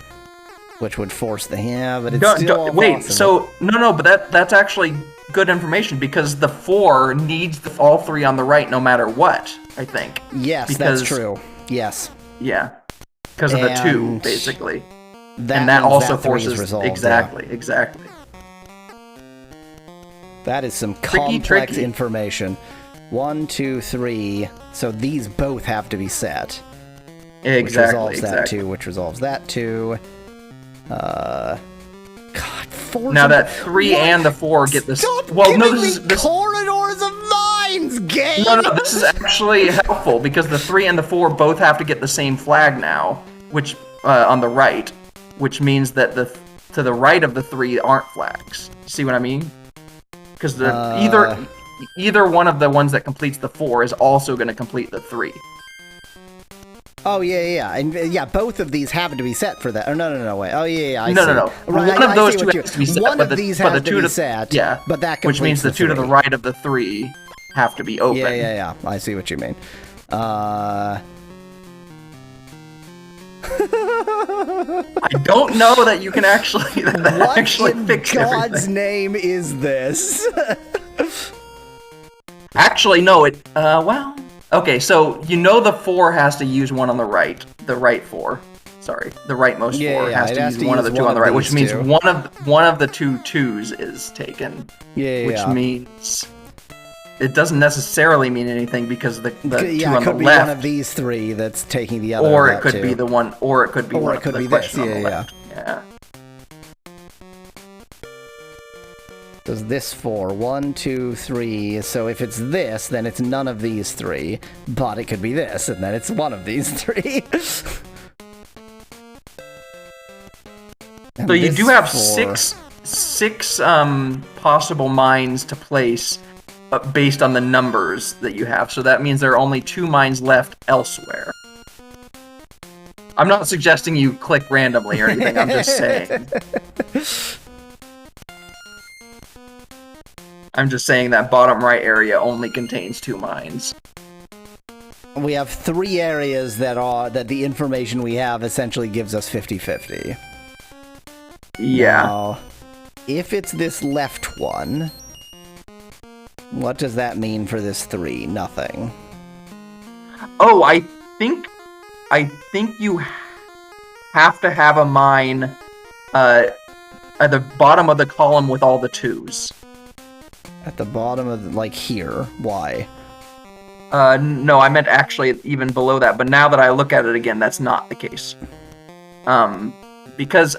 Which would force the... Yeah, but it's still wait, possible. so... No, but that's actually good information, because the 4 needs all 3 on the right no matter what, I think. Yes, that's true. Yes. Yeah, because of the 2, basically. That and also that 3 is forces... resolved, exactly. That is some Tricky. complex information. 1, 2, 3. So these both have to be set. Exactly, Which resolves that 2, which resolves that 2. God, 4. Now that 3 and the 4 get this... Stop well, no, giving me corridors of mines, game! No, this is actually helpful, because the 3 and the 4 both have to get the same flag now, which on the right, which means that to the right of the 3 aren't flags. See what I mean? Because either one of the ones that completes the 4 is also going to complete the 3. Oh, yeah. And yeah, both of these happen to be set for that. Or no, wait. Oh, yeah, I see. No. Right, One of those 2 has to be set. One of these has to be set, yeah, but that which means the 2 to the right of the 3 have to be open. Yeah. I see what you mean. I don't know that you can actually fix everything. What in God's name is this? Actually, no, well... Okay, so you know the 4 has to use one on the right. The right 4. Sorry, the rightmost 4 has to use one of the 2 on the right, which means one of the 2 2s is taken. Which means it doesn't necessarily mean anything, because the 2 on the left... Yeah, it could be one of these 3 that's taking the other. Or it could be the one, or it could be one of the question on the this. left. Yeah. Does this 4? 1, 2, 3. So if it's this, then it's none of these 3. But it could be this, and then it's one of these 3. So you do have 6 possible mines to place based on the numbers that you have. So that means there are only 2 mines left elsewhere. I'm not suggesting you click randomly or anything. I'm just saying. I'm just saying that bottom right area only contains 2 mines. We have 3 areas that the information we have essentially gives us 50-50. Yeah. Now, if it's this left one, what does that mean for this 3? Nothing. Oh, I think you have to have a mine at the bottom of the column with all the 2s. At the bottom of, like, here. Why? No, I meant actually even below that, but now that I look at it again, that's not the case. Because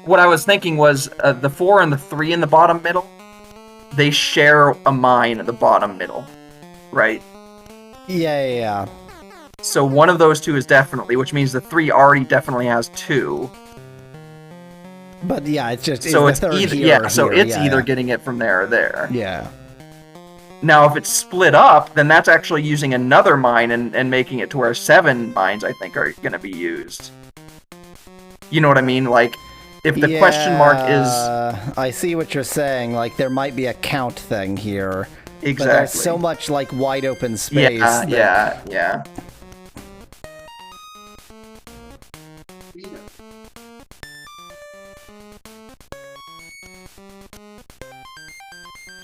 what I was thinking was the 4 and the 3 in the bottom middle, they share a mine at the bottom middle, right? Yeah. So one of those 2 is definitely, which means the 3 already definitely has 2. But yeah, it's just so it's either here, either getting it from there or there. Yeah. Now, if it's split up, then that's actually using another mine and making it to where 7 mines, I think, are going to be used. You know what I mean? Like, if the question mark is... I see what you're saying. Like, there might be a count thing here. Exactly. But there's so much, like, wide open space. Yeah.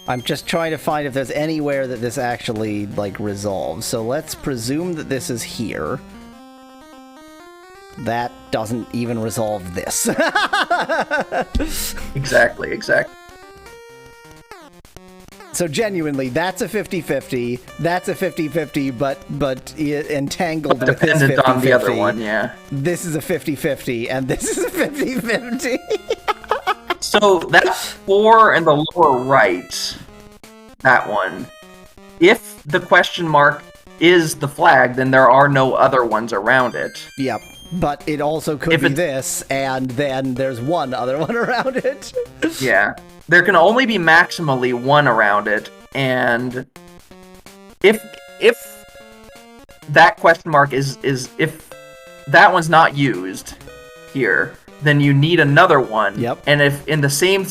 I'm just trying to find if there's anywhere that this actually, like, resolves. So let's presume that this is here. That doesn't even resolve this. Exactly. So genuinely, that's a 50-50, that's a 50-50, but entangled with this 50-50. Dependent on the other one, yeah. This is a 50-50, and this is a 50-50. So that 4 in the lower right, that one, if the question mark is the flag, then there are no other ones around it. Yep, but it also could be this, and then there's one other one around it. Yeah. There can only be maximally 1 around it, and if that question mark is if that one's not used here, then you need another one. Yep. And if in the same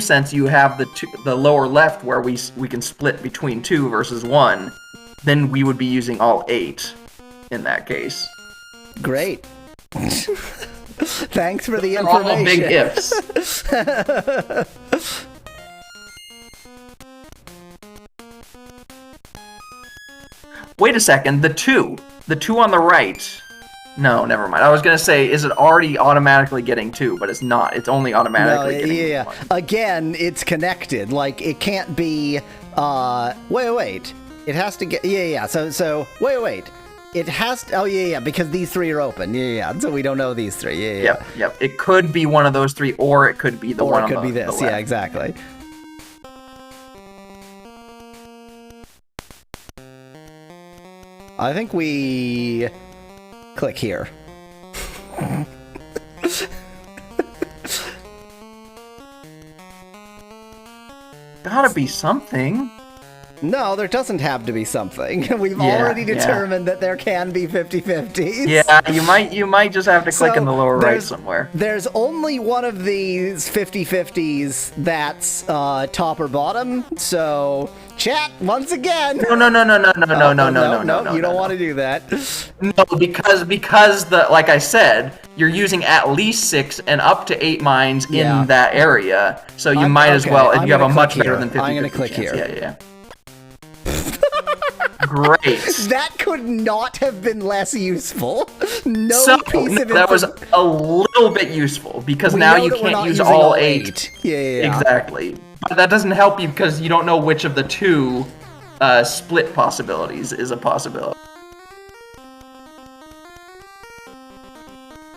sense you have the lower left where we can split between 2 versus 1, then we would be using all 8 in that case. Great. Thanks for the They're information. all big ifs. Wait a second, the 2 on the right. No, never mind. I was gonna say, is it already automatically getting 2? But it's not. It's only automatically getting 1. Again, it's connected. Like, it can't be. Wait. It has to get. Yeah. So wait. It has to. Oh yeah. Because these 3 are open. Yeah. So we don't know these 3. Yeah. Yep. It could be one of those 3, or it could be the one. Or it could on be the this. left. Yeah. Exactly. I think we click here. Gotta be something. No, there doesn't have to be something. We've already determined that there can be 50-50s. Yeah, you might just have to click in the lower right somewhere. There's only one of these 50-50s that's top or bottom. So, chat, once again. No. You don't want to do that. No, because like I said, you're using at least 6 and up to 8 mines in that area. So you might as well, and you have a much better than 50-50 I'm gonna click chance. here. Yeah. Great. That could not have been less useful. That was a little bit useful because now you can't use using all 8. Yeah. Exactly. But that doesn't help you because you don't know which of the 2 split possibilities is a possibility.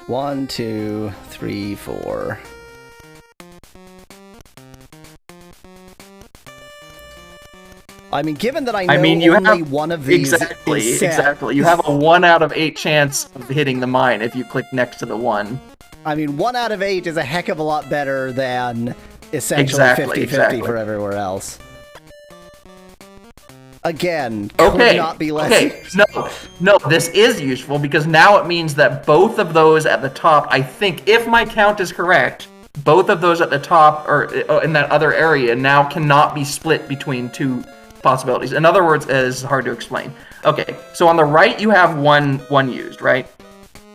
1, 2, 3, 4. I mean, given that I know you only have one of these is set, exactly. You have a 1 out of 8 chance of hitting the mine if you click next to the 1. I mean, 1 out of 8 is a heck of a lot better than essentially 50-50 for everywhere else. Again, could not be less. No, this is useful because now it means that both of those at the top, I think, if my count is correct, both of those at the top or in that other area now cannot be split between 2 possibilities. In other words, it's hard to explain. Okay, so on the right you have one used, right?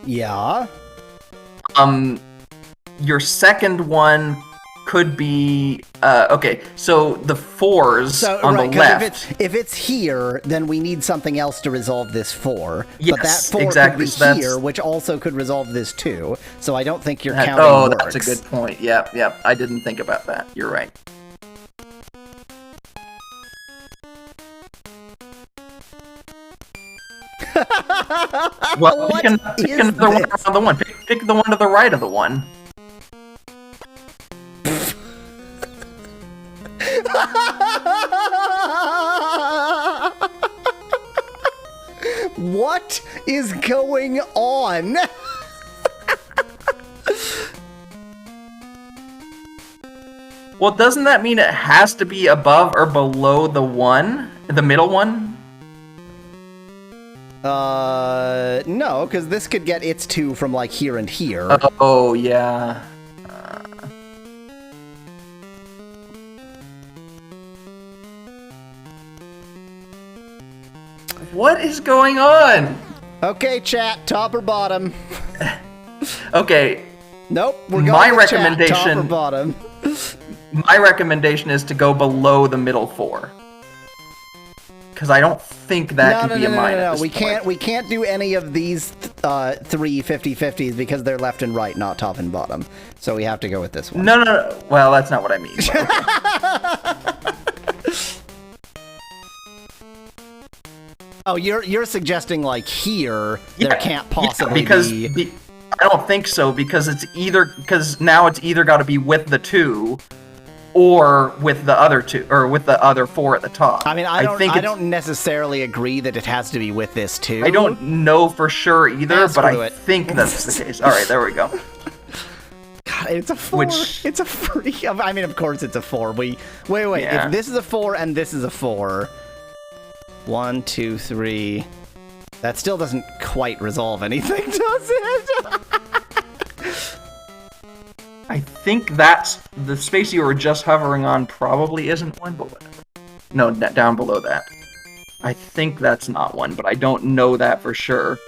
Yeah. Your second one could be okay. So the 4s on the left. If it's here, then we need something else to resolve this 4. Yes, but that 4 exactly. could be So here, which also could resolve this 2. So I don't think your counting works. That's a good point. Yep. I didn't think about that. You're right. Well, pick another one around the 1. Pick the one to the right of the 1. What is going on? Well, doesn't that mean it has to be above or below the 1? The middle one? No, because this could get its 2 from, like, here and here. Oh, yeah. What is going on? Okay, chat, top or bottom? Okay. Nope, we're going with chat, top or recommendation. bottom. My recommendation is to go below the middle 4. Because I don't think that could be a mine. No. At this We point. can't do any of these 3 50-50s because they're left and right, not top and bottom. So we have to go with this one. No. Well, that's not what I mean. but okay. Oh, you're suggesting like here there can't possibly be. I don't think so because now it's either got to be with the 2 or with the other 2 or with the other 4 at the top. I mean, I don't necessarily agree that it has to be with this 2. I don't know for sure either, but I it. think that's the case. All right, there we go. God, it's a 4. It's a 3. I mean, of course it's a 4. Wait. Yeah. If this is a 4 and this is a 4, 1, 2, 3. That still doesn't quite resolve anything, does it? I think that's the space you were just hovering on probably isn't one, but whatever. No, down below that. I think that's not one, but I don't know that for sure.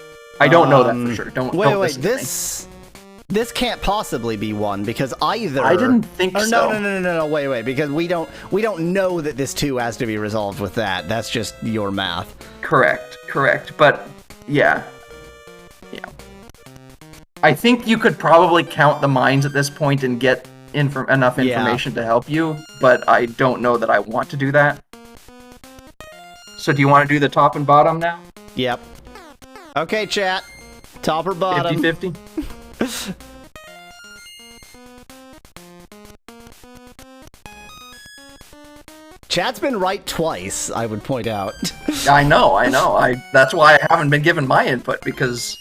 I don't know that for sure. Don't Wait, listen to me. this can't possibly be one because either I didn't think so. No, wait, because we don't know that this 2 has to be resolved with that. That's just your math. Correct. But yeah. I think you could probably count the mines at this point and get enough information to help you, but I don't know that I want to do that. So do you want to do the top and bottom now? Yep. Okay, chat. Top or bottom? 50-50? Chat's been right twice, I would point out. I know. That's why I haven't been given my input, because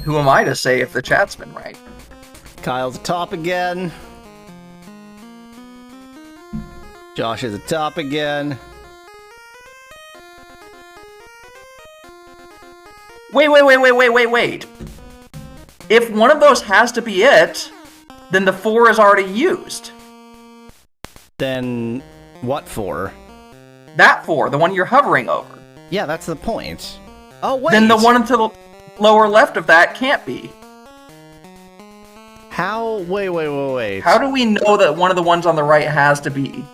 who am I to say if the chat's been right? Kyle's top again. Josh is a top again. Wait. If one of those has to be it, then the 4 is already used. Then what for? That 4, the one you're hovering over. Yeah, that's the point. Oh, wait! Then the one to the lower left of that can't be. How? Wait. How do we know that one of the ones on the right has to be?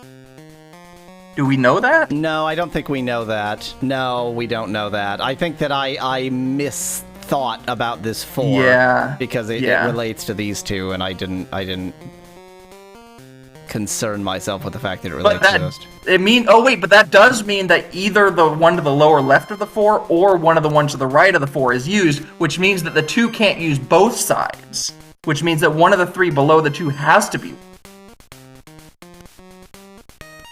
Do we know that? No, I don't think we know that. No, we don't know that. I think that I misthought about this 4. Yeah. Because it relates to these 2, and I didn't concern myself with the fact that it relates to those 2. But that does mean that either the one to the lower left of the 4 or one of the ones to the right of the 4 is used, which means that the 2 can't use both sides. Which means that one of the 3 below the 2 has to be.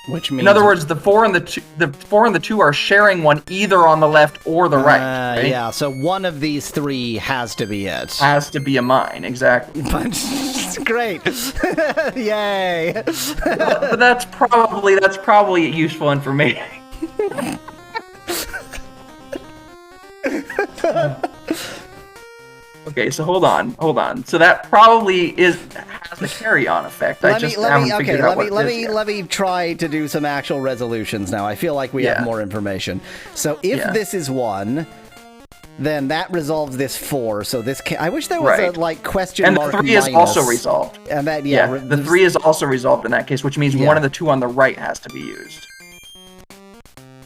Which means, in other words, the 4 and the 2 are sharing one either on the left or the right. Right? Yeah, so one of these 3 has to be it. Has to be a mine, exactly. Great. Yay. But that's probably useful information. Okay, so hold on. So that probably has a carry-on effect. I just haven't figured out what it is yet. Let me try to do some actual resolutions now. I feel like we have more information. So if this is 1, then that resolves this 4. So this I wish there was a question mark and the 3 is also resolved. And that the 3 is also resolved in that case, which means one of the 2 on the right has to be used.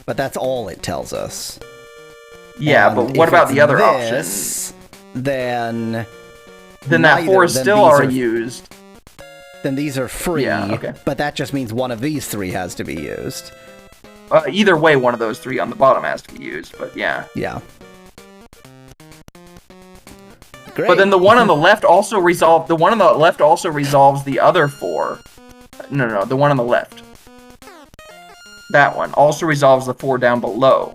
But that's all it tells us. Yeah, and but what about the other options? Then that 4 is still already used. Then these are free. Yeah, okay. But that just means one of these 3 has to be used. Either way, one of those 3 on the bottom has to be used. But yeah. Yeah. Great. But then the one on the left also resolves the other 4. No, the one on the left. That one also resolves the 4 down below.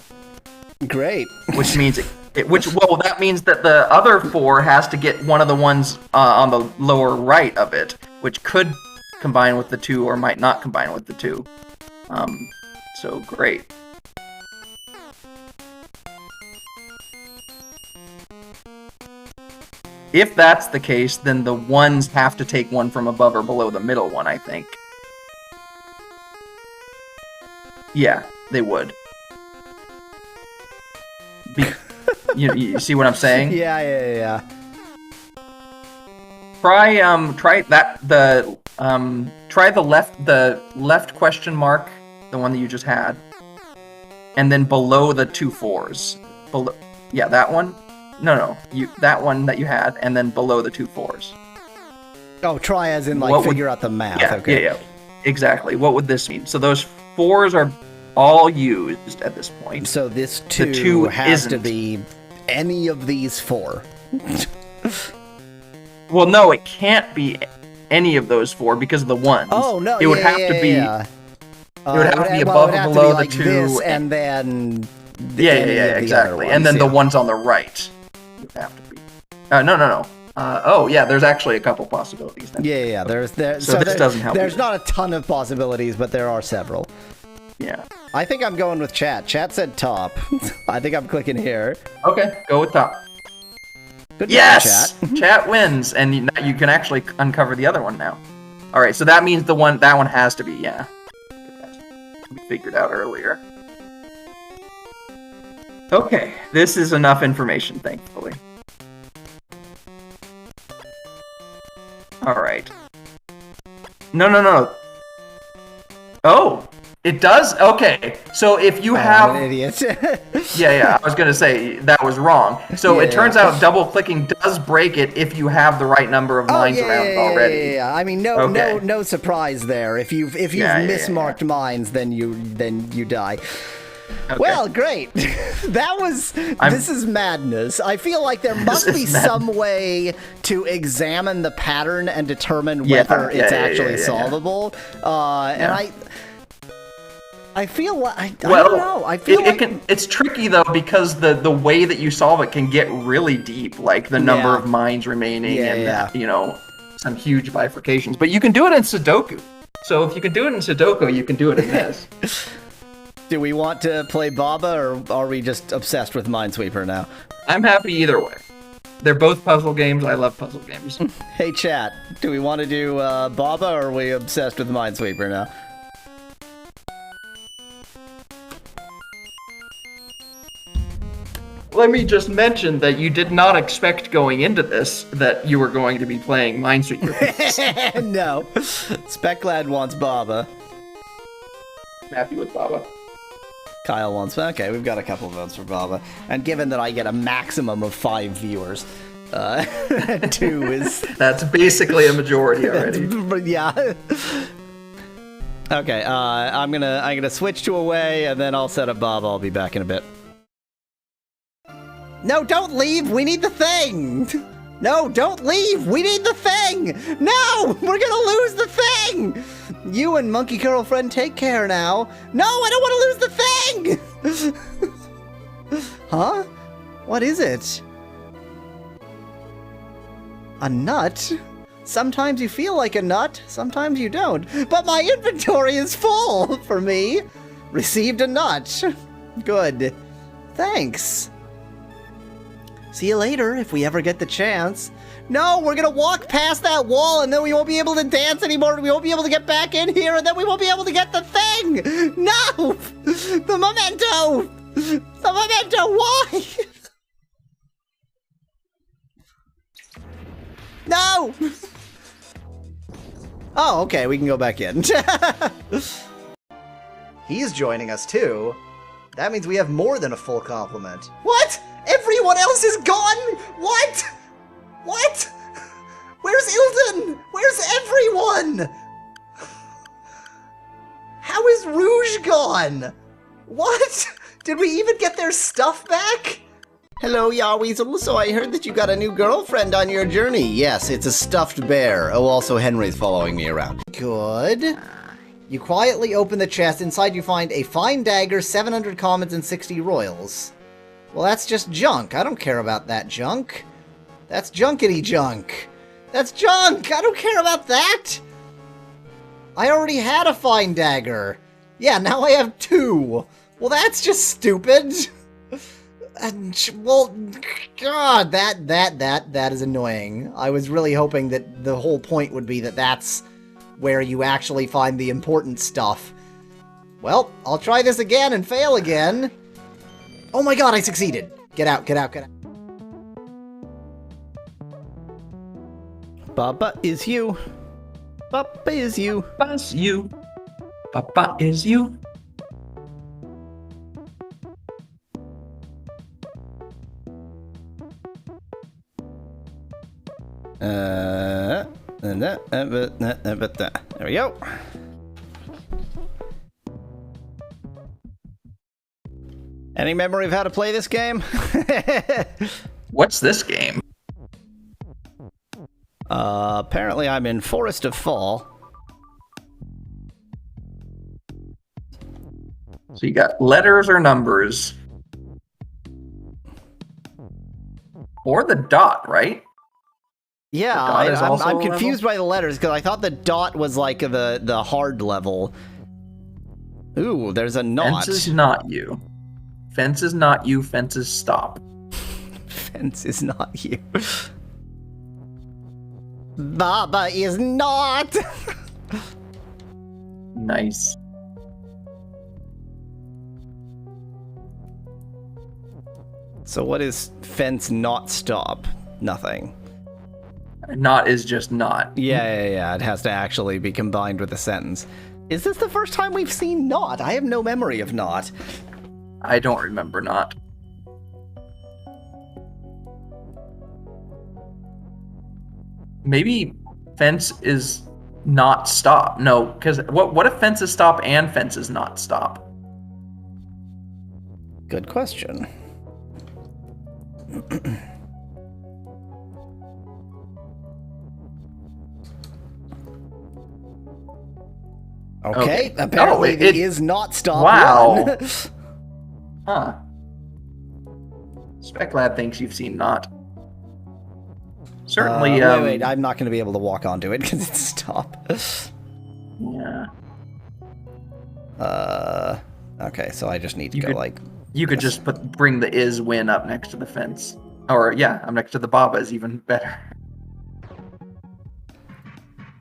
Great. Which means that means that the other 4 has to get one of the ones on the lower right of it, which could combine with the 2 or might not combine with the 2. So great. If that's the case, then the 1s have to take one from above or below the middle one, I think. Yeah, they would. You see what I'm saying? Yeah. Try the left question mark, the one that you just had, and then below the 2 4s. That one. No, that one that you had, and then below the 2 4s. Oh, try as in figure out the math. Yeah, okay. yeah, exactly. What would this mean? So those 4s are all used at this point. So this 2 has to be any of these 4. Well, no, it can't be any of those 4 because of the 1s. Oh no, it would have to be. Yeah. It would have to be above or below the 2, this, and then exactly, and then the ones on the right would have to be. No. There's actually a couple possibilities. Then. Yeah. So this doesn't help. There's not a ton of possibilities, but there are several. Yeah. I think I'm going with chat. Chat said top. I think I'm clicking here. Okay, go with top. Good job, Yes! chat. Chat wins, and you can actually uncover the other one now. Alright, so that means that one has to be, yeah. We figured out earlier. Okay, this is enough information, thankfully. Alright. No. Oh! It does? Okay. So if you have... I'm an idiot. Yeah, I was gonna say that was wrong. So it Yeah. turns out double-clicking does break it if you have the right number of mines around it already. Yeah. I mean, no surprise there. If you've mismarked mines, then you die. Okay. Well, great. This is madness. I feel like there must be some way to examine the pattern and determine whether it's actually solvable. And I feel like I don't know. I feel it's tricky though because the way that you solve it can get really deep, like the number of mines remaining and some huge bifurcations. But you can do it in Sudoku. So if you can do it in Sudoku, you can do it in this. Do we want to play Baba, or are we just obsessed with Minesweeper now? I'm happy either way. They're both puzzle games. I love puzzle games. Hey chat, do we want to do Baba, or are we obsessed with Minesweeper now? Let me just mention that you did not expect going into this that you were going to be playing Minesweeper. No. Speclad wants Baba. I'm happy with Baba. Kyle wants... Okay, we've got a couple of votes for Baba. And given that I get a maximum of 5 viewers, 2 is... That's basically a majority already. Yeah. Okay, I'm gonna switch to away, and then I'll set up Baba. I'll be back in a bit. No, don't leave! We need the thing! No, don't leave! We need the thing! No! We're gonna lose the thing! You and Monkey Girlfriend take care now. No, I don't want to lose the thing! Huh? What is it? A nut? Sometimes you feel like a nut, sometimes you don't. But my inventory is full for me! Received a nut. Good. Thanks. See you later, if we ever get the chance. No, we're gonna walk past that wall and then we won't be able to dance anymore. We won't be able to get back in here and then we won't be able to get the thing! No! The memento! The memento, why? No! Oh, okay, we can go back in. He's joining us too. That means we have more than a full complement. What? Everyone else is gone? What? What? Where's Ilden? Where's everyone? How is Rouge gone? What? Did we even get their stuff back? Hello, Yaweasel. So I heard that you got a new girlfriend on your journey. Yes, it's a stuffed bear. Oh, also Henry's following me around. Good. You quietly open the chest. Inside you find a fine dagger, 700 commons, and 60 royals. Well, that's just junk. I don't care about that junk. That's junkety junk. That's junk! I don't care about that! I already had a fine dagger. Yeah, now I have 2. Well, that's just stupid. Well, God, that is annoying. I was really hoping that the whole point would be that that's where you actually find the important stuff. Well, I'll try this again and fail again. Oh my god, I succeeded! Get out, get out, get out. Baba is you. Baba is you. Papa's you. Papa is you. There we go. Any memory of how to play this game? What's this game? Apparently I'm in Forest of Fall. So you got letters or numbers. Or the dot, right? Yeah, dot is also I'm a confused by the letters because I thought the dot was like the hard level. Ooh, there's a knot. Fence is not you. Fence is not you. Fence is stop. Fence is not you. Baba is not. Nice. So what is fence not stop? Nothing. Not is just not. Yeah. It has to actually be combined with a sentence. Is this the first time we've seen not? I have no memory of not. I don't remember not. Maybe fence is not stop. No, because what if fence is stop and fence is not stop? Good question. Okay, apparently it is not stop. Wow. One. Huh. Speclad thinks you've seen not. Certainly. Wait, I'm not going to be able to walk onto it because it's stop. Yeah. Okay, so I just need to You go could- like. You could just bring the is win up next to the fence. Or yeah, I'm next to the Baba is even better.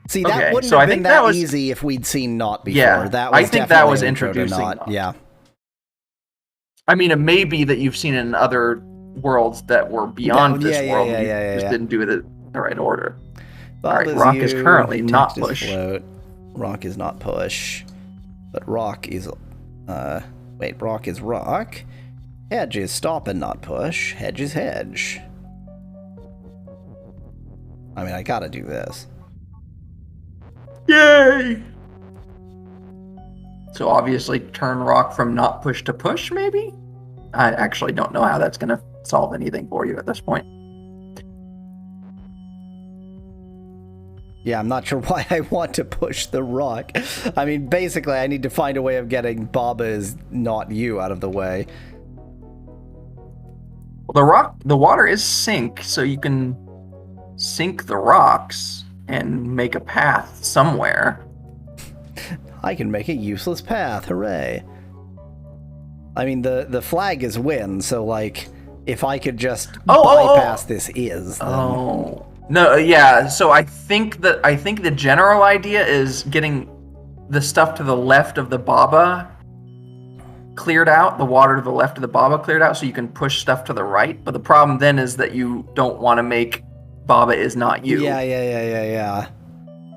See, that Okay, wouldn't so have I been think that that was- easy if we'd seen not before. Yeah, that was I think that definitely was an intro to introducing not. not. Yeah. I mean, it may be that you've seen it in other worlds that were beyond this world. You just didn't do it in the right order. All right, Bob rock is you, currently not text is push. Float. Rock is not push. But rock is... wait, rock is rock. Hedge is stop and not push. Hedge is hedge. I mean, I gotta do this. Yay! So obviously turn rock from not push to push, maybe? I actually don't know how that's going to solve anything for you at this point. Yeah, I'm not sure why I want to push the rock. I mean, basically, I need to find a way of getting Baba is not you out of the way. Well, the water is sink, so you can sink the rocks and make a path somewhere. I can make a useless path, hooray. I mean, the flag is win, so, like, if I could just bypass this is, then... Oh. No, yeah, so I think the general idea is getting the stuff to the left of the Baba cleared out, the water to the left of the Baba cleared out, so you can push stuff to the right. But the problem then is that you don't want to make Baba is not you. Yeah.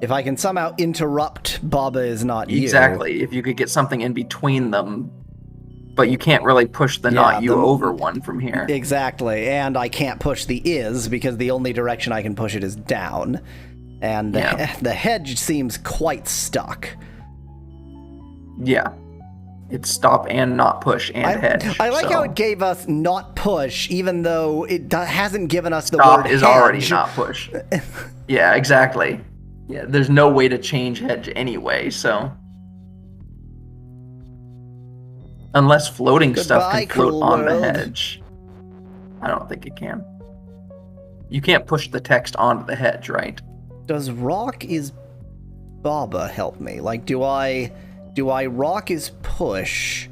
If I can somehow interrupt Baba is not you. Exactly. If you could get something in between them, but you can't really push the not you over one from here. Exactly, and I can't push the is because the only direction I can push it is down. And the hedge seems quite stuck. Yeah. It's stop and not push and hedge. I like how it gave us not push, even though it hasn't given us the stop word is hedge. already not push. Yeah, exactly. Yeah, there's no way to change hedge anyway, so... Unless floating stuff can float on the hedge. I don't think it can. You can't push the text onto the hedge, right? Does rock is Baba help me? Like, do I rock is push,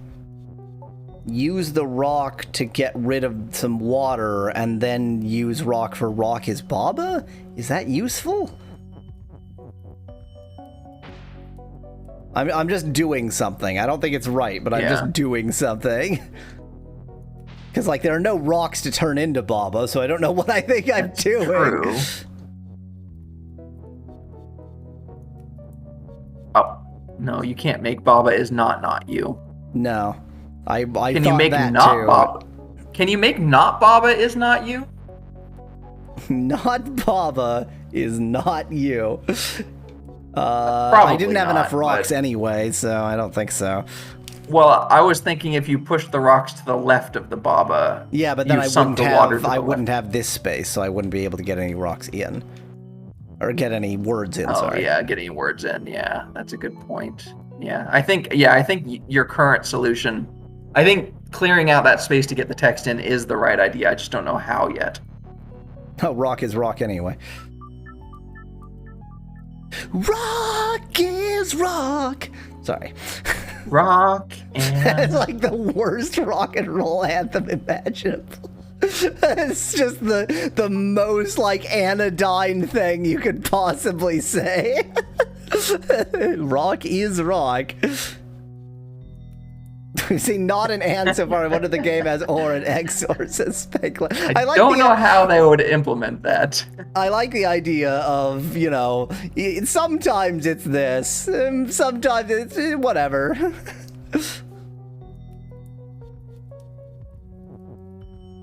use the rock to get rid of some water, and then use rock for rock is Baba? Is that useful? I'm just doing something. I don't think it's right, but I'm just doing something. Because, like, there are no rocks to turn into Baba, so I don't know what I think I'm doing. True. Oh, no, you can't make Baba is not you. No. I Can you thought make that not too. Baba? Can you make not Baba is not you? Not Baba is not you. Probably I didn't have enough not, rocks but- anyway, so I don't think so. Well, I was thinking if you push the rocks to the left of the Baba, Yeah, but then you've sunk the water to the left. have this space, so I wouldn't be able to get any rocks in. Or get any words in, Oh sorry. yeah, getting words in. Yeah, that's a good point. Yeah, I think your current solution, I think clearing out that space to get the text in is the right idea. I just don't know how yet. Oh, rock is rock anyway. Rock is rock! Sorry. Rock It's and like the worst rock and roll anthem imaginable. It's just the most like anodyne thing you could possibly say. Rock is rock. We see not an and so far. What if the game has or an X or says speculate? I don't know how they would implement that. I like the idea of, you know, sometimes it's this, sometimes it's whatever.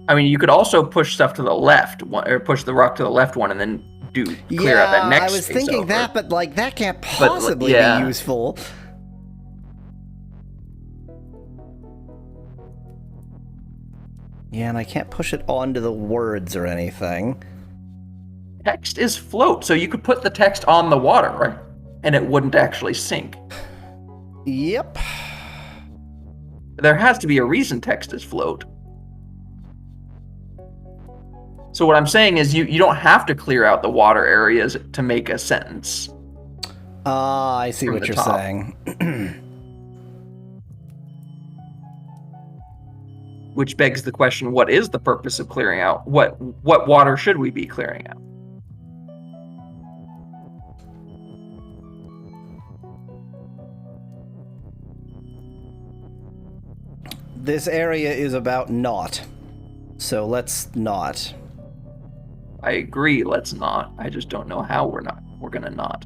I mean, you could also push stuff to the left, or push the rock to the left one, and then clear out that next I was space thinking over. that, but like that can't possibly yeah. be useful. Yeah, and I can't push it onto the words or anything. Text is float, so you could put the text on the water, right? And it wouldn't actually sink. Yep. There has to be a reason text is float. So what I'm saying is you don't have to clear out the water areas to make a sentence. I see From what the you're top. saying. Which begs the question, what is the purpose of clearing out? What water should we be clearing out? This area is about not. So let's not. I agree, let's not. I just don't know how we're gonna not.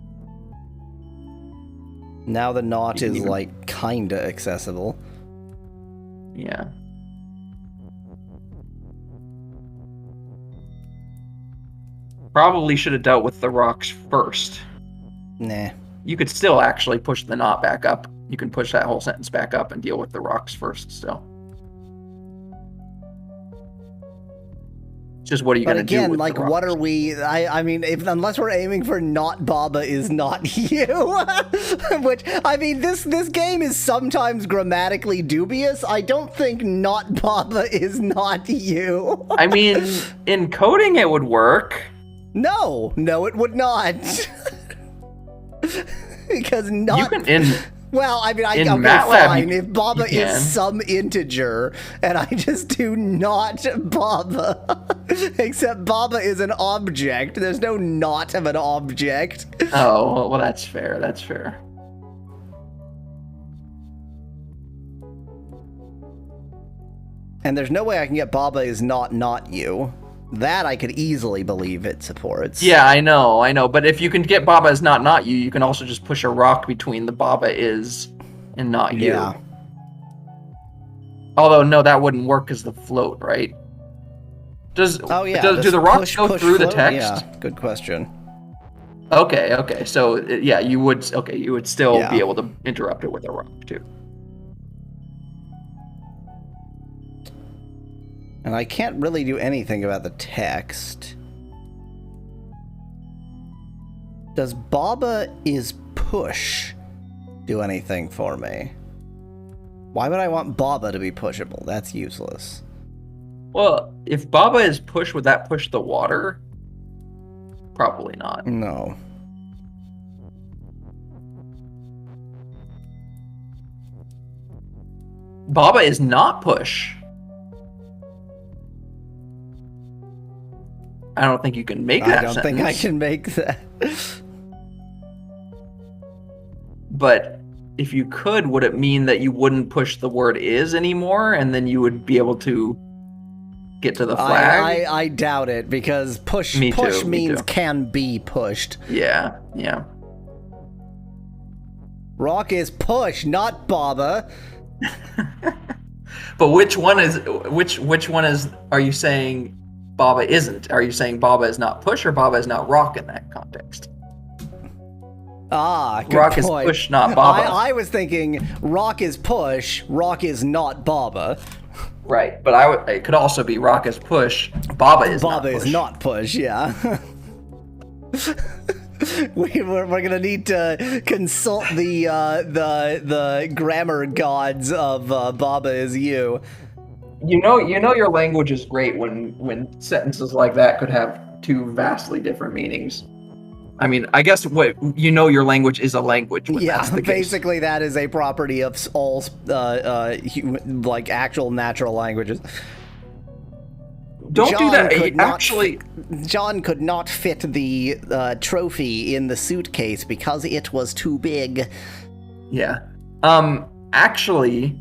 Now the not You can is even- like kinda accessible. Yeah. Probably should have dealt with the rocks first. Nah. You could still actually push the not back up. You can push that whole sentence back up and deal with the rocks first still. It's just what are you But going to do again, with like, the what rocks? are we? I mean, unless we're aiming for not Baba is not you, which I mean, this game is sometimes grammatically dubious. I don't think not Baba is not you. I mean, in coding it would work. No, it would not. Because not. You can Well, I mean, in okay, MATLAB, fine. If Baba you is can. some integer, and I just do not Baba, except Baba is an object. There's no not of an object. Oh, well that's fair. That's fair. And there's no way I can get Baba is not you. That I could easily believe it supports. Yeah, I know. But if you can get Baba is not you, you can also just push a rock between the Baba is and not you. Yeah. Although no, that wouldn't work as the float, right? Do the rocks go through the float? text? Yeah, good question. Okay. So yeah, you would still Yeah. be able to interrupt it with a rock too. And I can't really do anything about the text. Does Baba is push do anything for me? Why would I want Baba to be pushable? That's useless. Well, if Baba is push, would that push the water? Probably not. No. Baba is not push. I don't think you can make that I don't think I sentence. can make that. But if you could, would it mean that you wouldn't push the word is anymore, and then you would be able to get to the flag? I doubt it, because push Me too, me means too. can be pushed. Yeah. Rock is push, not Baba. But which one is are you saying Baba isn't? Are you saying Baba is not push or Baba is not rock in that context? Ah, good Rock point. is push, not Baba. I was thinking rock is push, rock is not Baba. Right, but it could also be rock is push, Baba is not Baba push. is not push, yeah. We're gonna need to consult the grammar gods of Baba is you. You know your language is great when sentences like that could have two vastly different meanings. I mean, I guess what your language is a language. When Yeah, that's the case. basically that is a property of all like actual natural languages. Don't do that. could not Actually, John could not fit the trophy in the suitcase because it was too big. yeah. Actually,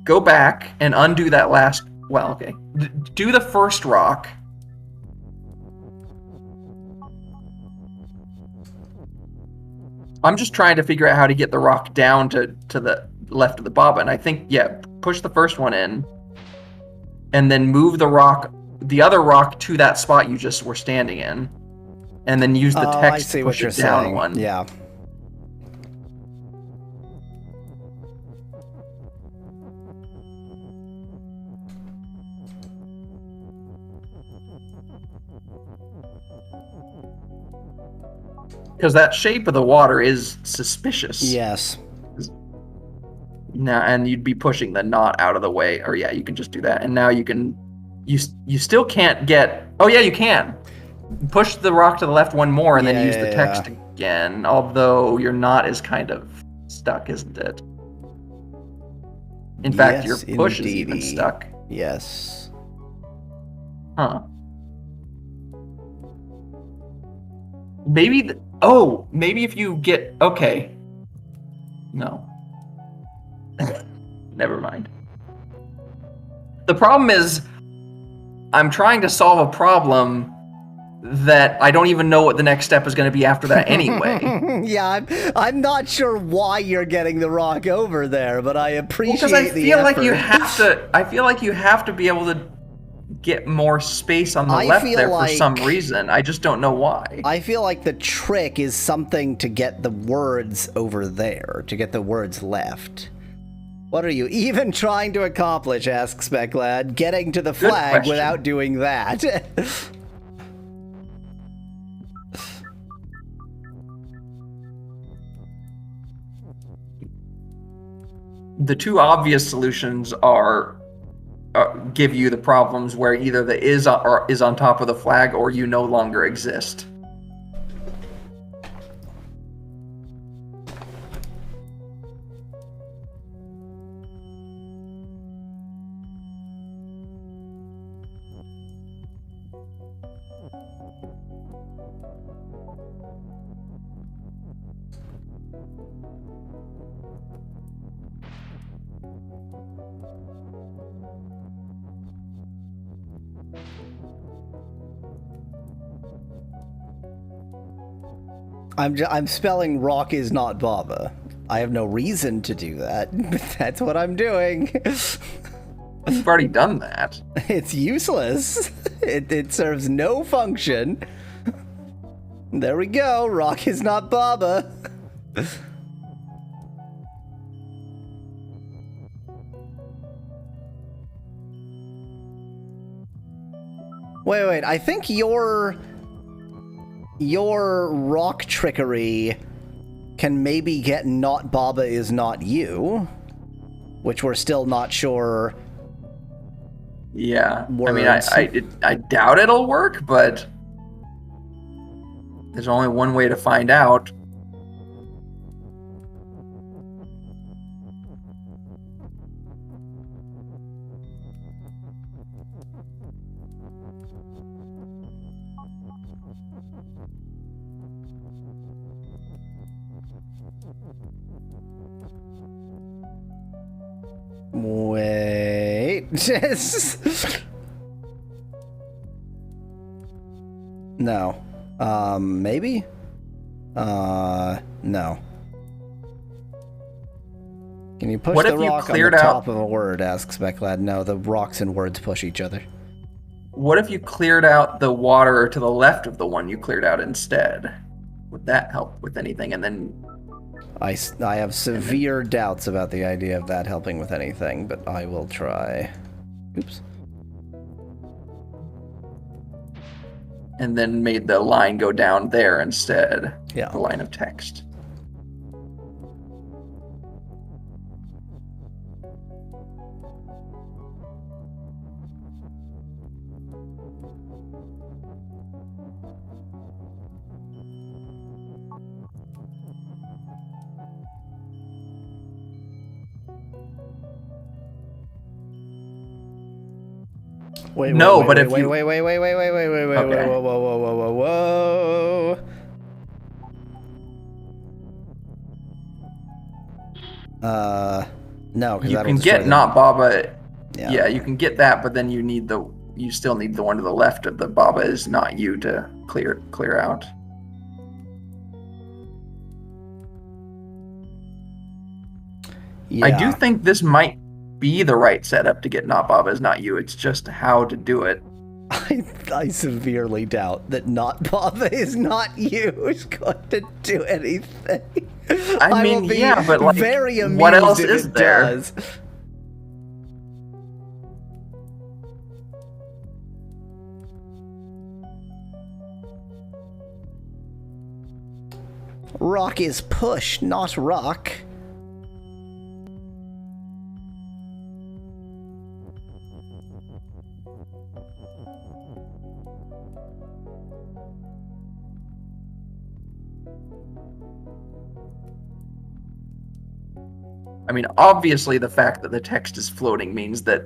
go back and undo that last. Well, okay. Do the first rock. I'm just trying to figure out how to get the rock down to the left of the baba, and I think push the first one in, and then move the other rock to that spot you just were standing in, and then use the text I see to what push you're it down saying. one. Yeah. Because that shape of the water is suspicious. Yes. Now, and you'd be pushing the knot out of the way, or you can just do that. And now you can, you still can't get. Oh yeah, you can. Push the rock to the left one more, and then use the text again. Although your knot is kind of stuck, isn't it? In fact, your push is even stuck. Yes. Huh. Maybe. Maybe if you get. Okay. No. Never mind. The problem is, I'm trying to solve a problem that I don't even know what the next step is going to be after that anyway. Yeah, I'm not sure why you're getting the rock over there, but I appreciate Because I the feel effort. like you have to. I feel like you have to be able to get more space on the left there for some reason. I just don't know why. I feel like the trick is something to get the words over there, to get the words left. What are you even trying to accomplish, asks Specklad? Getting to the flag question. without doing that. The two obvious solutions are give you the problems where either the is on top of the flag or you no longer exist. I'm spelling rock is not Baba. I have no reason to do that, but that's what I'm doing. You've already done that. It's useless. It serves no function. There we go. Rock is not Baba. Wait. I think your rock trickery can maybe get not Baba is not you, which we're still not sure. Yeah, Words. I mean, I doubt it'll work, but there's only one way to find out. Wait. No. Maybe? No. Can you push What the if you rock on the cleared top out- of a word, asks Specklad. No, the rocks and words push each other. What if you cleared out the water to the left of the one you cleared out instead? Would that help with anything? And then I have severe doubts about the idea of that helping with anything, but I will try. Oops. and then made the line go down there instead. Yeah. The line of text. Wait, No, wait, but wait, if wait, you- wait, wait, wait, wait, wait, wait, wait, wait, Okay. whoa, whoa, whoa, whoa, whoa, whoa, whoa. No, because You that'll can destroy get the- not Baba. Yeah. Yeah, you can get that, but then you still need the one to the left of the Baba is not you to clear out. Yeah. I do think this might be the right setup to get not Baba is not you. It's just how to do it. I severely doubt that not Baba is not you is going to do anything. I mean, will be yeah, but, like, very amused what else if is it there? does. Rock is push, not rock. I mean, obviously, the fact that the text is floating means that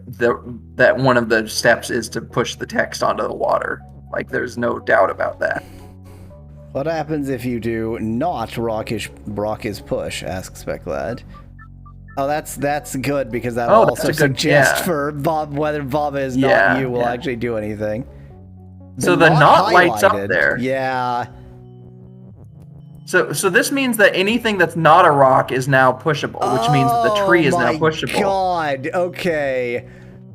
that one of the steps is to push the text onto the water. Like, there's no doubt about that. What happens if you do not rock is push? Asks Speclad. Oh, that's good because that'll Oh, that's also a good- suggest yeah. for Bob whether Baba is Yeah, not you will yeah. actually do anything. So the knot lights up highlighted. there. Yeah. So this means that anything that's not a rock is now pushable, which means that the tree is now pushable. Oh my God. Okay.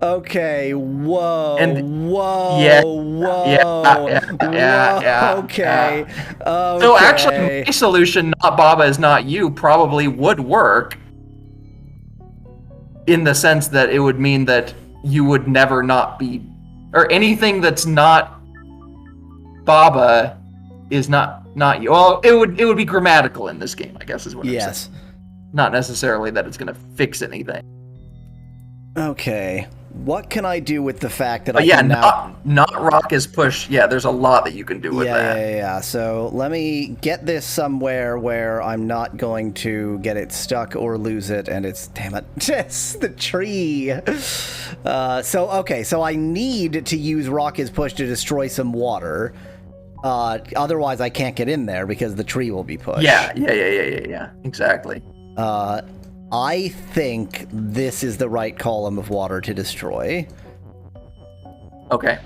Okay. Whoa. And- whoa. yeah, Whoa. yeah. Okay. Okay. So actually, my solution, not Baba is not you, probably would work. In the sense that it would mean that you would never not be, or anything that's not Baba is not you. Well, it would be grammatical in this game, I guess is what I'm Yes. saying. Not necessarily that it's going to fix anything. Okay. What can I do with the fact that But I yeah, can now... not rock is push. Yeah, there's a lot that you can do with that. Yeah. So let me get this somewhere where I'm not going to get it stuck or lose it, and it's... Damn it. It's the tree. So I need to use Rock is Push to destroy some water. Otherwise, I can't get in there because the tree will be pushed. Yeah. Exactly. I think this is the right column of water to destroy. Okay.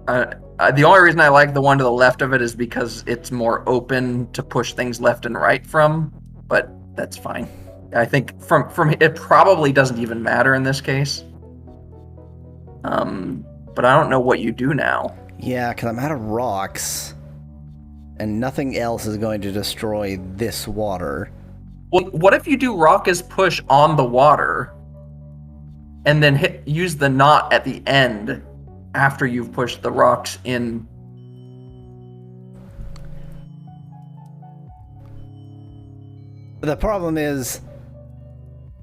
The only reason I like the one to the left of it is because it's more open to push things left and right from, but that's fine. I think from it probably doesn't even matter in this case. But I don't know what you do now. Yeah, because I'm out of rocks. And nothing else is going to destroy this water. Well, what if you do rock as push on the water, and then use the knot at the end after you've pushed the rocks in? The problem is...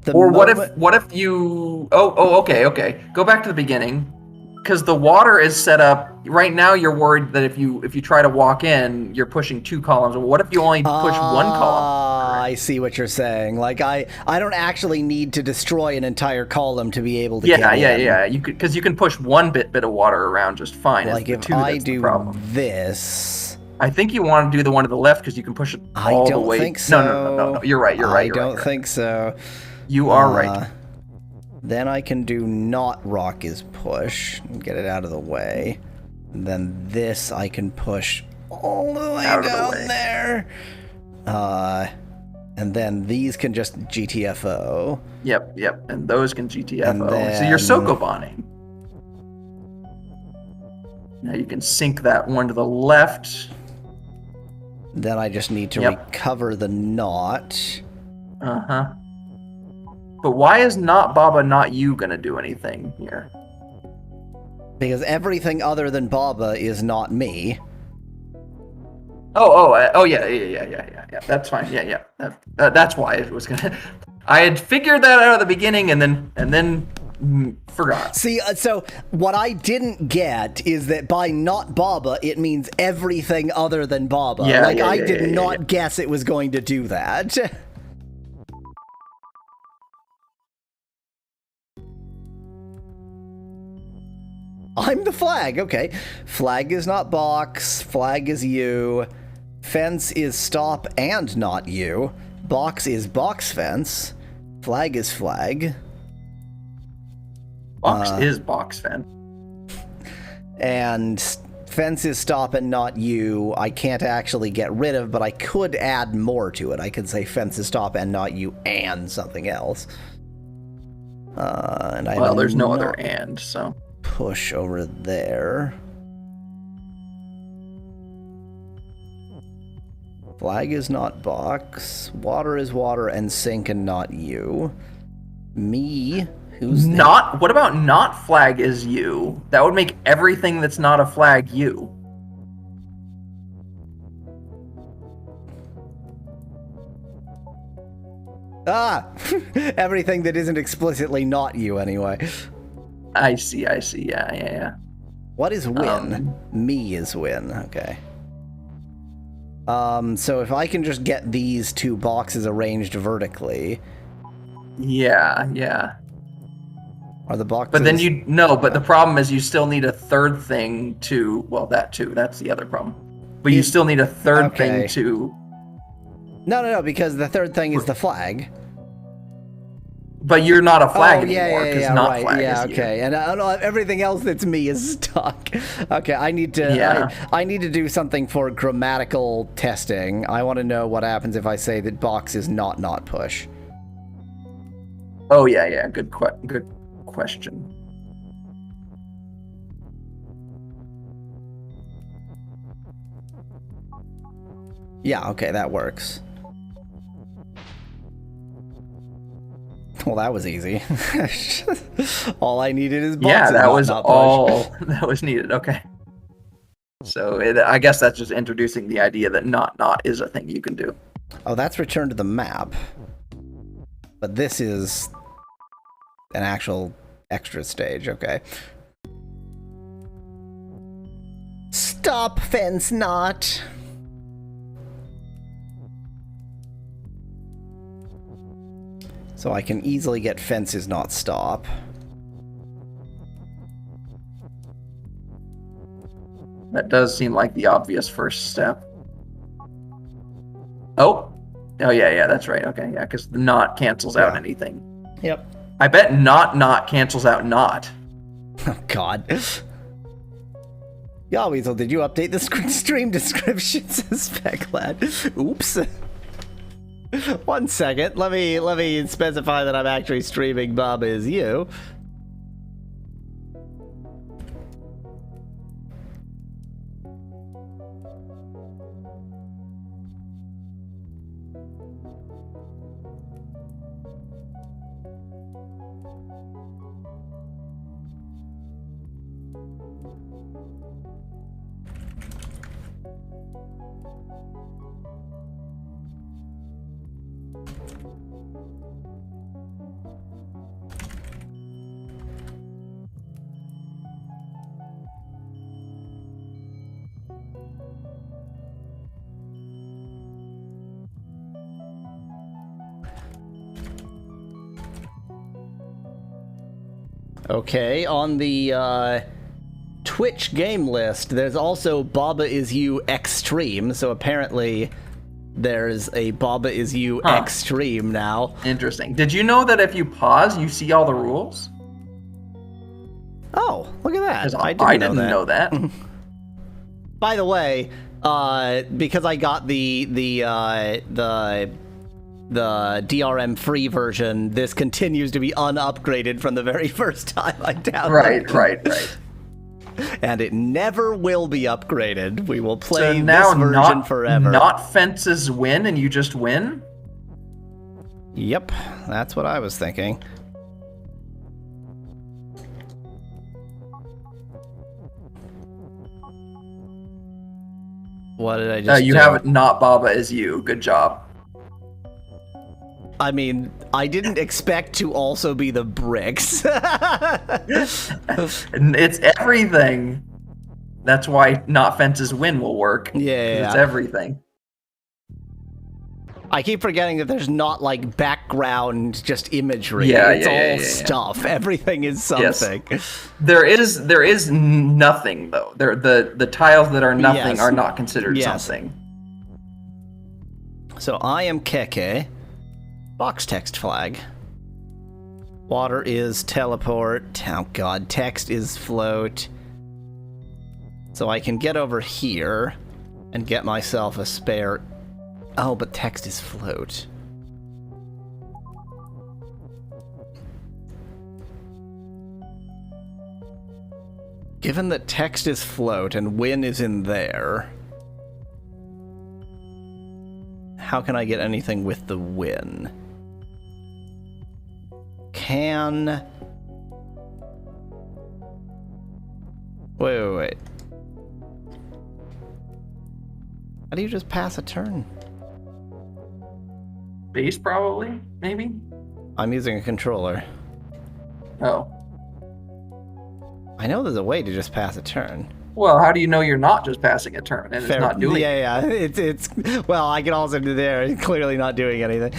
What if you... Okay. Go back to the beginning. Because the water is set up... Right now, you're worried that if you try to walk in, you're pushing 2 columns. What if you only push 1 column? I see what you're saying. Like, I don't actually need to destroy an entire column to be able to Yeah. get in. You could, because you can push 1 bit of water around just fine. It's Like, the if 2 I that's the do problem. this... I think you want to do the one to the left because you can push it all the way. I don't think so. No. You're right. I don't think so. You are right. Then I can do not rock is push and get it out of the way. And then this I can push all the way Out of the down way. there. And then these can just GTFO. Yep. And those can GTFO. And So you're then- Sokoboning. Now you can sink that one to the left. Then I just need to Yep. recover the knot. Uh-huh. But why is not Baba not you gonna do anything here? Because everything other than Baba is not me. Yeah. That's fine. Yeah. That's why it was gonna. I had figured that out at the beginning, and then forgot. See, so what I didn't get is that by not Baba, it means everything other than Baba. Yeah, like, yeah, I yeah, did yeah, yeah, not yeah. guess it was going to do that. I'm the flag. Okay. Flag is not box. Flag is you. Fence is stop and not you. Box is box fence. Flag is flag. Box is box fence. And fence is stop and not you. I can't actually get rid of, but I could add more to it. I could say fence is stop and not you and something else. Well, there's no other and, so. Push over there. Flag is not box. Water is water and sink and not you. Me. Who's not? What about not flag is you? That would make everything that's not a flag you. Ah! Everything that isn't explicitly not you, anyway. I see. Yeah. What is win? Me is win. Okay. So if I can just get these two boxes arranged vertically. Yeah. Are the boxes... But then but the problem is you still need a third thing to, well, that too, that's the other problem. But you still need a third thing to... No, because the third thing is the flag. But you're not a flag anymore, because not right. flag Yeah, is okay. you. And everything else that's me is stuck. Okay, I need to I need to do something for grammatical testing. I want to know what happens if I say that box is not push. Oh, yeah. Good question. Yeah, okay, that works. Well, that was easy. All I needed is boxes. Yeah, that was not all that was needed. Okay. So I guess that's just introducing the idea that not is a thing you can do. Oh, that's return to the map. But this is an actual extra stage, okay. Stop, fence not. So I can easily get fences not stop. That does seem like the obvious first step. Oh, yeah, that's right. Okay, yeah, because the not cancels out anything. Yep. I bet not cancels out not. Oh, God. Yahweasel, did you update the stream description? Says Speclad. Oops. 1 second. Let me specify that I'm actually streaming Bob Is You. Okay, on the Twitch game list, there's also Baba Is You Extreme, so apparently there's a Baba Is You Extreme now. Interesting. Did you know that if you pause, you see all the rules? Oh, look at that. I didn't know that. By the way, because I got the DRM free version, this continues to be unupgraded from the very first time I downloaded it. Right. And it never will be upgraded. We will play So now this version forever. Not fences win and you just win? Yep, that's what I was thinking. What did I just You do? have not Baba Is You. Good job. I mean, I didn't expect to also be the bricks. It's everything. That's why not fences win will work. Yeah. It's everything. I keep forgetting that there's not like background just imagery. Yeah, it's yeah, yeah, all yeah, yeah. stuff. Everything is something. There is nothing though. The tiles that are nothing Yes. are not considered Yes. something. So I am Keke. Box text flag. Water is teleport. Oh god, text is float. So I can get over here and get myself a spare. Oh, but text is float. Given that text is float and win is in there, how can I get anything with the win? Can... Wait. How do you just pass a turn? Base probably, maybe. I'm using a controller. Oh. I know there's a way to just pass a turn. Well, how do you know you're not just passing a turn and it's not doing? Yeah. It's well, I can also do there. It's clearly not doing anything.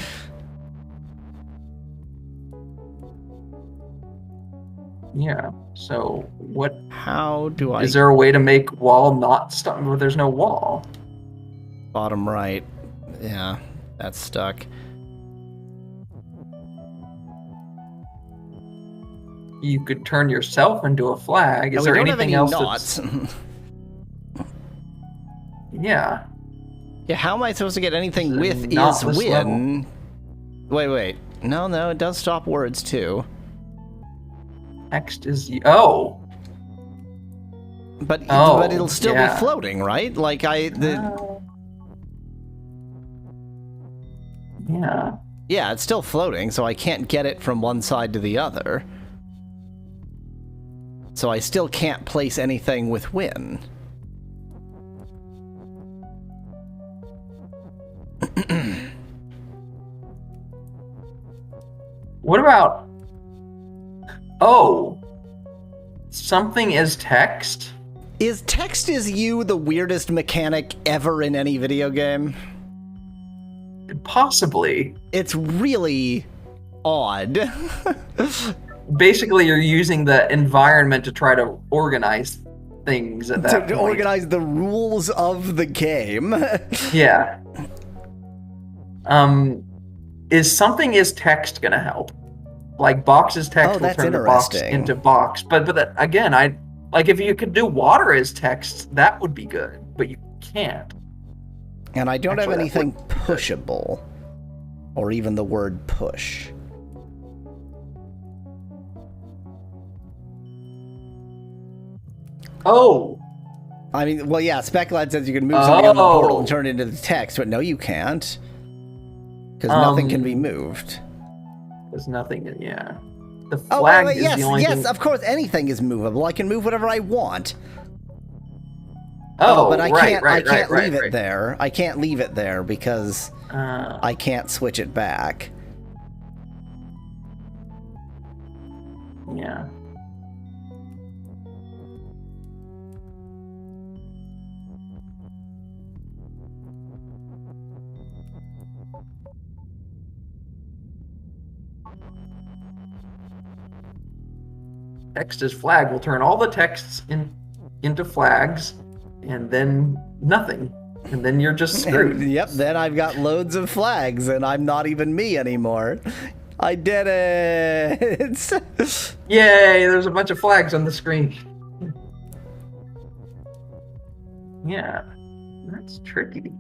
Yeah. So what? How do I? Is there a way to make wall not stop? Well, there's no wall. Bottom right. Yeah, that's stuck. You could turn yourself into a flag. Is And there we don't anything have else? any knots. Yeah. Yeah, how am I supposed to get anything This with is not is this win? Wait. No, it does stop words too. Text is oh. But Oh, it'll still yeah. be floating, right? Like Yeah. yeah, it's still floating, so I can't get it from one side to the other. So I still can't place anything with win. What about? Oh. Something is text? Is text is you the weirdest mechanic ever in any video game? Possibly. It's really odd. Basically, you're using the environment to try to organize things at that to point. organize the rules of the game. Yeah. Is something is text gonna help? Like box is text Oh, will that's turn the box interesting. into box. But that, again, I like if you could do water as text, that would be good. But you can't. And I don't Actually, have that anything would be good. pushable. Or even the word push. Oh, I mean, well, yeah, Speculad says you can move something on the portal and Oh. turn it into the text, but no, you can't. Because nothing can be moved. there's nothing. Yeah. The Oh, flag wait, is yes, the only yes, thing. of course, anything is movable. I can move whatever I want. Oh, but I right, can't. right, I can't right, leave right, it there. I can't leave it there because right. I can't switch it back. Yeah. Text as flag will turn all the texts into flags, and then nothing, and then you're just screwed. Yep. Then I've got loads of flags, and I'm not even me anymore. I did it. Yay! There's a bunch of flags on the screen. Yeah, that's tricky.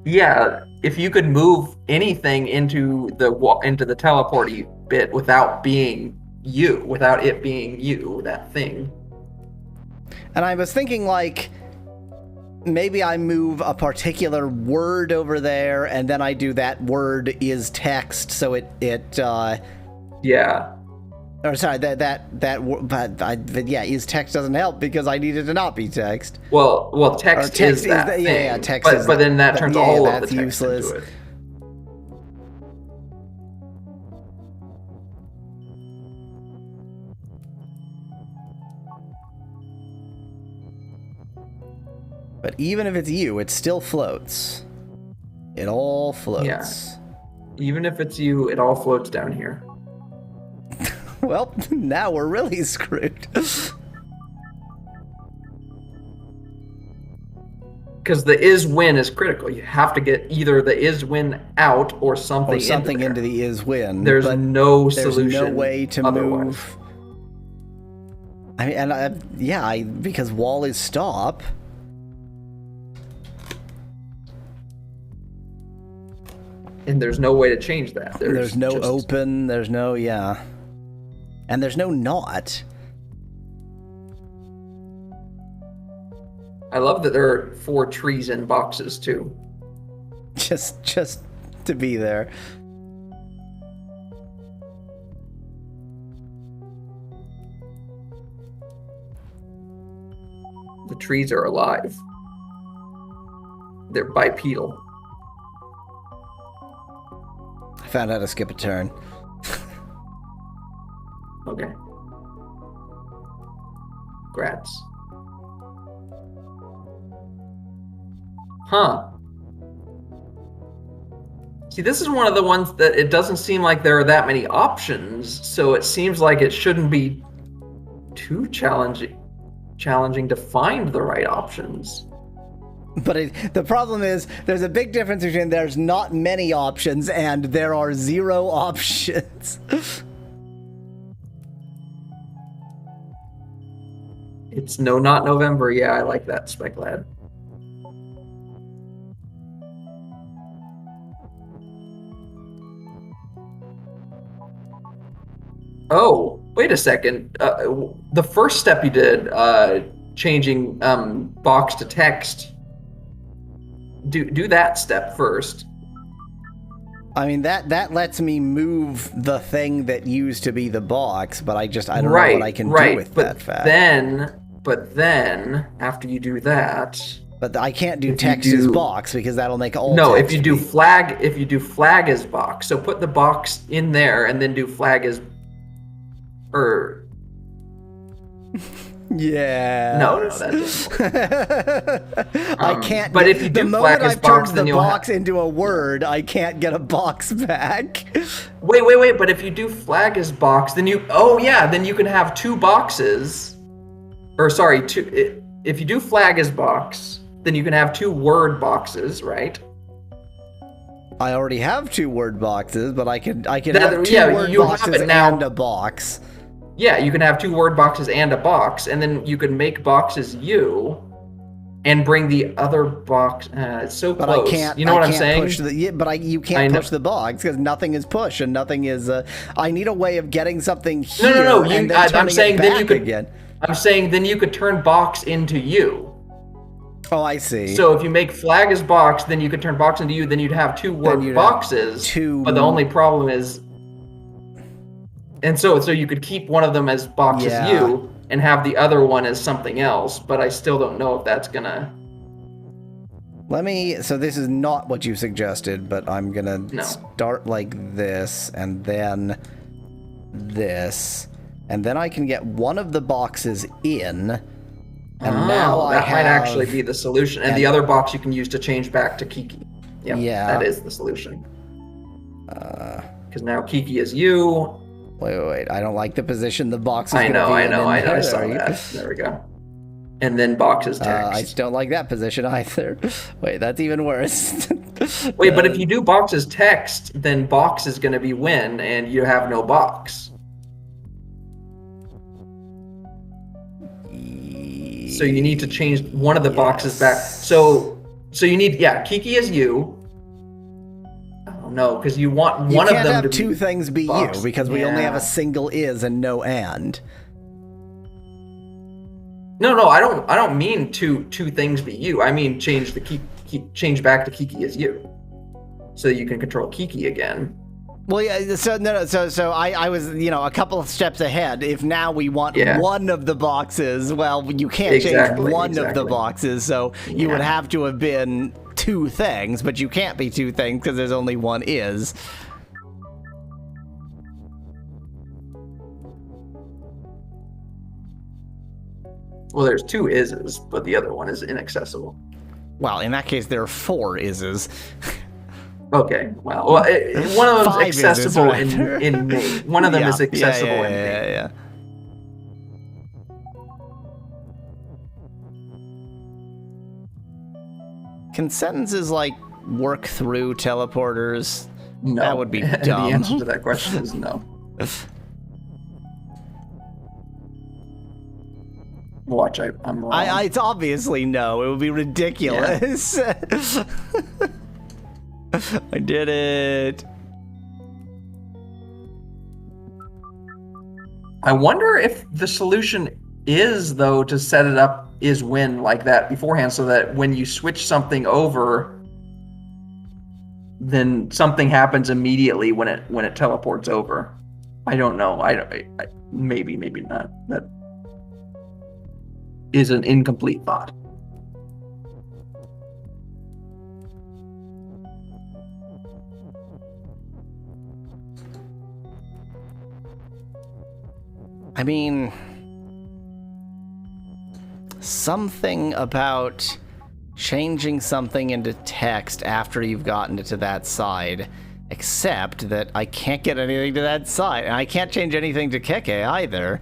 Yeah, if you could move anything into the teleporty bit without being you, without it being you, that thing. And I was thinking, like, maybe I move a particular word over there, and then I do that word is text, so Yeah. or sorry, but yeah, is text doesn't help because I need it to not be text. Well, text, Or text is is that the- thing. yeah, text is but then that that- turns yeah, all of that's the text useless. into it. But even if it's you, it still floats. It all floats. Even if it's you, it all floats down here. Well, now we're really screwed. Because the is win is critical. You have to get either the is win out or something, Or something into the is win. There's but no there's solution. no way to otherwise. move. I mean, and because wall is stop. And there's no way to change that. There's no just- open. There's no and there's no not. I love that there are 4 trees in boxes too. Just to be there. The trees are alive. They're bipedal. I found how to skip a turn. Okay. Grats. Huh. See, this is one of the ones that it doesn't seem like there are that many options, so it seems like it shouldn't be too challenging to find the right options. But the problem is, there's a big difference between there's not many options and there are 0 options. It's no, not November. Yeah, I like that, Spec Lad. Oh, wait a second. The first step you did, changing box to text. Do that step first. I mean, that lets me move the thing that used to be the box, but I don't know Right, what I can right. do with But that fact. But then, after you do that, But I can't do if you text as do- box because that'll make all no. If text you do be- flag as box, so put the box in there and then do flag as, or Yeah. no, that doesn't work. I can't. but if you the do moment flag as I've box, turned then the you'll box have- into a word, I can't get a box back. Wait. But if you do flag as box, then then you can have 2 boxes. Or sorry, if you do flag as box, then you can have 2 word boxes, right? I already have 2 word boxes, but I can have 2 yeah, word you have boxes it now. and a box. Yeah, you can have 2 word boxes and a box, and then you can make boxes you, and bring the other box. It's so But close. I can't. You know what I I'm can't saying? Push you I can't know. push the box because nothing is push and nothing is. I need a way of getting something here. No. and then I'm turning saying it then back you could. again. I'm saying then you could turn box into you. Oh, I see. So if you make flag as box, then you could turn box into you. Then you'd have 2 word you'd have boxes. 2 But the only problem is, and so you could keep one of them as box as Yeah. you, and have the other one as something else. But I still don't know if that's gonna. So this is not what you suggested, but I'm gonna No. start like this, and then this, and then I can get one of the boxes in, and now I that have. might actually be the solution. And the other box you can use to change back to Kiki. Yep, Yeah. that is the solution. Because now Kiki is you. Wait. I don't like the position the box is I gonna know, be I in. know, I there. saw that. There we go. And then box is text. I don't like that position either. Wait, that's even worse. Wait, but if you do box as text, then box is going to be win, and you have no box. So you need to change one of the boxes back. So you need, Kiki is you. Oh no, because you want You one can't of them have to 2 be things be box. you because we only have Yeah. a single is and no and. No, I don't mean two things be you. I mean change change back to Kiki as you, so you can control Kiki again. Well, yeah. So I was, a couple of steps ahead. If now we want Yeah. one of the boxes, well, you can't Exactly, change one of the exactly. boxes. So you would Yeah. have to have been 2 things, but you can't be 2 things because there's only one is. Well, there's 2 ises, but the other one is inaccessible. Well, in that case, there are 4 ises. Okay, well, one of them 5 is is accessible rather. in name. One of them is accessible in name. Yeah. Can sentences like work through teleporters? No, That would be the dumb. answer to that question is no. Watch, I'm wrong. It's obviously no. It would be ridiculous. I did it. I wonder if the solution is, though, to set it up is win like that beforehand, so that when you switch something over, then something happens immediately when it teleports over. I don't know. Maybe not. That is an incomplete thought. I mean, something about changing something into text after you've gotten it to that side, except that I can't get anything to that side, and I can't change anything to Keke either.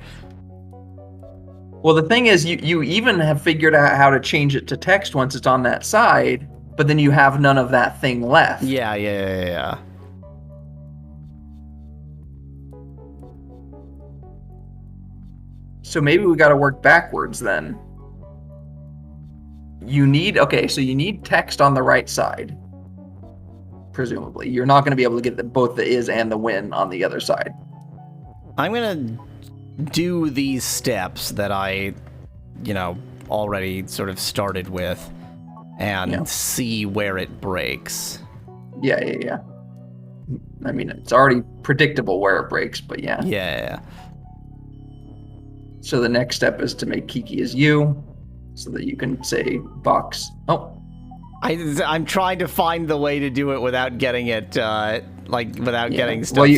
Well, the thing is, you even have figured out how to change it to text once it's on that side, but then you have none of that thing left. Yeah. So maybe we got to work backwards then. You need text on the right side. Presumably, you're not going to be able to get both the is and the win on the other side. I'm gonna do these steps that I, already sort of started with, and see where it breaks. Yeah. I mean, it's already predictable where it breaks, but yeah. Yeah. So the next step is to make Kiki as you, so that you can say box. Oh. I'm trying to find the way to do it without getting it, getting stuff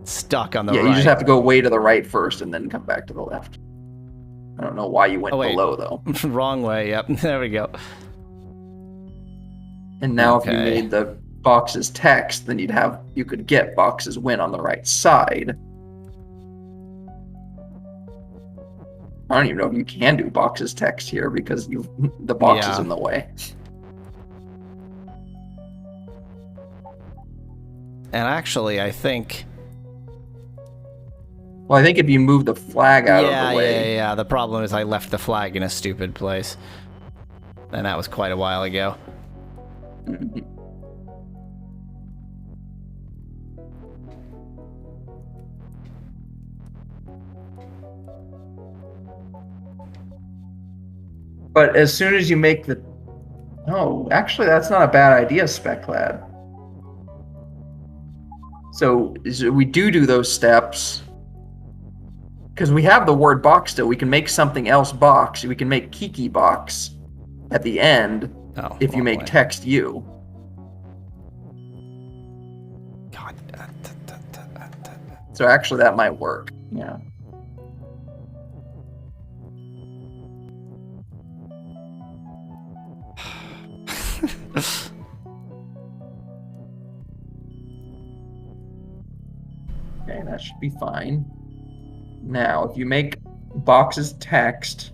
stuck on the right. Yeah, you just have to go way to the right first and then come back to the left. I don't know why you went below, though. Wrong way, yep. There we go. And now if you made the boxes text, then you could get boxes win on the right side. I don't even know if you can do boxes text here because the box is in the way. And actually, I think... Well, I think if you move the flag out of the way... Yeah. The problem is I left the flag in a stupid place. And that was quite a while ago. Mm-hmm. But as soon as you make the... Oh, actually, that's not a bad idea, Speclad. So we do those steps. Because we have the word box still. We can make something else box. We can make Kiki box at the end if you make text you. God. So actually, that might work. Yeah. Okay, that should be fine. Now, if you make boxes text,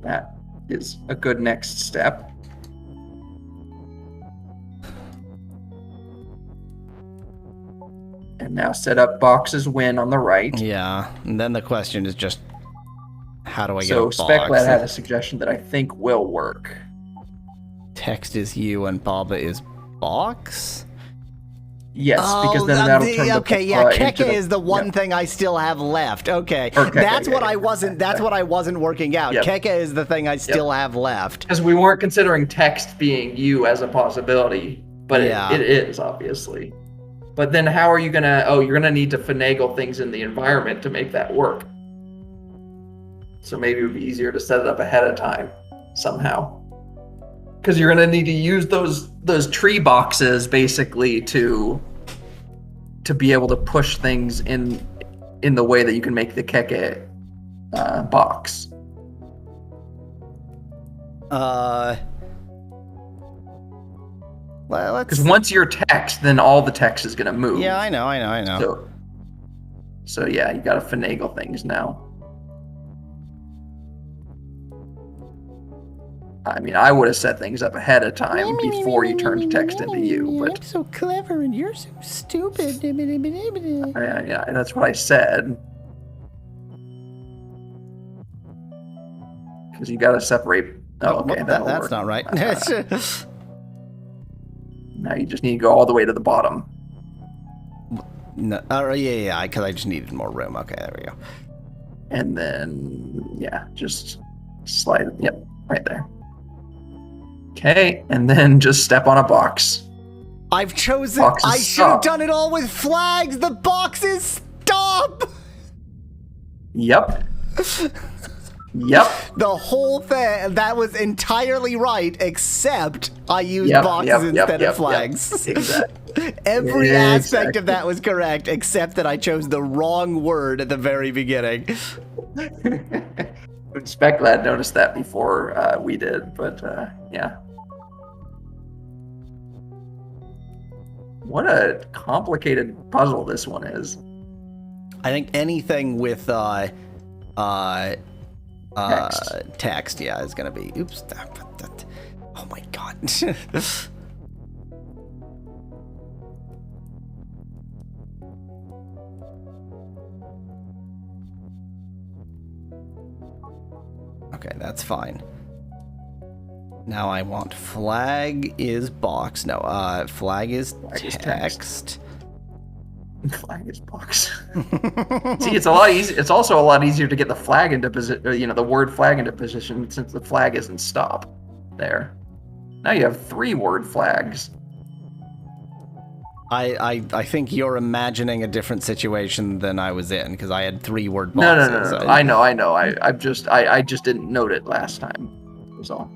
that is a good next step. And now set up boxes win on the right. Yeah, and then the question is just, how do I get a So box? Speclad had a suggestion that I think will work. Text is you and Baba is box? Yes, because then that'll turn the Keke is the one thing I still have left. Okay, that's what I wasn't working out. Yep. Keke is the thing I still have left. Because we weren't considering text being you as a possibility, but it is obviously. But then how are you gonna? Oh, you're gonna need to finagle things in the environment to make that work. So maybe it would be easier to set it up ahead of time somehow. Because you're gonna need to use those tree boxes basically to be able to push things in the way that you can make the Keke box. Let's. Because once you're text, then all the text is gonna move. Yeah, I know. So yeah, you gotta finagle things now. I mean, I would have set things up ahead of time before you turned text into you, I'm but so clever and you're so stupid. yeah, that's what I said. Because you gotta separate. Oh, okay, well, that'll that's work. not right. Now you just need to go all the way to the bottom. No, yeah, because I just needed more room. Okay, there we go. And then, yeah, just slide it. Yep, right there. Okay, and then just step on a box. I've chosen. Boxes I should have stop. done it all with flags. The boxes stop. Yep. Yep. The whole thing, that was entirely right, except I used Yep, boxes yep, instead yep, of flags. yep. Exactly. Every aspect of Exactly. that was correct, except that I chose the wrong word at the very beginning. Speculad noticed that before we did, but yeah. What a complicated puzzle this one is. I think anything with text, yeah, is gonna be. Oops. Oh my god. Okay, that's fine. Now I want flag is box. No, flag is Flag is text. Flag is box. See, it's a lot easy. It's also a lot easier to get the flag into position. You know, the word flag into position since the flag isn't stop. There. Now you have 3 word flags. I think you're imagining a different situation than I was in because I had 3 word No, boxes. no. I know. I just didn't note it last time. Was all.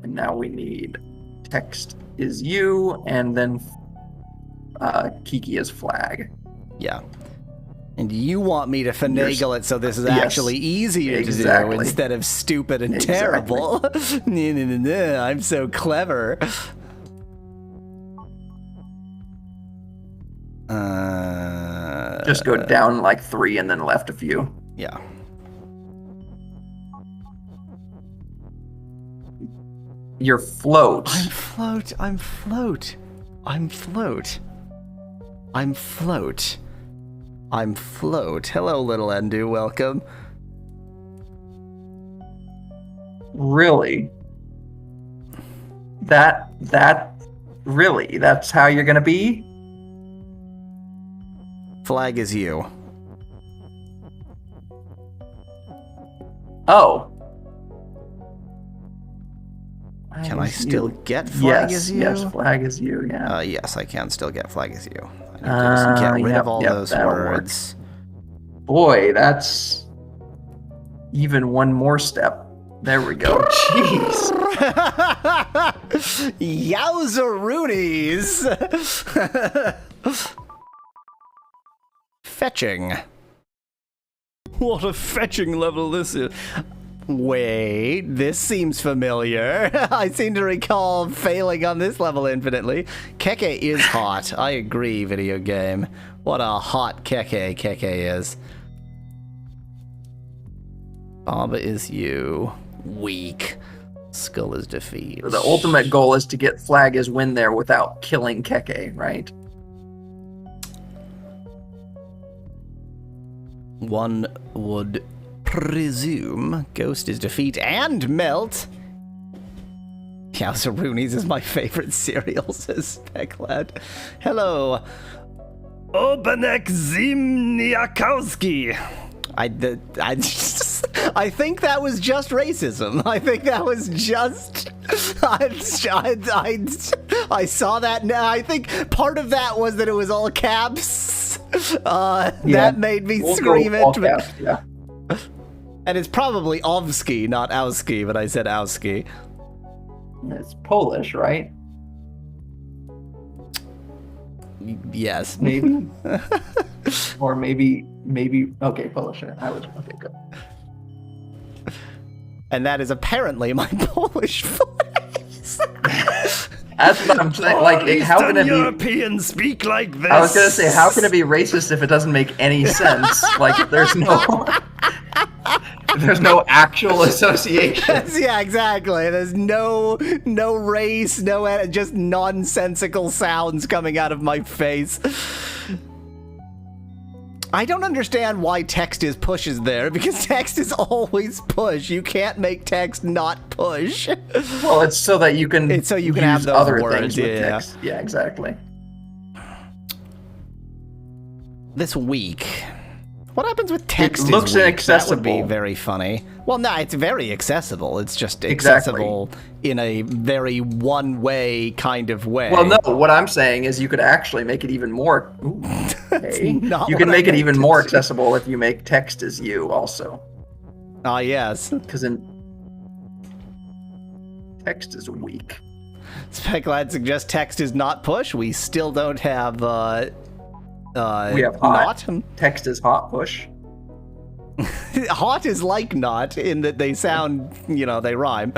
And now we need text is you, and then Kiki is flag. Yeah. And you want me to finagle it so this is Yes, actually easier to do exactly. instead of stupid and Exactly. terrible. No, I'm so clever. Just go down like 3 and then left a few. Yeah. Your float. I'm float. Hello, little Endu. Welcome. Really? Really? That's how you're gonna be? Flag is you. Oh. Can Flag I is still you. get flag Yes, as you? yes, flag is you, yeah. Yes, I can still get flag as you. I need to just get rid Yep, of all yep, those that'll work. words. Boy, that's even one more step. There we go. Jeez. Yowzeroonies! Fetching. What a fetching level this is. Wait, this seems familiar. I seem to recall failing on this level infinitely. Keke is hot. I agree, video game. What a hot Keke is. Baba is you. Weak. Skull is defeat. The ultimate goal is to get flag as win there without killing Keke, right? One would presume Ghost is defeat and melt. Yowzeroonies is my favorite cereal, says Speklad. Hello. Obanek Zimniakowski. I think that was just racism. I think that was just... I saw that now. I think part of that was that it was all caps. That made me We'll scream go all it. caps, yeah. And it's probably Ovski, not Owski, but I said Owski. It's Polish, right? Yes. Maybe. Or maybe. Okay, Polish. I was okay. Good. And that is apparently my Polish voice. That's what I'm saying. Like, how can it be? Europeans speak like this. I was gonna say, how can it be racist if it doesn't make any sense? Like, there's no actual association. Yeah, exactly. There's no race, just nonsensical sounds coming out of my face. I don't understand why text is push is there, because text is always push. You can't make text not push. Well, it's so that you can It's so you can use have those other words, things with yeah. text. Yeah, exactly. This week. What happens with text? It looks is weak? inaccessible. That would be very funny. Well, no, it's very accessible. It's just Exactly. accessible in a very one-way kind of way. Well, no, what I'm saying is you could actually make it even more. Ooh, hey. not You what can I make it meant even to more do. accessible if you make text as you also. Ah, yes. Because in text is weak. Speculad suggests text is not push. We still don't have, We have hot. not. Text is hot push. Hot is like not, in that they sound, they rhyme.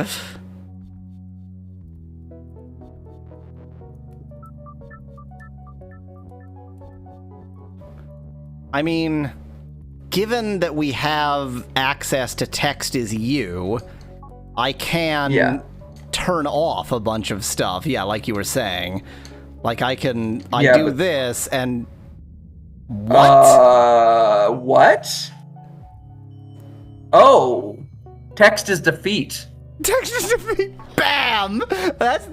I mean, given that we have access to text as you, I can Yeah. turn off a bunch of stuff. Yeah, like you were saying. Like I do but- this and what? What? Oh, text is defeat. Text is defeat. Bam! That's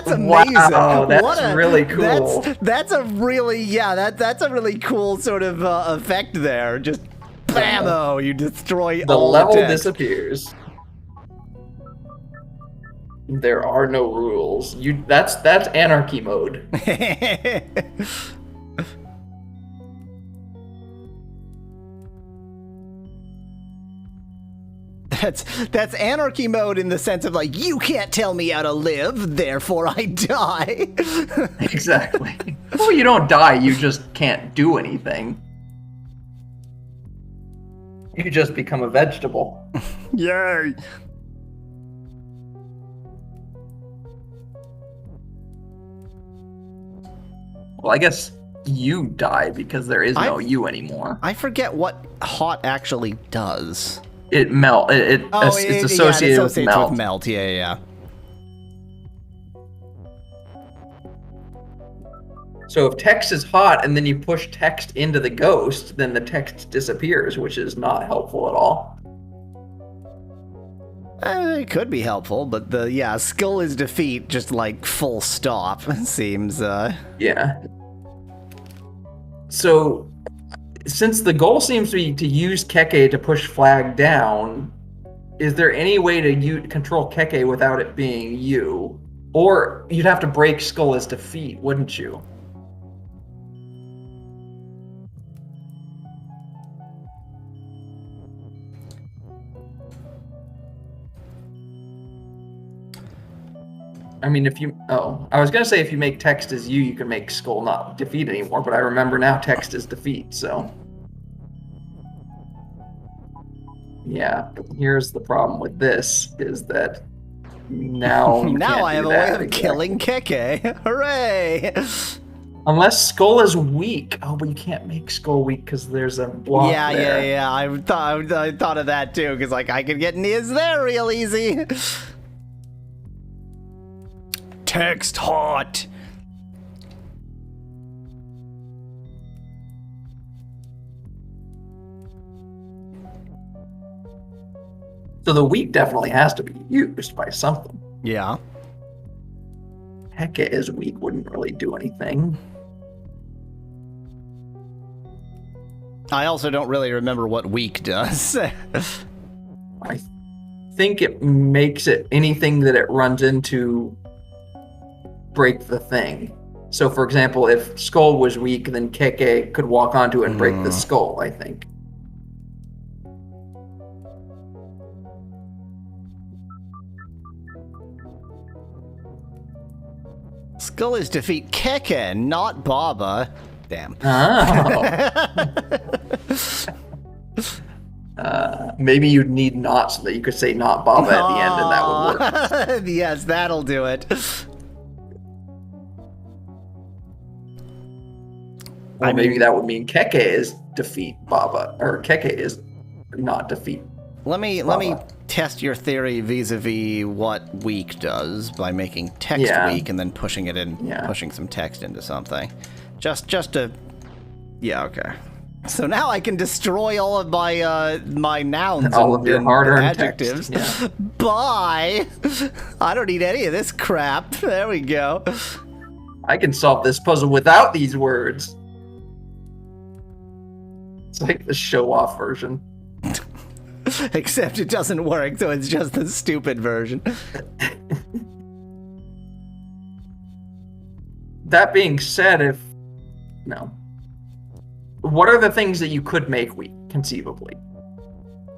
amazing. Wow, that's What a- really cool. That's a really that's a really cool sort of effect there. Just bammo, you destroy The all level text. disappears. There are no rules. That's anarchy mode. That's anarchy mode in the sense of like, you can't tell me how to live, therefore I die. Exactly. Well, you don't die, you just can't do anything. You just become a vegetable. Yay! Well, I guess you die because there is no you anymore. I forget what hot actually does. It melt. It's associated with melt. with melt. Yeah, yeah. So if text is hot and then you push text into the ghost, then the text disappears, which is not helpful at all. It could be helpful, but skill is defeat, just like full stop, seems, Yeah. So, since the goal seems to be to use Keke to push flag down, is there any way to control Keke without it being you? Or you'd have to break skull as defeat, wouldn't you? I mean, I was gonna say if you make text as you can make skull not defeat anymore, but I remember now text is defeat, so. Yeah, here's the problem with this, is that now you Now can't I do have a that way of exactly. killing Keke. Hooray! Unless skull is weak. Oh, but you can't make skull weak because there's a block there. Yeah. I thought of that too, because like I could get Niz there real easy. text hot. So the weak definitely has to be used by something. Yeah. Hecka is weak wouldn't really do anything. I also don't really remember what weak does. I think it makes it anything that it runs into break the thing. So for example, if skull was weak, then Keke could walk onto it and break the skull, I think. Skull is defeat Keke, not Baba. Damn. Maybe you'd need not so that you could say not Baba at the end and that would work. Yes, that'll do it. Or I maybe mean- that would mean Keke is defeat Baba, or Keke is not defeat. Let me Baba. test your theory vis-a-vis what weak does by making text Yeah. weak and then pushing it in, Yeah. pushing some text into something. Just to, yeah, okay. So now I can destroy all of my my nouns All and, of your and hard-earned adjectives. text, yeah. Bye. I don't need any of this crap. There we go. I can solve this puzzle without these words. It's like the show-off version. Except it doesn't work, so it's just the stupid version. That being said, no. What are the things that you could make weak, conceivably?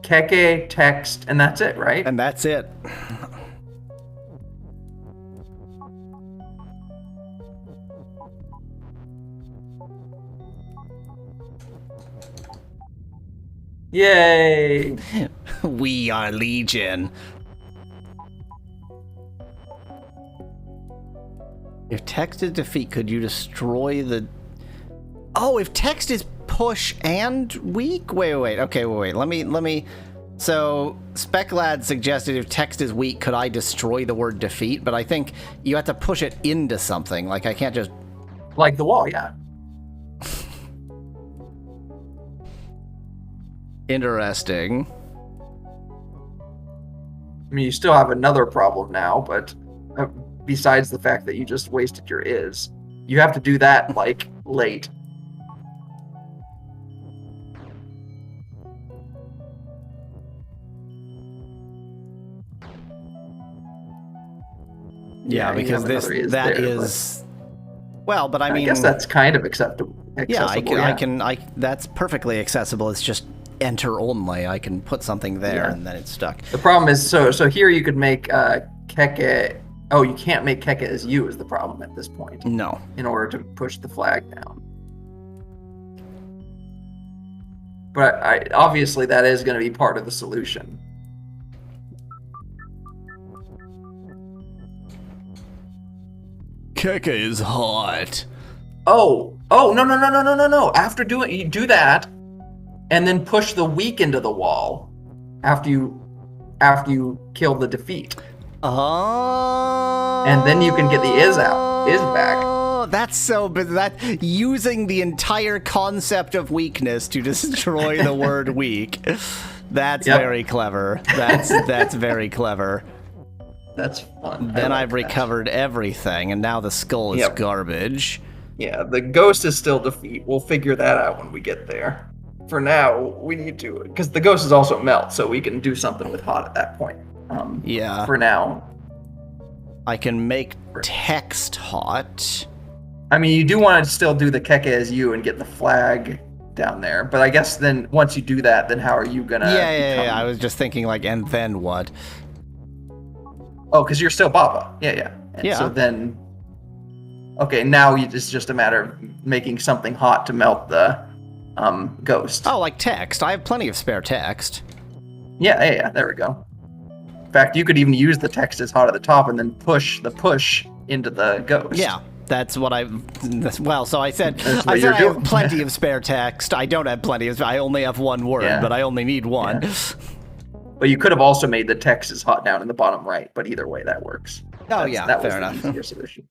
Keke, text, and that's it, right? And that's it. Yay! We are Legion. If text is defeat, could you destroy the... Oh, if text is push and weak? Wait. Okay, wait. Let me... So, Speclad suggested if text is weak, could I destroy the word defeat? But I think you have to push it into something. Like, I can't just... Like the wall, yeah. Interesting. I mean, you still have another problem now, but besides the fact that you just wasted your is, you have to do that, like, late. Yeah, you because have another is that there, is... Well, but I but mean... I guess that's kind of accessible. Yeah, I can. That's perfectly accessible. It's just enter only. I can put something there Yeah. and then it's stuck. The problem is, so here you could make Keke. Oh, you can't make Keke as you is the problem at this point No. in order to push the flag down. But obviously that is going to be part of the solution. Keke is hot. Oh, no. After you do that, and then push the weak into the wall after you kill the defeat. Oh. And then you can get the is back. Oh, that's so. But that using the entire concept of weakness to destroy the word weak. That's Yep. very clever. That's very clever. That's fun. Then I I've like that. recovered everything, and now the skull is Yep. garbage. Yeah, the ghost is still defeat. We'll figure that out when we get there. For now, we need to, because the ghost is also melt, so we can do something with hot at that point. Yeah. For now. I can make text hot. I mean, you do want to still do the Keke as you and get the flag down there, but I guess then once you do that, then how are you gonna? Yeah. I was just thinking, like, and then what? Oh, because you're still Baba. Yeah. And Yeah. So then, okay, now it's just a matter of making something hot to melt the ghost. Oh, like text. I have plenty of spare text. Yeah. There we go. In fact, you could even use the text as hot at the top and then push into the ghost. Yeah, that's what I. Well, so I said That's what I said you're I have doing. plenty of spare text. I don't have plenty of. I only have one word, Yeah. but I only need one. Yeah. But you could have also made the text as hot down in the bottom right. But either way, that works. Oh, yeah, that was fair the enough. easier solution.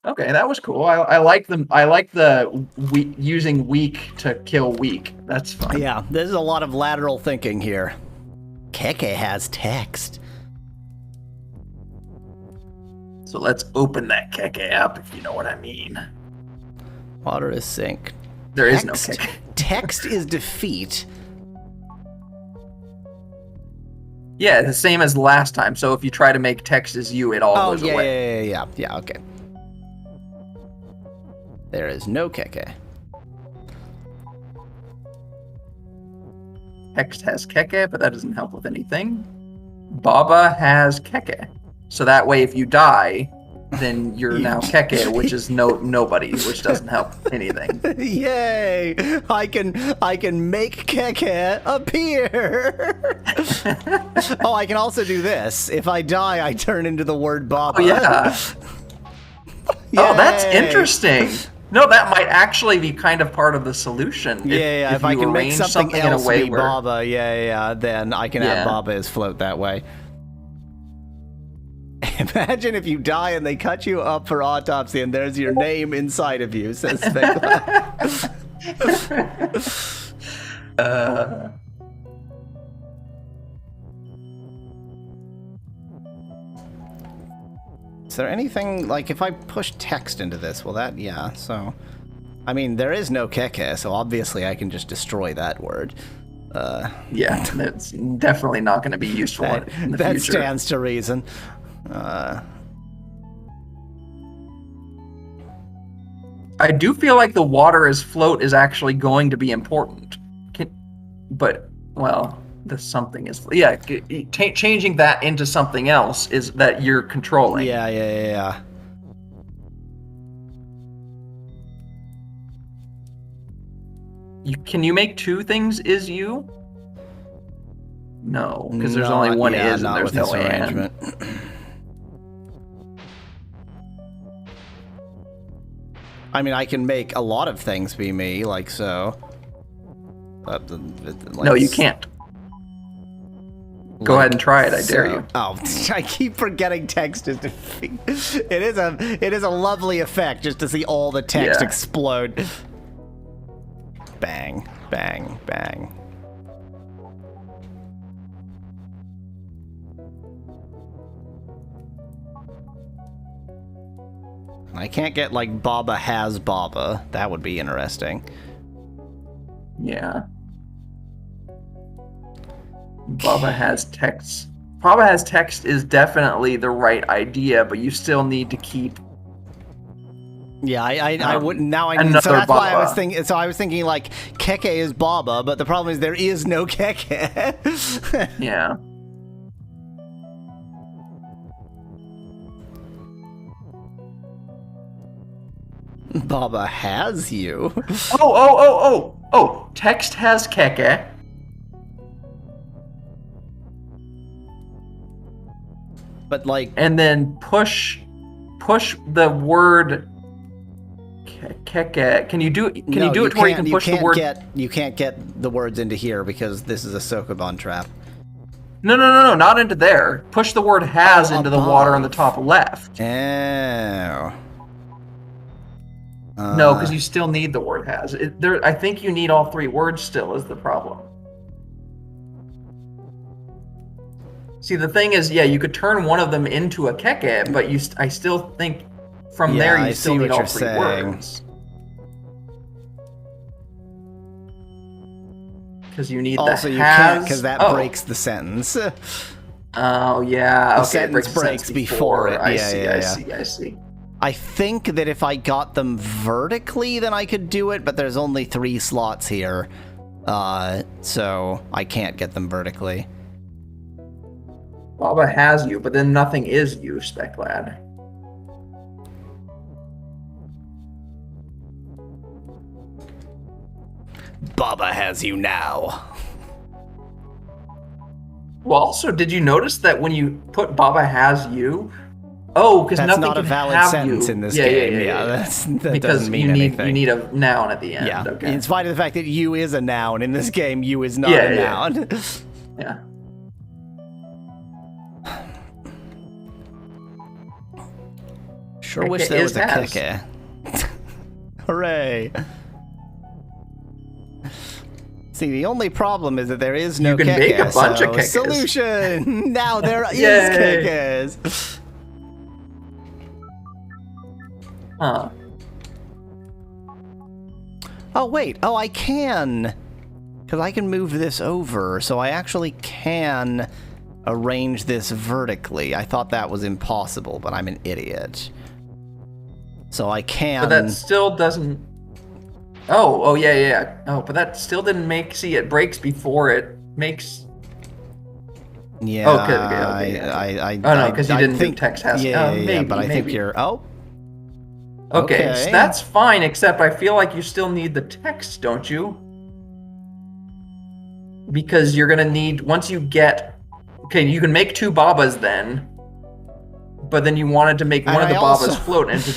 Okay, that was cool. I like them. I like the using weak to kill weak. That's fun. Yeah, there's a lot of lateral thinking here. Keke has text. So let's open that Keke up, if you know what I mean. Water is sink. There is no Text. Keke. Text is defeat. Yeah, the same as last time. So if you try to make text as you, it all Oh goes away. yeah. Okay. There is no Keke. Text has Keke, but that doesn't help with anything. Baba has Keke. So that way, if you die, then you're now Keke, which is nobody, which doesn't help anything. Yay! I can make Keke appear. Oh, I can also do this. If I die, I turn into the word Baba. Oh yeah. Oh, that's Yay! interesting. No, that might actually be kind of part of the solution. If I you can make arrange something in a else way be where Baba, then I can have Yeah. Baba as float that way. Imagine if you die and they cut you up for autopsy and there's your name inside of you, says Specla. Is there anything, like, if I push text into this, will that, yeah, so... I mean, there is no keke, so obviously I can just destroy that word. Yeah, that's definitely not going to be useful in the that future. stands to reason. I do feel like the water as float is actually going to be important. But, well, the something is... Yeah, changing that into something else is that you're controlling. Yeah. Can you make two things is you? No, because there's only Not- one yeah, is and not there's with no this and. arrangement. I mean, I can make a lot of things be me, like so. No, you can't. Go ahead and try it, I dare you. Oh, I keep forgetting text is defeat. It is a lovely effect just to see all the text Yeah. explode. Bang, bang, bang. I can't get like Baba has Baba. That would be interesting. Yeah. Baba has text. Baba has text is definitely the right idea, but you still need to keep... Yeah, I wouldn't now. So another that's why I was Baba. thinking. So I was thinking like Keke is Baba, but the problem is there is no Keke. Yeah. Baba has you. Oh! Text has keke. But like, And then push the word keke. Can you do it? Can no, you do it to where you can push the can't word? you can't get the words into here because this is a Sokoban trap. No, not into there. Push the word has into the water on the above. top left. Oh. No, because you still need the word has. I think you need all three words still is the problem. See, the thing is, yeah, you could turn one of them into a keke, but I still think from there I you still see need what all you're three saying. words. Because you need Also, the you has. can't because that oh. breaks the sentence. Oh, yeah. The Okay, it breaks sentence the breaks sentence before it. I Yeah, see, yeah. I see. I think that if I got them vertically, then I could do it, but there's only 3 slots here. So I can't get them vertically. Baba has you, but then nothing is you, Spec Lad. Baba has you now. Well, also, did you notice that when you put Baba has you, because That's nothing not a can valid have sentence you. in this Yeah, game. yeah. That because doesn't mean you need anything. you need a noun at the end. Yeah, Okay. in spite of the fact that you is a noun in this game, you is not Yeah, a yeah. noun. Yeah. Sure Keke wish there is was a has. keke. Hooray. See, the only problem is that there is no You can keke, make a bunch of so kekes. Solution! Now there is Yay. kekes! Huh. Oh, wait. Oh, I can. Because I can move this over, so I actually can arrange this vertically. I thought that was impossible, but I'm an idiot. So I can... But that still doesn't. Oh, yeah. Oh, but that still didn't make. See, it breaks before it makes. Yeah, Okay, yeah. Oh, no, 'cause you didn't do text has- Yeah, maybe, but I think maybe. you're... Oh, Okay, Okay. so that's fine. Except I feel like you still need the text, don't you? Because you're gonna need once you get. Okay, you can make 2 Babas then. But then you wanted to make one And of the I Babas also- float into.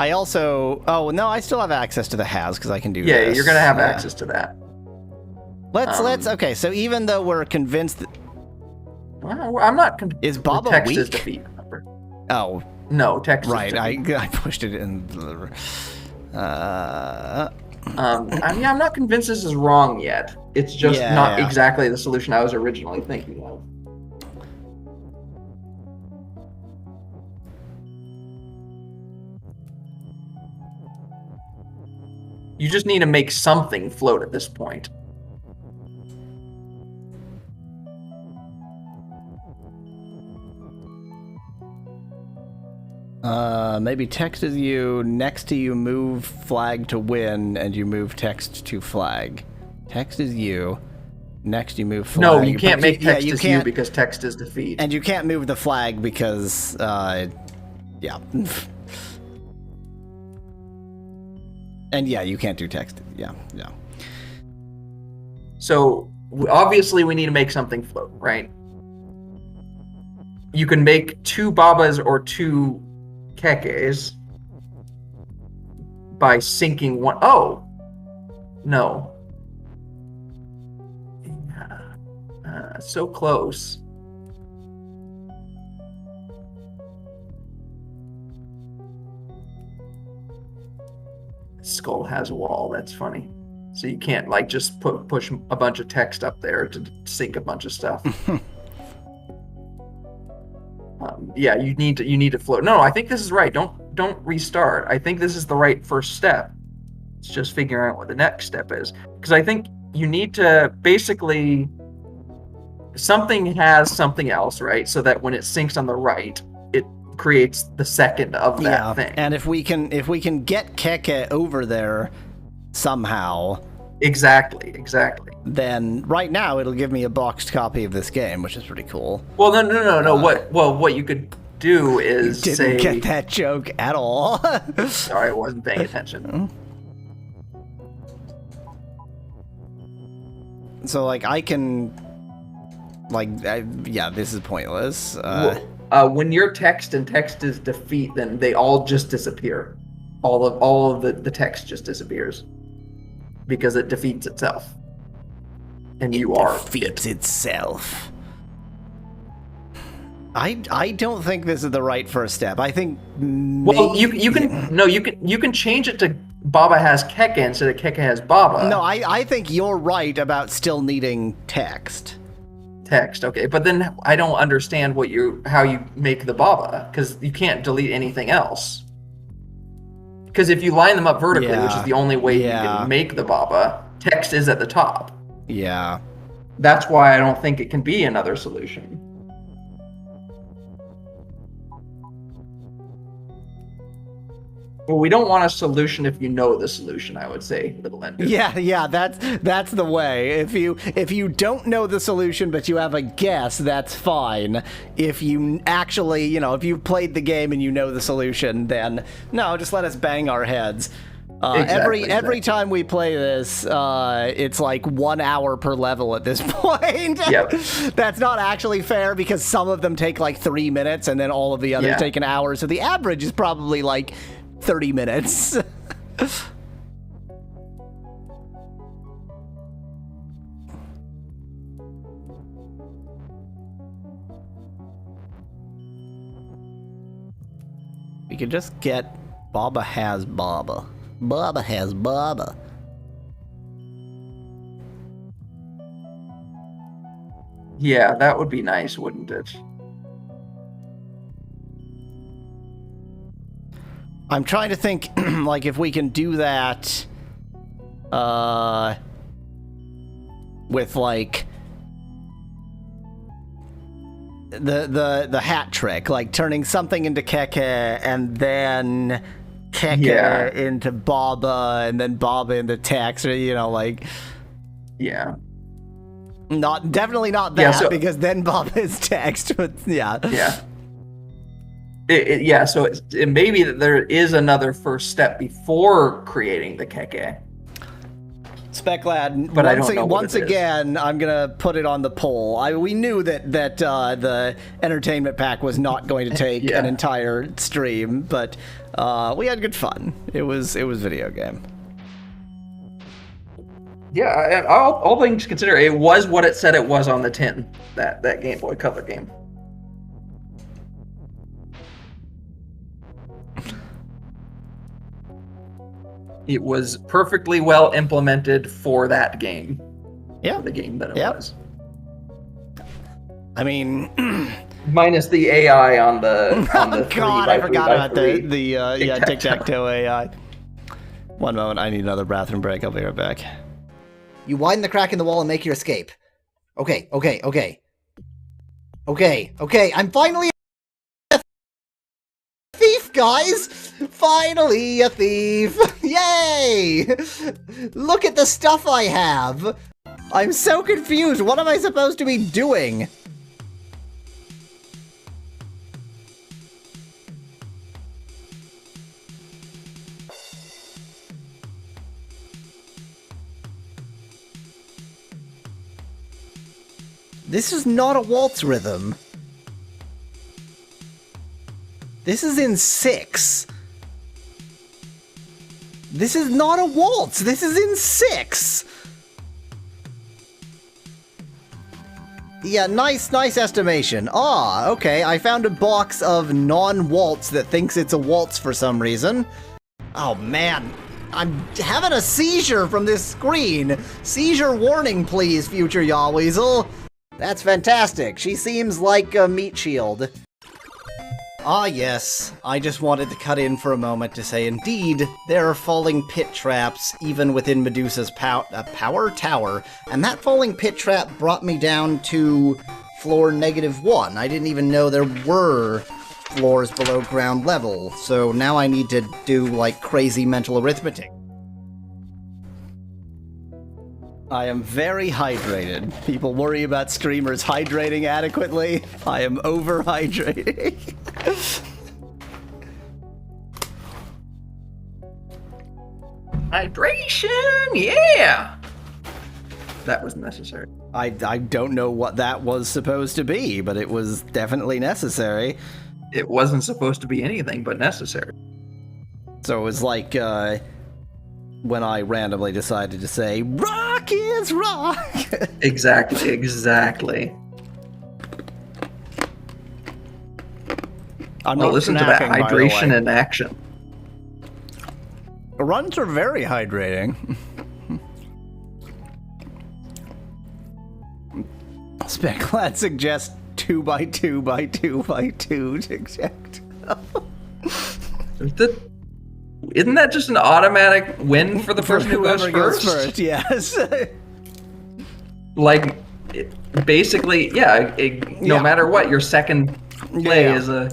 I also... Oh, no, I still have access to the has because I can do Yeah, this. you're gonna have Yeah. access to that. Let's... Okay, so even though we're convinced... That, Well, I'm not. Is Baba text weak? is defeat. Remember? oh, No, text. right. Is defeat. I pushed it in... I'm not convinced this is wrong yet. It's just Yeah, not yeah. exactly the solution I was originally thinking of. You just need to make something float at this point. Maybe text is you, next to you move flag to win, and you move text to flag. Text is you, next you move flag. No, you can't but make text you as you can't, because text is defeat. and you can't move the flag because, yeah. And yeah, you can't do text. Yeah. So obviously we need to make something float, right? You can make 2 babas or 2 kekes by sinking one. Oh, no. So close. Skull has a wall. That's funny. So you can't like just push a bunch of text up there to sync a bunch of stuff. Yeah, you need to float. No, I think this is right. Don't restart. I think this is the right first step. It's just figuring out what the next step is. Because I think you need to basically something has something else, right? So that when it syncs on the right, it creates the second of that thing. And if we can get Keke over there somehow, Exactly. then right now it'll give me a boxed copy of this game, which is pretty cool. Well, no. What you could do is Didn't say. get that joke at all. Sorry, I wasn't paying attention. So like I can, like, yeah, this is pointless. When your text and text is defeat, then they all just disappear. All of the text just disappears because it defeats itself, and you are defeats itself. I don't think this is the right first step. I think. Well, you can change it to Baba has Keke instead of Keke has Baba. No, I think you're right about still needing text. Text, okay, but then I don't understand how you make the Baba because you can't delete anything else. Because if you line them up vertically, which is the only way you can make the Baba, text is at the top. Yeah. That's why I don't think it can be another solution. Well, we don't want a solution if you know the solution, I would say, Little Ender. Yeah, that's the way. If you don't know the solution but you have a guess, that's fine. If you actually, if you've played the game and you know the solution, then no, just let us bang our heads. Every time we play this, it's like 1 hour per level at this point. Yep. That's not actually fair because some of them take like 3 minutes and then all of the others take an hour. So the average is probably like 30 minutes. We could just get Baba has Baba. Baba has Baba. Yeah, that would be nice, wouldn't it? I'm trying to think, like, if we can do that, with, like, the hat trick, like turning something into Keke and then Keke into Baba and then Baba into text, or, like... Yeah. Definitely not that, because then Baba is text, but yeah. Yeah. So it may be that there is another first step before creating the Keke. Speclad, But I don't know what once it is. again, I'm gonna put it on the poll. We knew that the entertainment pack was not going to take Yeah. an entire stream, but we had good fun. It was video game. Yeah, all things considered, it was what it said it was on the tin. That Game Boy Color game. It was perfectly well implemented for that game. Yeah. For the game that it Yep. was. I mean, Minus the AI on the oh three god, by I three forgot by about three the tic-tac-toe. tic-tac-toe AI. One moment, I need another bathroom break. I'll be right back. You widen the crack in the wall and make your escape. Okay. I'm finally a thief, guys! Finally a thief! Yay! Look at the stuff I have! I'm so confused. What am I supposed to be doing? This is not a waltz rhythm. This is in 6. This is not a waltz. This is in 6. Yeah, nice estimation. Ah, okay. I found a box of non-waltz that thinks it's a waltz for some reason. Oh man, I'm having a seizure from this screen. Seizure warning, please, future Yahweasel. That's fantastic. She seems like a meat shield. Ah, yes. I just wanted to cut in for a moment to say, indeed, there are falling pit traps even within Medusa's power tower, and that falling pit trap brought me down to floor -1. I didn't even know there were floors below ground level, so now I need to do, like, crazy mental arithmetic. I am very hydrated. People worry about streamers hydrating adequately. I am overhydrating. Hydration, yeah. That was necessary. I don't know what that was supposed to be, but it was definitely necessary. It wasn't supposed to be anything but necessary. So it was like when I randomly decided to say, "Rock is rock." Exactly. I'm Well, not listen to that snacking, by the hydration way. in action. Runs are very hydrating. Speclad suggests 2x2x2x2 tic-tac-toe. Isn't that just an automatic win for the person who goes Whoever first? Yes. Like, basically, yeah. No Yeah. matter what, your second play Yeah. is a.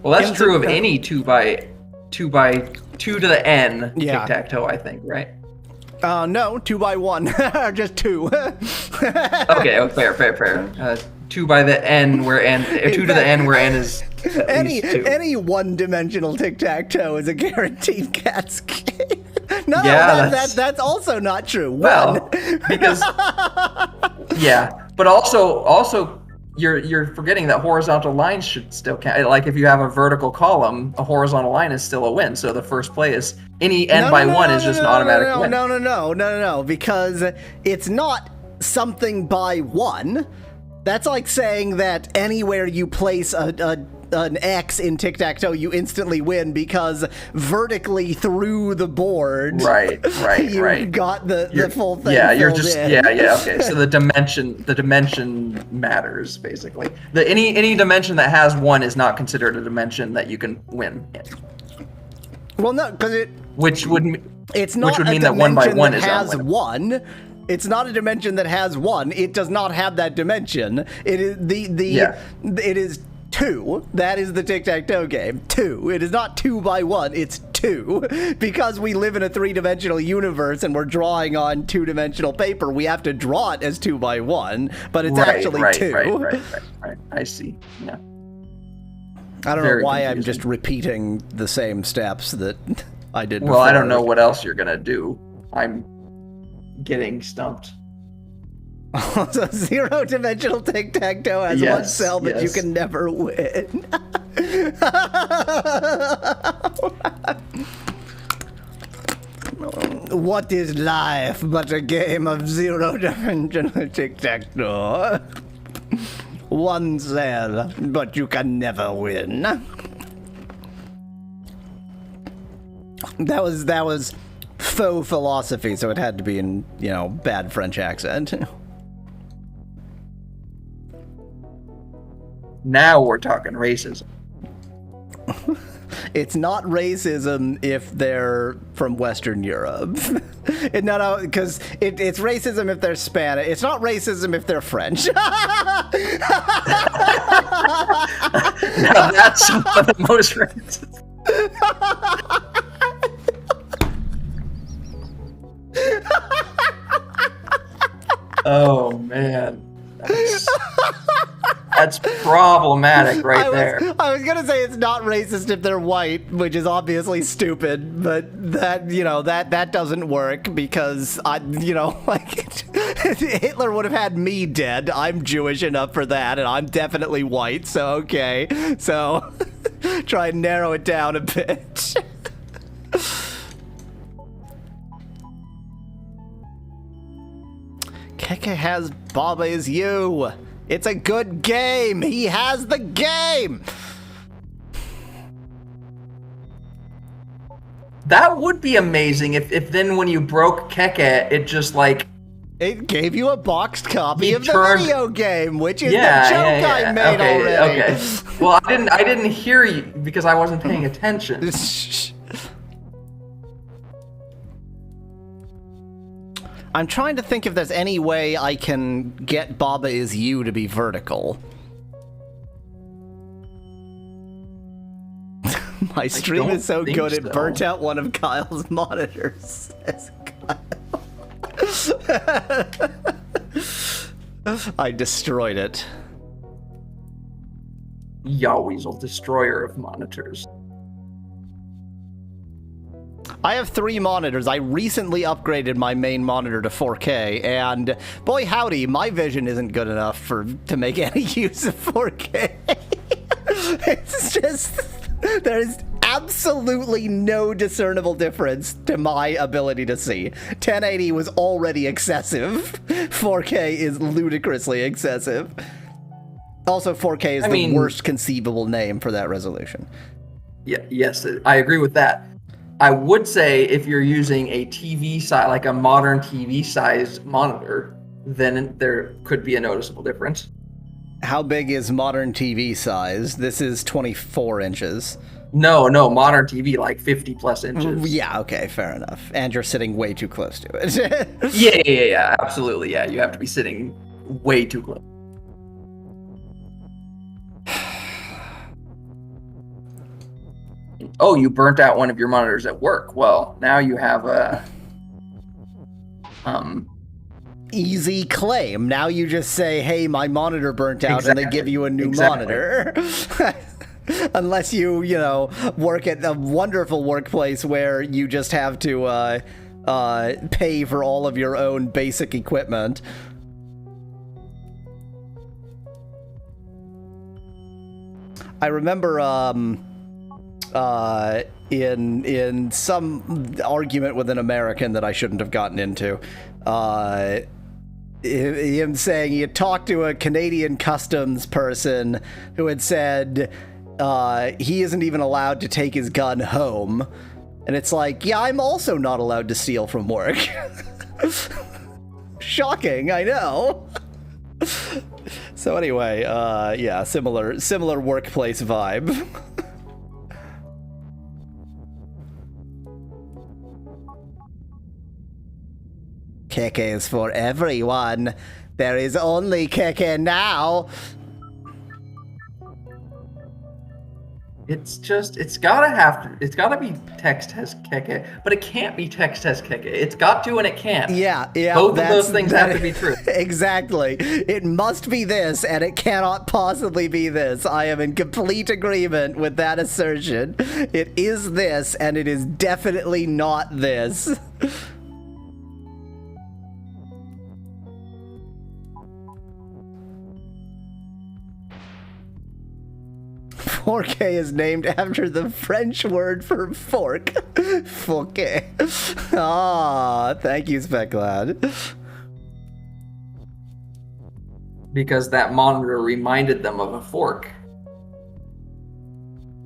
Well, that's true of any 2x2 to the n Yeah. tic-tac-toe, I think, right? No, 2x1. Just 2. Okay, fair. 2 by the n where n, 2 to the n where n is at least 2. Any one-dimensional tic-tac-toe is a guaranteed cat's game. No, Yeah, that's also not true. Well, because yeah, but also you're forgetting that horizontal lines should still count. Like if you have a vertical column, a horizontal line is still a win. So the first play is any n by 1 is just an automatic win. No, because it's not something by 1. That's like saying that anywhere you place an X in tic-tac-toe, you instantly win because vertically through the board, Right. you got the full thing. Yeah, you're filled just in. yeah. Okay, so the dimension matters basically. Any dimension that has 1 is not considered a dimension that you can win in. Well, no, because Which would it's not mean a that 1 by dimension 1 that is has unwinnable. 1. It's not a dimension that has 1. It does not have that dimension. It is It is 2. That is the tic-tac-toe game. 2. It is not 2 by 1. It's 2. Because we live in a 3-dimensional universe and we're drawing on 2-dimensional paper, we have to draw it as 2 by 1, but it's actually 2. Right. I see. Yeah. I don't Very know why I'm confusing. just repeating the same steps that I did before. Well, I don't know what else you're gonna do. I'm getting stumped. So zero-dimensional tic-tac-toe has one Yes, cell, but you yes. can never win. What is life but a game of zero-dimensional tic-tac-toe? One cell, but you can never win. That was faux philosophy, so it had to be in, bad French accent. Now we're talking racism. It's not racism if they're from Western Europe. No, because it's racism if they're Spanish. It's not racism if they're French. Now that's some of the most racist. Oh man, that's problematic right there. I was gonna say it's not racist if they're white, which is obviously stupid, but that doesn't work because Hitler would have had me dead. I'm Jewish enough for that, and I'm definitely white, so okay. So try and narrow it down a bit. Keke has Baba Is You. It's a good game. He has the game. That would be amazing if then when you broke Keke, it just like It gave you a boxed copy He of the turned- video game, which is the joke I made already. Okay. Well, I didn't hear you because I wasn't paying attention. I'm trying to think if there's any way I can get Baba Is You to be vertical. My stream don't is so think good it so. burnt out one of Kyle's monitors, says Kyle. I destroyed it. Yahweasel, destroyer of monitors. I have 3 monitors. I recently upgraded my main monitor to 4K, and boy howdy, my vision isn't good enough to make any use of 4K. It's just, there's absolutely no discernible difference to my ability to see. 1080 was already excessive. 4K is ludicrously excessive. Also, 4K is the worst conceivable name for that resolution. Yeah, yes, I agree with that. I would say if you're using a TV size, like a modern TV size monitor, then there could be a noticeable difference. How big is modern TV size? This is 24 inches. No, modern TV, like 50 plus inches. Yeah, okay, fair enough. And you're sitting way too close to it. Yeah, absolutely. Yeah, you have to be sitting way too close. Oh, you burnt out one of your monitors at work. Well, now you have a Easy claim. Now you just say, hey, my monitor burnt out, and they give you a new monitor. Unless you work at a wonderful workplace where you just have to pay for all of your own basic equipment. I remember in some argument with an American that I shouldn't have gotten into, him saying he had talked to a Canadian customs person who had said he isn't even allowed to take his gun home. And it's like, yeah, I'm also not allowed to steal from work. Shocking, I know. So anyway, yeah, similar workplace vibe. Keke is for everyone. There is only Keke now. It's gotta be text has Keke, but it can't be text has Keke. It's got to and it can't. Yeah. Both of those things have to be true. Exactly. It must be this, and it cannot possibly be this. I am in complete agreement with that assertion. It is this, and it is definitely not this. 4K is named after the French word for fork. Forke. Ah, thank you, Speclad. Because that monitor reminded them of a fork.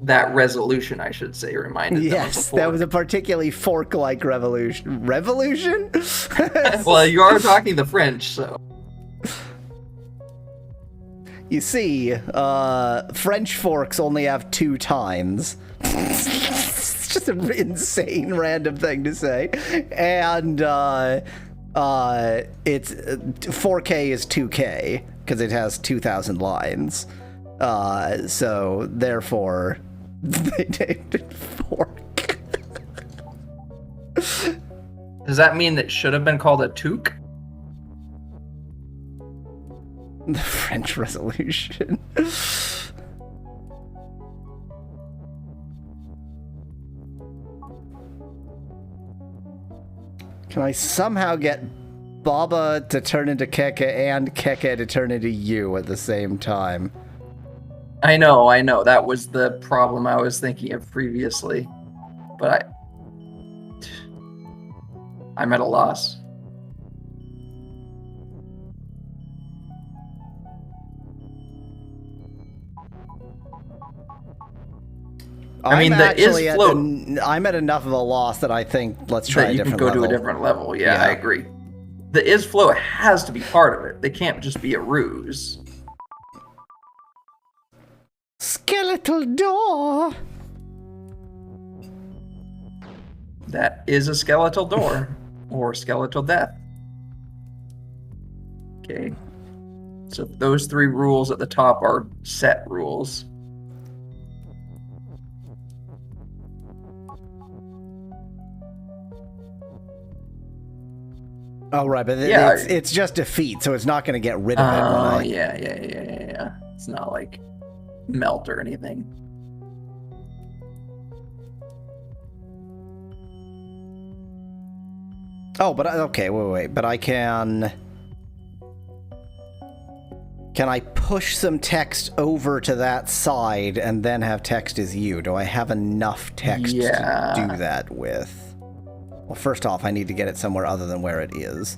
That resolution, I should say, reminded them of a Yes, fork. that was a particularly fork-like revolution. Revolution? Well, you are talking the French, so. You see, French forks only have 2 tines. It's just an insane random thing to say. And it's 4K is 2K because it has 2,000 lines. So therefore, they named it fork. Does that mean it should have been called a toque? The French Revolution. Can I somehow get Baba to turn into Keke and Keke to turn into you at the same time? I know. That was the problem I was thinking of previously. But I'm at a loss. I mean, the is float. I'm at enough of a loss that I think let's try That a you can different go level. to a different level. Yeah, Yeah. I agree. The is float has to be part of it. They can't just be a ruse. Skeletal door. That is a skeletal door or skeletal death. Okay. So those 3 rules at the top are set rules. Oh right, but Yeah. it's just defeat, so it's not going to get rid of it. When Oh, I... yeah. It's not like melt or anything. Oh, but okay, wait. But I can. Can I push some text over to that side and then have text as you? Do I have enough text Yeah. to do that with? Well, first off, I need to get it somewhere other than where it is.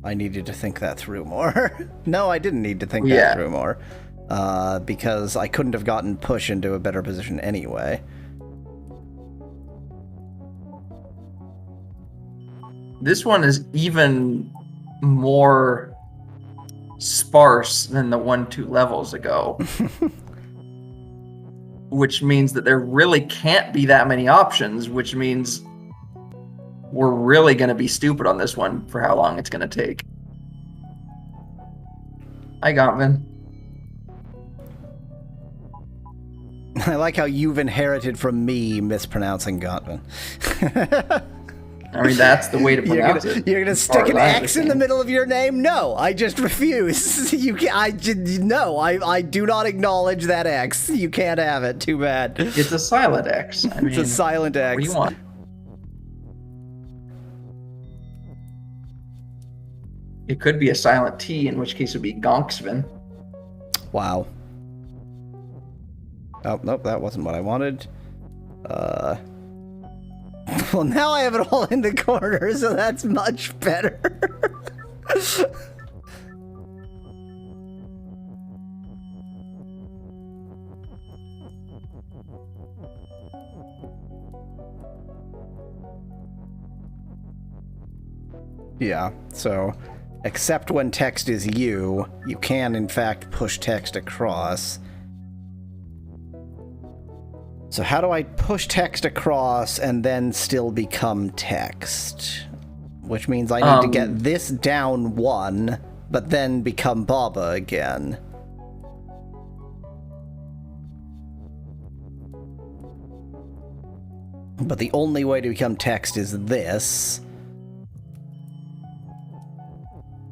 I needed to think that through more. No, I didn't need to think that through more. Because I couldn't have gotten push into a better position anyway. This one is even more sparse than the 1-2 levels ago. Which means that there really can't be that many options, which means we're really going to be stupid on this one for how long it's going to take. Hi, Gottman. I like how you've inherited from me mispronouncing Gottman. I mean, that's the way to pronounce it. You're gonna as far stick an as I X in the understand. middle of your name? No, I just refuse. I do not acknowledge that X. You can't have it. Too bad. It's a silent X. I mean, It's a silent X. what do you want? It could be a silent T, in which case it would be Gonksvin. Wow. Oh, nope, that wasn't what I wanted. Well, now I have it all in the corner, so that's much better. Yeah, so except when text is you can in fact push text across. So how do I push text across and then still become text? Which means I need to get this down 1, but then become Baba again. But the only way to become text is this.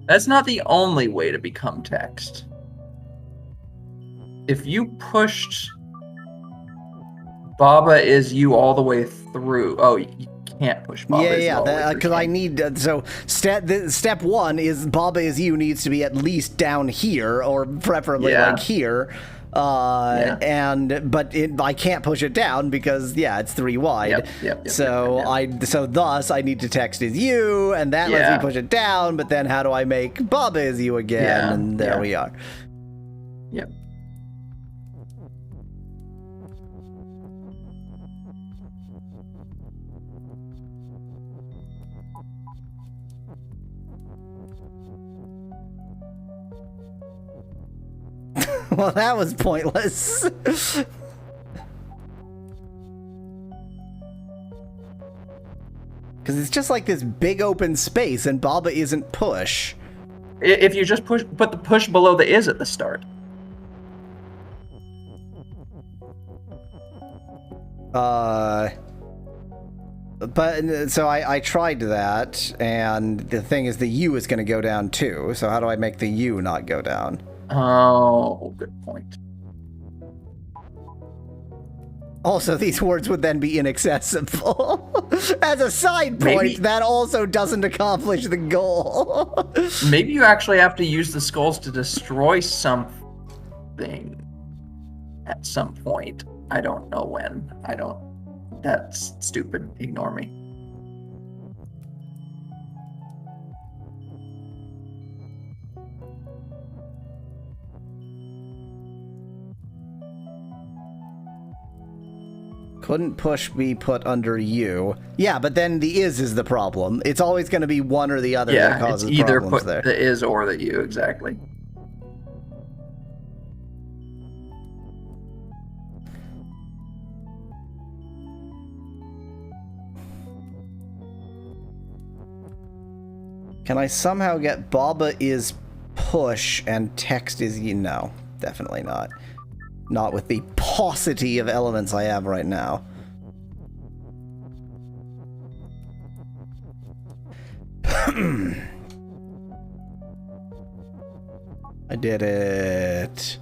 That's not the only way to become text. If you pushed Baba is you all the way through. Oh, can't push Baba is you all the way through because I Shane. need so step one is Baba is you needs to be at least down here or preferably Yeah. like here. Yeah. I can't push it down because it's 3 wide. Yep, so thus I need to text is you, and that lets Yeah. me push it down. But then how do I make Baba is you again? Yeah, And there yeah. we are. Yep. Well, that was pointless. Because it's just like this big open space, and Baba isn't push. If you just put the push below the is at the start. But so I tried that, and the thing is the U is going to go down too. So how do I make the U not go down? Oh, good point. Also, these words would then be inaccessible. As a side point, Maybe- that also doesn't accomplish the goal. Maybe you actually have to use the skulls to destroy something at some point. I don't know when. That's stupid. Ignore me. Couldn't push be put under U. Yeah, but then the is the problem. It's always going to be one or the other that Yeah, it's causes either problems put there. the is or the you, exactly. Can I somehow get Baba is push and text is you? No, definitely not. Not with the paucity of elements I have right now. I did it.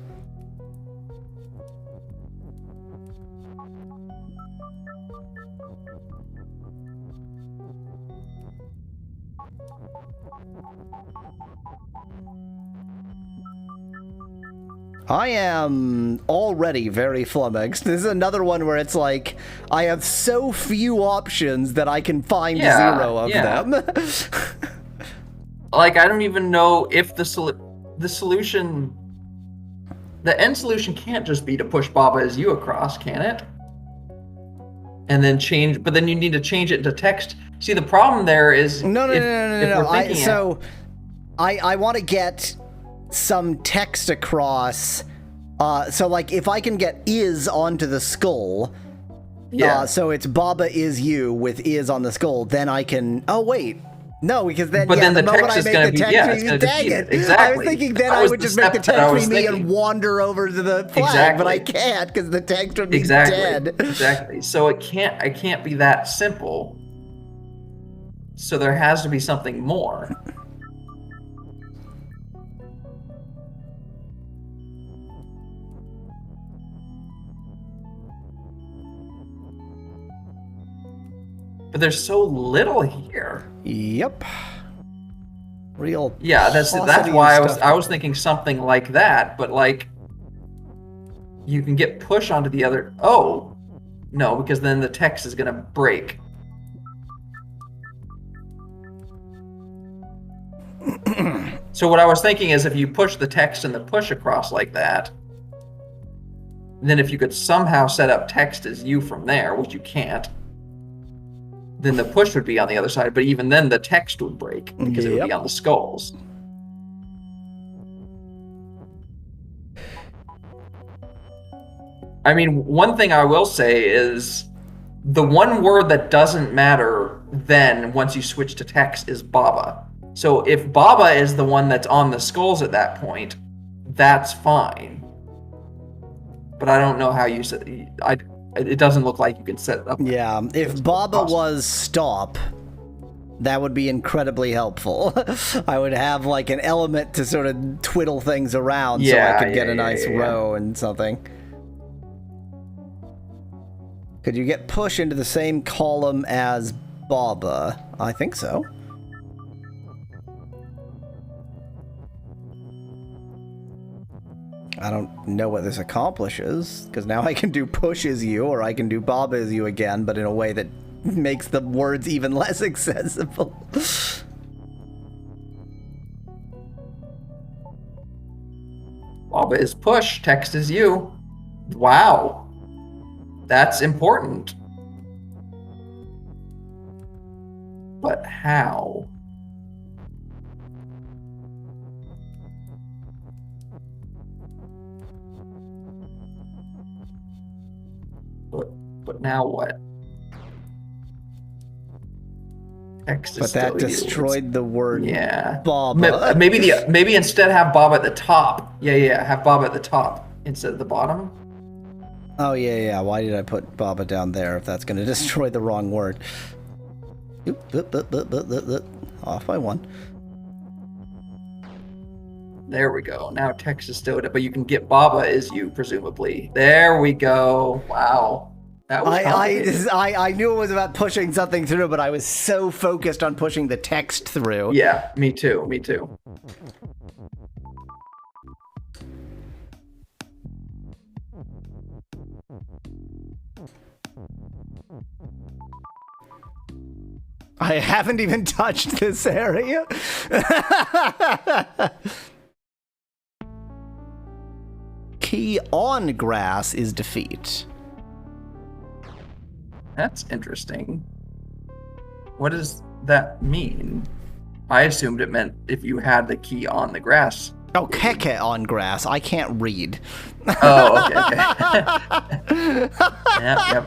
I am already very flummoxed. This is another one where it's like, I have so few options that I can find Yeah, 0 of yeah. them. Like, I don't even know if the solution... The end solution can't just be to push Baba as you across, can it? And then change... But then you need to change it into text. See, the problem there is... No. if we're thinking I want to get some text across. So, like, if I can get is onto the skull, Yeah. so it's Baba is you with is on the skull, then I can. Oh wait, no, because then But then the the moment text I is make gonna the be- text yeah, be it's me, gonna dang defeat it. it. Exactly. I was thinking then That I was would the just make the step that I text was be me and thinking. wander over to the flag, Exactly. but I can't because the text would be Exactly. dead. Exactly. So it can't be that simple. So there has to be something more. But there's so little here. Yep. Real. Yeah, that's paucity of why stuff. I was thinking something like that, but like you can get push onto the other. Oh, no, because then the text is gonna break. So what I was thinking is if you push the text and the push across like that, then if you could somehow set up text as you from there, which you can't, then the push would be on the other side, but even then the text would break because it would be Yep. on the skulls. I mean, one thing I will say is the one word that doesn't matter then once you switch to text is Baba. So if Baba is the one that's on the skulls at that point, that's fine. But I don't know how you said it doesn't look like you can set it up. Yeah, if Baba possible. was stop, that would be incredibly helpful. I would have like an element to sort of twiddle things around so I Yeah, could get a yeah, nice yeah, yeah. row and something. Could you get push into the same column as Baba. I think so. I don't know what this accomplishes, because now I can do push as you, or I can do Baba as you again, but in a way that makes the words even less accessible. Baba is push, text is you. Wow. That's important. But how? But now what? Text is But that still you. destroyed the word Yeah. Baba. Maybe instead have Bob at the top. Yeah, have Bob at the top instead of the bottom. Oh, yeah. Why did I put Baba down there if that's going to destroy the wrong word? Oop. Off by one. There we go. Now text is still, but you can get Baba as you, presumably. There we go. Wow. That was complicated. I knew it was about pushing something through, but I was so focused on pushing the text through. Yeah, me too. I haven't even touched this area. Key on grass is defeat. That's interesting. What does that mean? I assumed it meant if you had the key on the grass. Oh, keke on grass. I can't read. Oh, okay. Yep.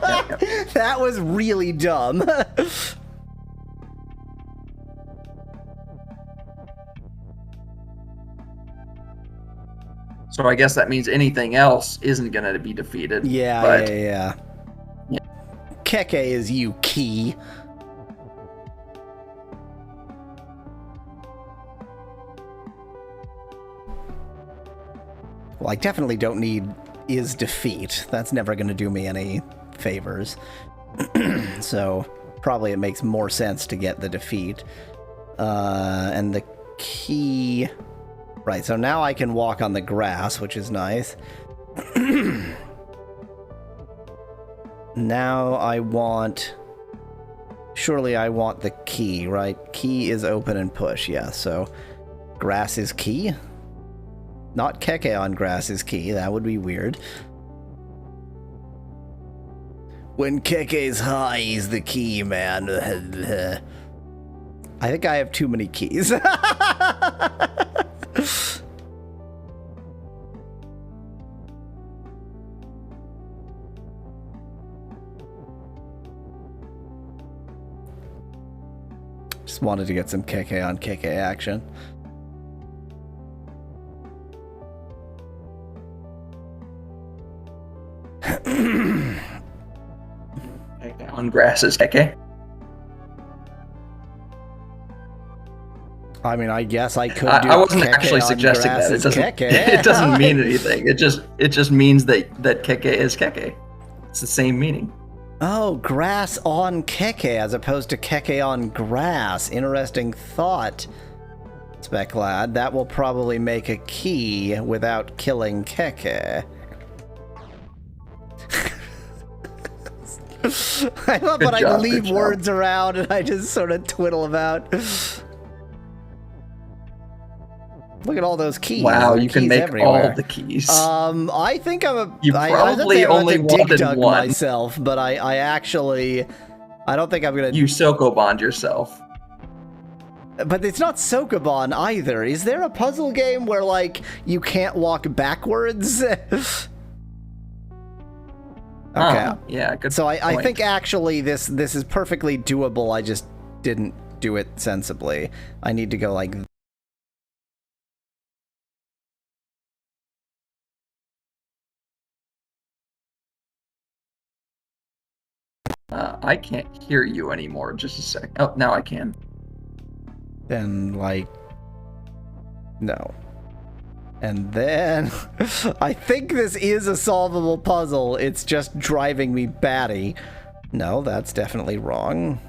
That was really dumb. So I guess that means anything else isn't going to be defeated. Yeah. Keke is you, key. Well, I definitely don't need is defeat. That's never going to do me any favors. So probably it makes more sense to get the defeat. And the key... Right, so now I can walk on the grass, which is nice. Now I want... Surely I want the key, right? Key is open and push, yeah, so... Grass is key? Not keke on grass is key, that would be weird. When keke's high, he's the key, man. I think I have too many keys. Just wanted to get some keke on keke action. On grass is keke. I mean, I guess I could do I wasn't keke actually on suggesting grass that. as It doesn't, keke. it doesn't mean anything. It just means that keke is keke. It's the same meaning. Oh, grass on keke as opposed to keke on grass. Interesting thought, Speclad. That will probably make a key without killing keke. I love when I leave words around and I just sort of twiddle about. Look at all those keys. Wow, There are you can keys make everywhere. all the keys. I think I'm a. You I probably I was only a dig wanted dug one. myself, but I actually, I don't think I'm gonna. You Sokobond yourself. But it's not Sokoban either. Is there a puzzle game where like you can't walk backwards? Okay. Yeah, good So I point. think actually this is perfectly doable. I just didn't do it sensibly. I need to go like. I can't hear you anymore. Just a sec. Oh, now I can. Then like. No. And then I think this is a solvable puzzle. It's just driving me batty. No, that's definitely wrong.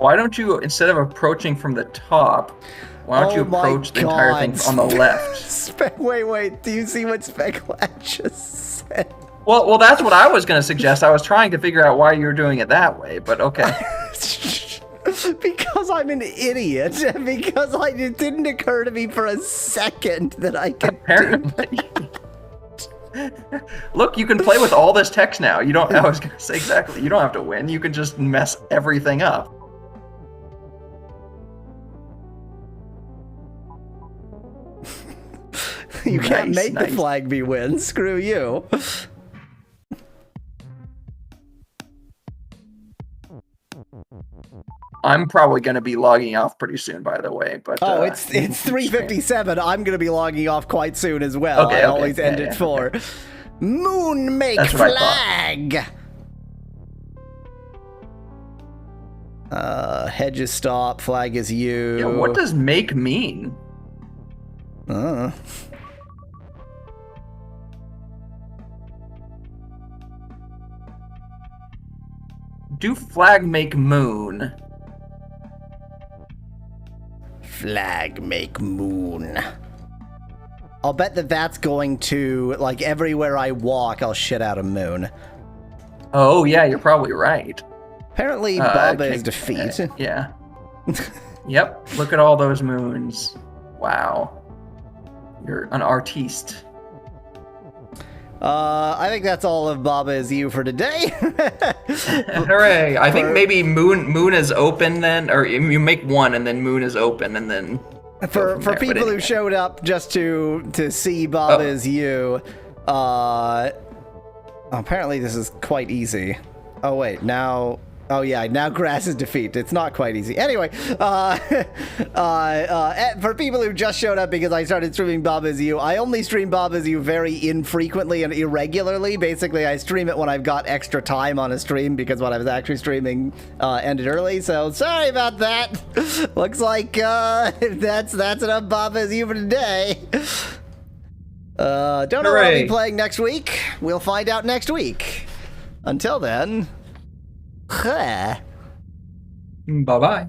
Why don't you, instead of approaching from the top, why don't you Oh my approach the entire thing God. on the left? Wait. Do you see what Speculad just said? Well, that's what I was going to suggest. I was trying to figure out why you were doing it that way, but okay. Because I'm an idiot. Because it didn't occur to me for a second that I could Apparently. Look, you can play with all this text now. You don't. I was going to say exactly. You don't have to win. You can just mess everything up. You can't Nice, make the nice. flag be win. Screw you. I'm probably going to be logging off pretty soon, by the way. But Oh, it's 3:57. I'm gonna be logging off quite soon as well. Okay, I okay. always end Yeah, it yeah, for Moon make That's what I flag. Hedges stop. Flag is you. Yeah, what does make mean? Do flag make moon? Flag make moon. I'll bet that that's going to, like, everywhere I walk, I'll shit out a moon. Oh yeah, you're probably right. Apparently, Baba okay, is defeat. Yeah. Yep. Look at all those moons. Wow. You're an artiste. I think that's all of Baba is you for today. Hooray! I think maybe moon is open then, or you make one and then moon is open and then. For there, but people who anyway. showed up just to see Baba is you, apparently this is quite easy. Oh wait, now. Oh yeah, now grass is defeat. It's not quite easy. Anyway, for people who just showed up because I started streaming Bob Is You, I only stream Bob Is You very infrequently and irregularly. Basically, I stream it when I've got extra time on a stream because what I was actually streaming ended early. So sorry about that. Looks like that's enough Bob Is You for today. Don't know what I'll be Hooray. playing next week. We'll find out next week. Until then. Bye bye.